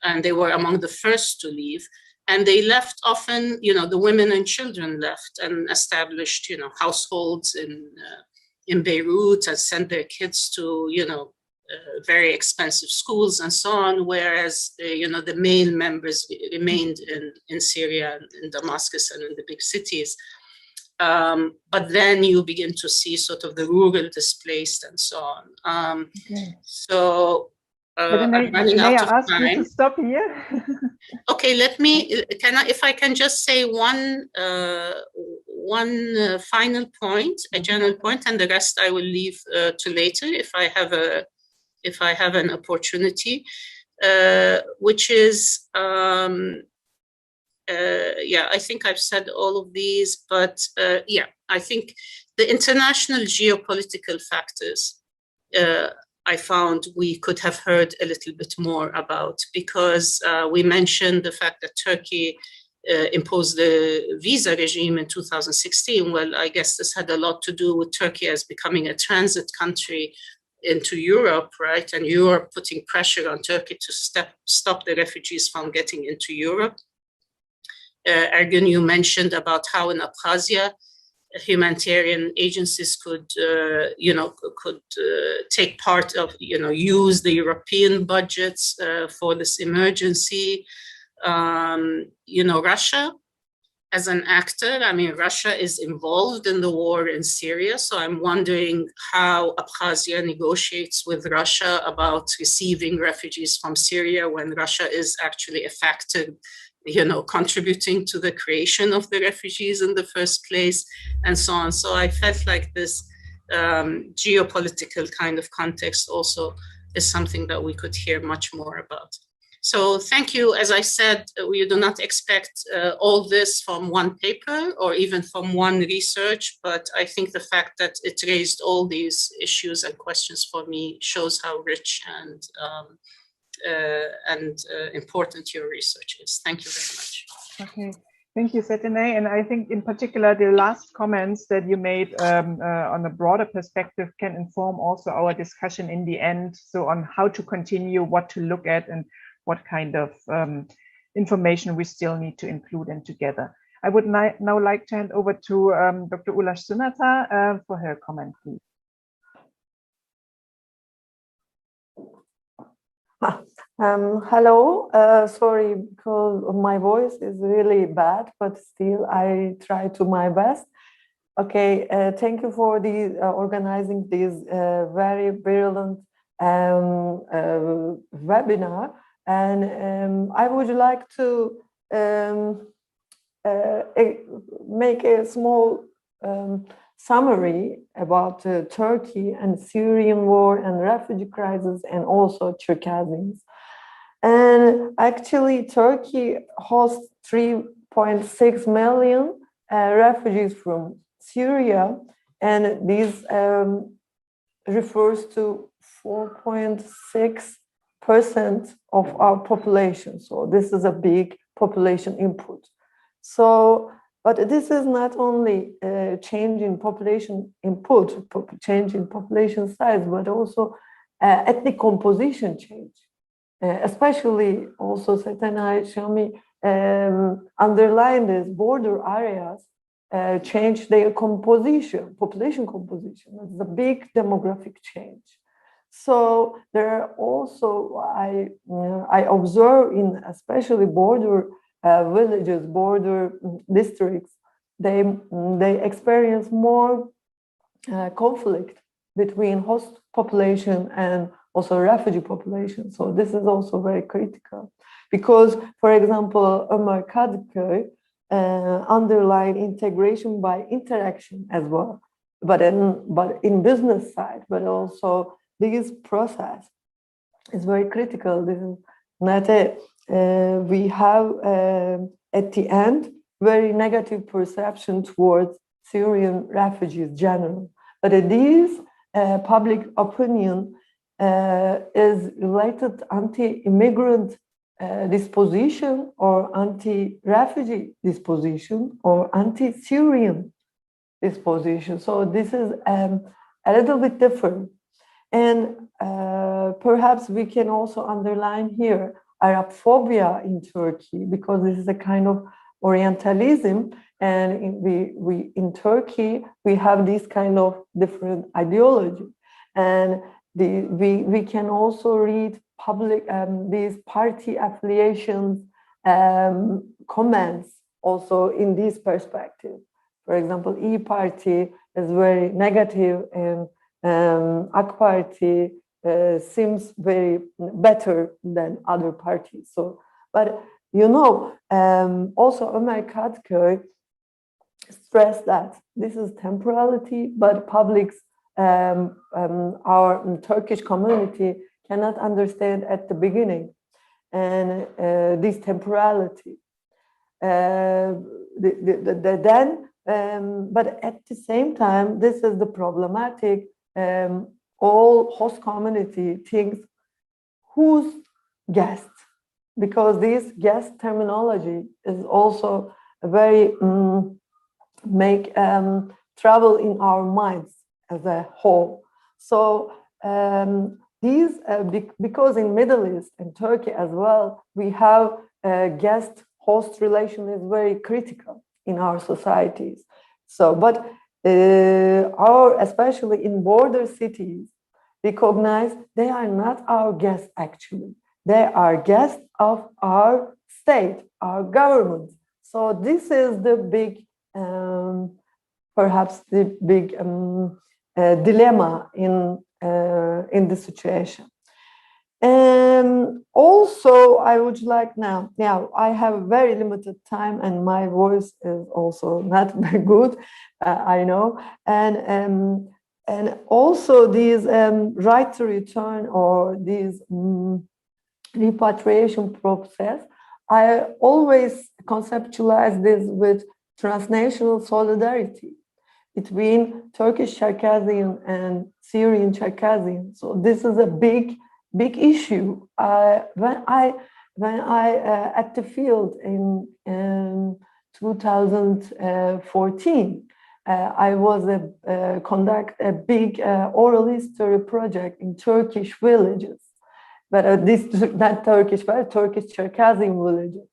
Speaker 4: and they were among the first to leave. And they left often, you know, the women and children left and established, you know, households in Beirut and sent their kids to, you know, very expensive schools and so on, whereas, you know, the male members remained in Syria and in Damascus and in the big cities. But then you begin to see sort of the rural displaced and so on. Okay. So I'm running out of time.
Speaker 1: You to stop here?
Speaker 4: Okay, if I can just say one final point, a general point, and the rest I will leave to later if I have an opportunity, which is, I think I've said all of these, but I think the international geopolitical factors I found we could have heard a little bit more about, because we mentioned the fact that Turkey imposed the visa regime in 2016. Well, I guess this had a lot to do with Turkey as becoming a transit country into Europe, right? And Europe putting pressure on Turkey to stop the refugees from getting into Europe. Ergün, you mentioned about how in Abkhazia, humanitarian agencies could, take part of, use the European budgets for this emergency. Russia as an actor, I mean, Russia is involved in the war in Syria, so I'm wondering how Abkhazia negotiates with Russia about receiving refugees from Syria when Russia is actually a factor, contributing to the creation of the refugees in the first place, and so on. So I felt like this geopolitical kind of context also is something that we could hear much more about. So thank you. As I said, we do not expect all this from one paper or even from one research, but I think the fact that it raised all these issues and questions for me shows how rich and important your research is. Thank you very much.
Speaker 1: Okay, thank you, Seteney. And I think in particular, the last comments that you made on a broader perspective can inform also our discussion in the end. So on how to continue, what to look at, and what kind of information we still need to include in together. I would now like to hand over to Dr. Ulaş Sunata for her comment, please.
Speaker 5: Hello, sorry because my voice is really bad, but still I try to my best. Okay, thank you for organizing this very brilliant webinar. And I would like to make a small summary about Turkey and Syrian war and refugee crisis and also Circassians. And actually, Turkey hosts 3.6 million refugees from Syria, and this refers to 4.6% of our population. So this is a big population input. So, but this is not only a change in population input, change in population size, but also ethnic composition change. Especially also Seteney, Shami underlined this, border areas change their composition, population composition. It's a big demographic change. So there are also, I observe in especially border villages, border districts, they experience more conflict between host population and also refugee population. So this is also very critical because, for example, Omar Kadkoy underline integration by interaction as well, but in business side, but also this process is very critical. This is not we have at the end very negative perception towards Syrian refugees general, but this public opinion is related anti-immigrant disposition or anti-refugee disposition or anti-Syrian disposition. So this is a little bit different. And perhaps we can also underline here Arab-phobia in Turkey, because this is a kind of Orientalism, and in Turkey we have this kind of different ideology, and we can also read public these party affiliations comments also in this perspective. For example, E-Party is very negative, and AK Party seems very better than other parties. So, but also Ömer Kadkoy stressed that this is temporality, but public's our Turkish community cannot understand at the beginning, and this temporality. But at the same time, this is the problematic. All host community thinks who's guest, because this guest terminology is also very make trouble in our minds as a whole. So because in Middle East and Turkey as well, we have guest-host relation is very critical in our societies. So, but especially in border cities, recognize they are not our guests actually. They are guests of our state, our government. So this is the big, perhaps the big dilemma in the situation. And also, I would like now I have very limited time and my voice is also not very good, I know. And also these right to return or these repatriation process, I always conceptualize this with transnational solidarity between Turkish Circassian and Syrian Circassian. So this is a big issue. When I at the field in 2014, I was conduct a big oral history project in Turkish villages, but not Turkish, but Turkish Circassian villages.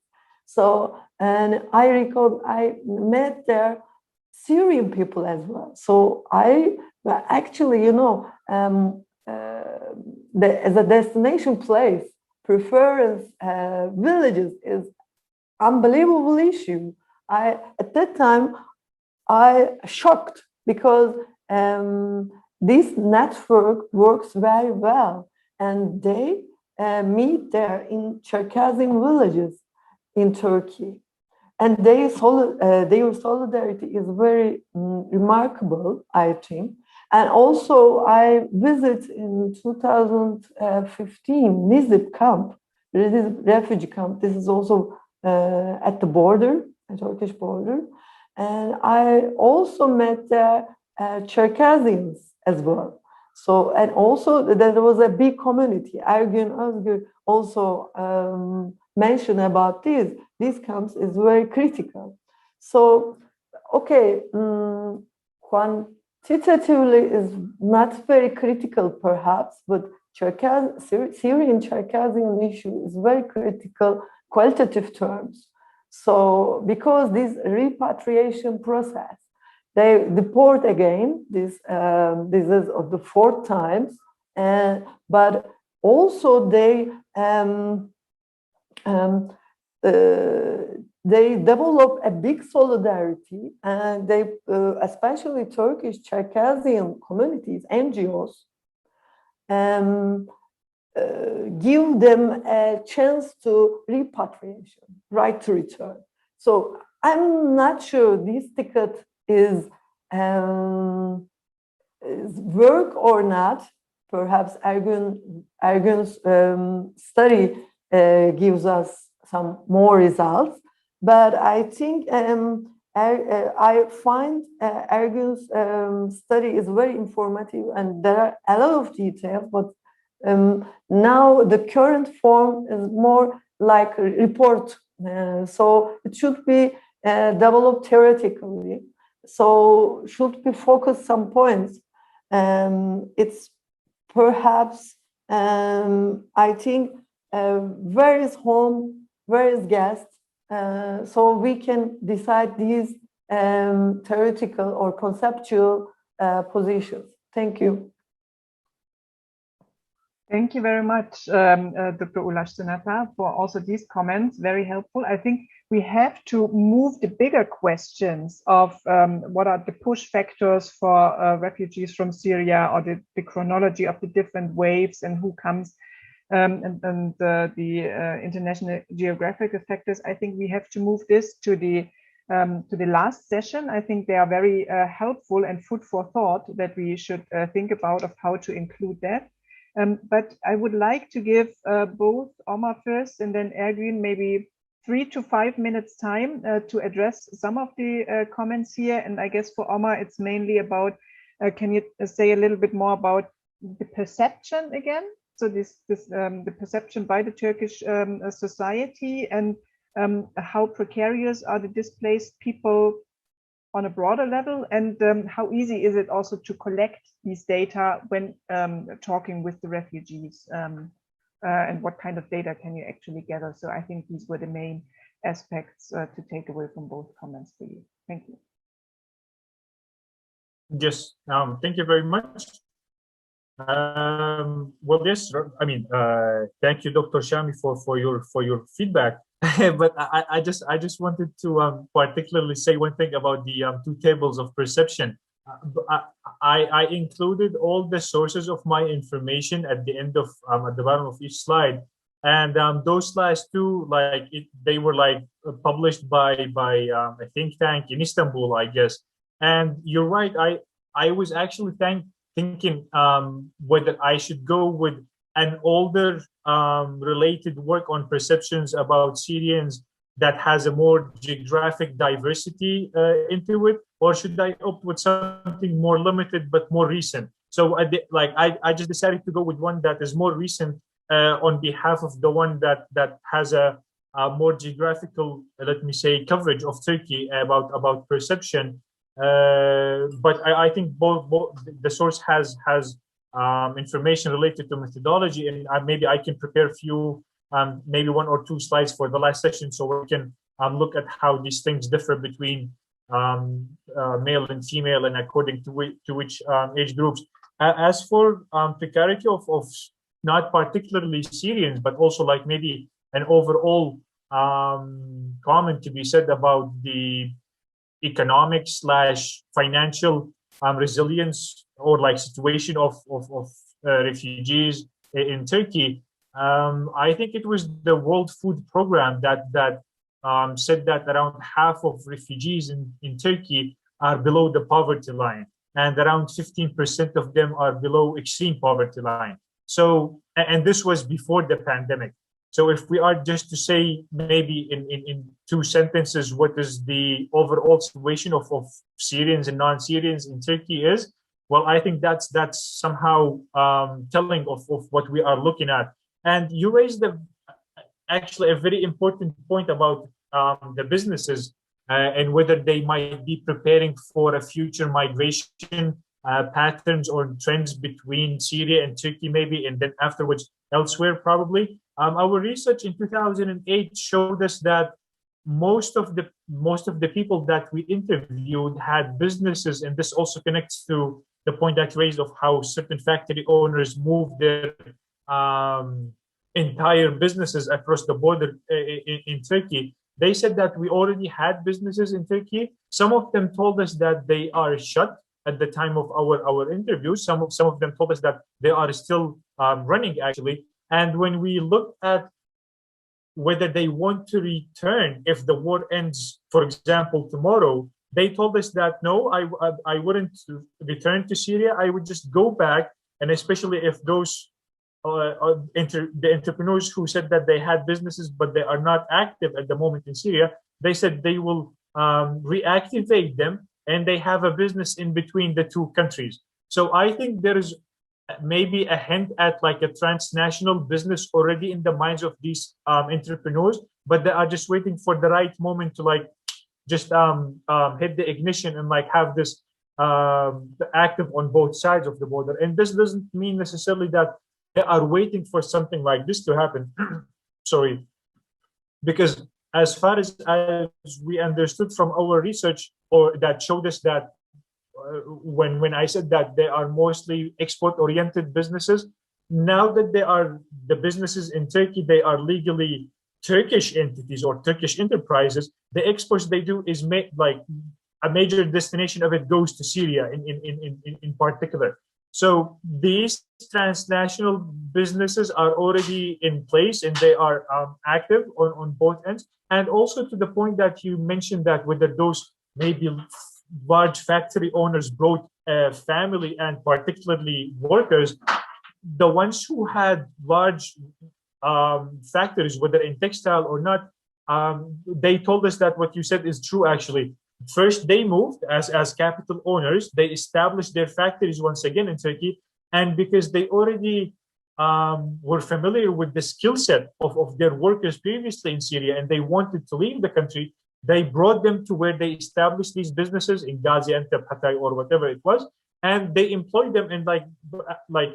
Speaker 5: So, and I recall I met there Syrian people as well. So I actually, you know, as a destination place, preference villages is unbelievable issue. At that time I shocked because this network works very well, and they meet there in Circassian villages in Turkey, and their solidarity is very remarkable, I think. And also, I visit in 2015 Nizip camp, refugee camp. This is also at the border, the Turkish border. And I also met Çerkesians as well. So, and also there was a big community. Ergün, Özgür also mentioned about this. These camps is very critical. So, okay, quantitatively is not very critical perhaps, but Syrian Circassian issue is very critical qualitative terms. So because this repatriation process, they deport again, this is the fourth time, but also they develop a big solidarity, and they, especially Turkish Circassian communities, NGOs, give them a chance to repatriation, right to return. So I'm not sure this ticket is work or not. Perhaps Ergün's study gives us some more results, but I think I find Ergün's study is very informative, and there are a lot of details, but now the current form is more like a report, so it should be developed theoretically, so should be focused some points. It's perhaps I think where is home, where is guest, so we can decide these theoretical or conceptual positions. Thank you.
Speaker 1: Thank you very much, Dr. Ulaş, Sunata, for also these comments, very helpful. I think we have to move the bigger questions of what are the push factors for refugees from Syria, or the chronology of the different waves and who comes, and the international geographical factors. I think we have to move this to the last session. I think they are very helpful and food for thought that we should think about of how to include that. But I would like to give both Omar first and then Ergün maybe 3 to 5 minutes time to address some of the comments here. And I guess for Omar, it's mainly about, can you say a little bit more about the perception again? So the perception by the Turkish society, and how precarious are the displaced people on a broader level, and how easy is it also to collect these data when talking with the refugees, and what kind of data can you actually gather? So I think these were the main aspects to take away from both comments for you. Thank you.
Speaker 3: Yes, thank you very much. Well, yes, I mean, thank you, Dr. Shami, for your feedback. But I just wanted to particularly say one thing about the two tables of perception. I included all the sources of my information at the end of at the bottom of each slide, and those last two, like they were like published by a think tank in Istanbul, I guess. And you're right, I was actually thinking whether I should go with an older related work on perceptions about Syrians that has a more geographic diversity into it, or should I opt with something more limited but more recent? So I just decided to go with one that is more recent on behalf of the one that has a more geographical, let me say, coverage of Turkey about perception. But I think both the source has information related to methodology, and maybe I can prepare a few, maybe one or two slides for the last session, so we can look at how these things differ between male and female, and according to which age groups. As for precarity of not particularly Syrians, but also like maybe an overall comment to be said about the economic / financial resilience or like situation of refugees in Turkey. I think it was the World Food Program that said that around half of refugees in Turkey are below the poverty line, and around 15% of them are below extreme poverty line. So, and this was before the pandemic. So if we are just to say maybe in two sentences what is the overall situation of Syrians and non-Syrians in Turkey is, well, I think that's somehow telling of what we are looking at. And you raised actually a very important point about the businesses and whether they might be preparing for a future migration patterns or trends between Syria and Turkey maybe, and then afterwards elsewhere probably. Our research in 2008 showed us that most of the people that we interviewed had businesses, and this also connects to the point that raised of how certain factory owners move their entire businesses across the border in Turkey. They said that we already had businesses in Turkey. Some of them told us that they are shut at the time of our interviews. Some of them told us that they are still running actually. And when we looked at whether they want to return if the war ends, for example, tomorrow, they told us that no, I wouldn't return to Syria. I would just go back, and especially if those the entrepreneurs who said that they had businesses but they are not active at the moment in Syria, they said they will reactivate them, and they have a business in between the two countries. So I think there is maybe a hint at like a transnational business already in the minds of these entrepreneurs, but they are just waiting for the right moment to like just hit the ignition and like have this active on both sides of the border. And this doesn't mean necessarily that they are waiting for something like this to happen. Sorry, because as far as we understood from our research, or that showed us that when I said that they are mostly export-oriented businesses, now that they are the businesses in Turkey, they are legally Turkish entities or Turkish enterprises. The exports they do is like a major destination of it goes to Syria in particular. So these transnational businesses are already in place, and they are active on both ends. And also to the point that you mentioned that whether those maybe large factory owners brought family and particularly workers, the ones who had large factories, whether in textile or not, they told us that what you said is true actually. First, they moved as capital owners. They established their factories once again in Turkey. And because they already were familiar with the skill set of their workers previously in Syria, and they wanted to leave the country, they brought them to where they established these businesses in Gaziantep, Hatay, or whatever it was. And they employed them, and like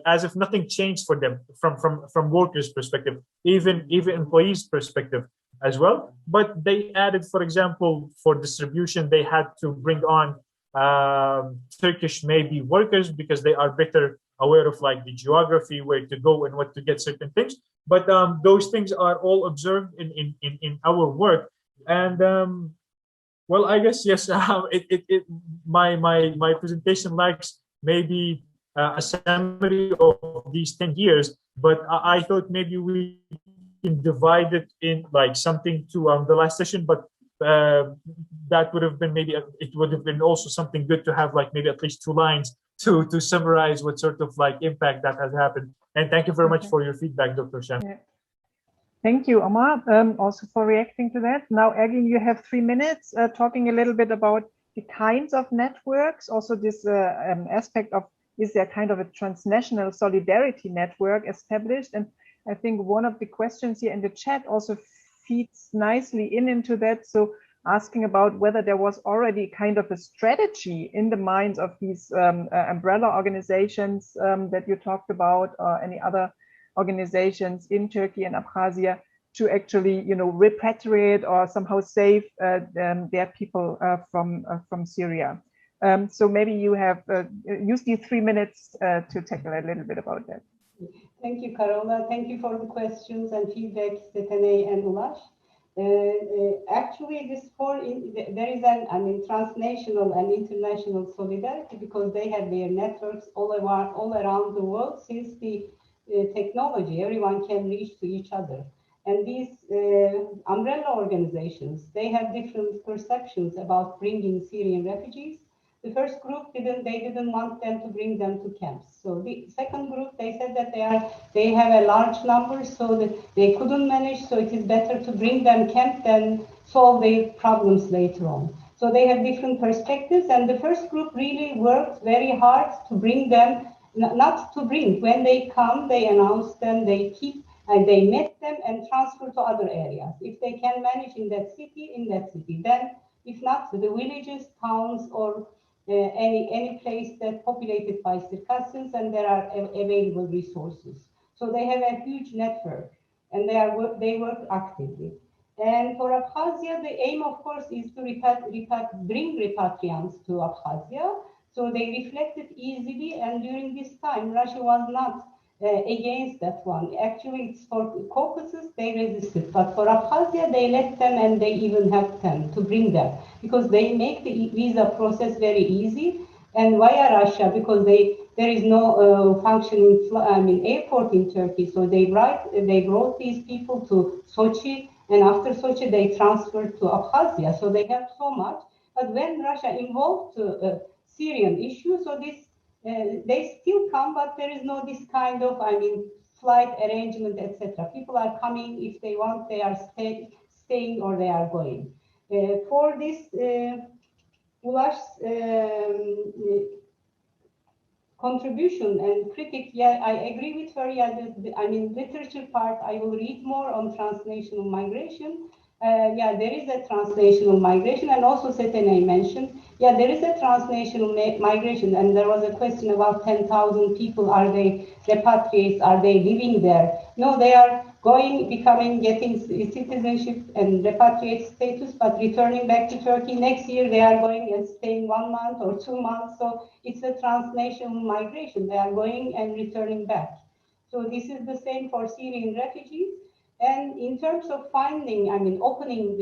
Speaker 3: as if nothing changed for them from workers' perspective, even employees' perspective as well. But they added, for example, for distribution, they had to bring on Turkish maybe workers because they are better aware of like the geography, where to go and what to get certain things. But those things are all observed in our work. And well, I guess yes. My presentation lacks maybe a summary of these 10 years, but I thought maybe we can divide it in like something to the last session. But that would have been maybe it would have been also something good to have like maybe at least 2 lines to summarize what sort of like impact that has happened. And thank you very much for your feedback, Dr. Shami.
Speaker 1: Yeah. Thank you, Omar, also for reacting to that. Now, Ergün, you have 3 minutes talking a little bit about the kinds of networks, also this aspect of, is there kind of a transnational solidarity network established? And I think one of the questions here in the chat also feeds nicely into that. So asking about whether there was already kind of a strategy in the minds of these umbrella organizations that you talked about, or any other organizations in Turkey and Abkhazia to actually, you know, repatriate or somehow save their people from Syria. So maybe you have used these 3 minutes to tackle a little bit about that.
Speaker 2: Thank you, Carola. Thank you for the questions and feedback, Seteney and Ulaş. Actually, there is an transnational and international solidarity because they have their networks all around the world. Since the technology, everyone can reach to each other. And these umbrella organizations, they have different perceptions about bringing Syrian refugees. The first group didn't want them to bring them to camps. So the second group, they said that they have a large number, so that they couldn't manage. So it is better to bring them camp than solve their problems later on. So they have different perspectives. And the first group really worked very hard to bring them, not to bring. When they come, they announce them, they keep, and they met them and transfer to other areas. If they can manage in that city, Then, if not, the villages, towns, or any place that's populated by Circassians, and there are available resources. So they have a huge network, and they work actively. And for Abkhazia, the aim, of course, is to bring repatriants to Abkhazia. So they reflected easily, and during this time, Russia was not against that one. Actually, it's for Caucasus, they resisted. But for Abkhazia, they let them, and they even helped them to bring them, because they make the visa process very easy. And via Russia, because there is no functioning airport in Turkey, so they brought these people to Sochi, and after Sochi, they transferred to Abkhazia. So they helped so much. But when Russia involved Syrian issue, so this they still come, but there is no this kind of, flight arrangement, etc. People are coming if they want, they are staying or they are going. For this, Ulaş's contribution and critic, yeah, I agree with her. Yeah, literature part, I will read more on transnational migration. Yeah, there is a transnational migration, and also Seteney mentioned, yeah, there is a transnational migration, and there was a question about 10,000 people. Are they repatriates? Are they living there? No, they are getting citizenship and repatriate status, but returning back to Turkey. Next year, they are going and staying 1 month or 2 months. So it's a transnational migration. They are going and returning back. So this is the same for Syrian refugees. And in terms of finding, opening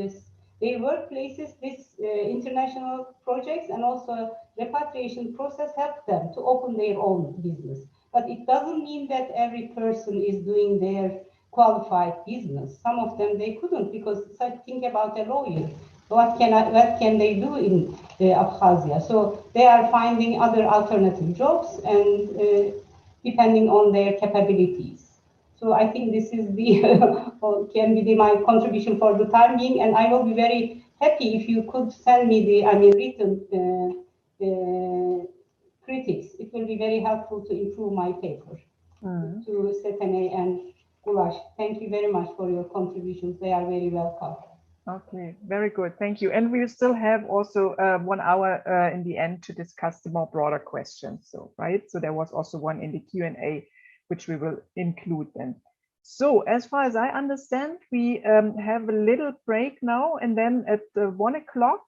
Speaker 2: their workplaces, this international projects and also repatriation process help them to open their own business. But it doesn't mean that every person is doing their qualified business. Some of them, they couldn't, because think about a lawyer. What can they do in Abkhazia? So they are finding other alternative jobs, and depending on their capabilities. So I think this is my contribution for the time being, and I will be very happy if you could send me the written critics. It will be very helpful to improve my paper. To Seteney and Ulaş, thank you very much for your contributions. They are very welcome.
Speaker 1: Okay, very good, thank you. And we still have also 1 hour in the end to discuss the more broader questions. So so there was also one in the Q&A, which we will include then. So as far as I understand, we have a little break now, and then at 1 o'clock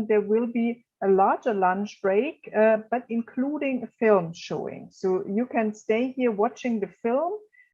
Speaker 1: there will be a larger lunch break, but including a film showing. So you can stay here watching the film,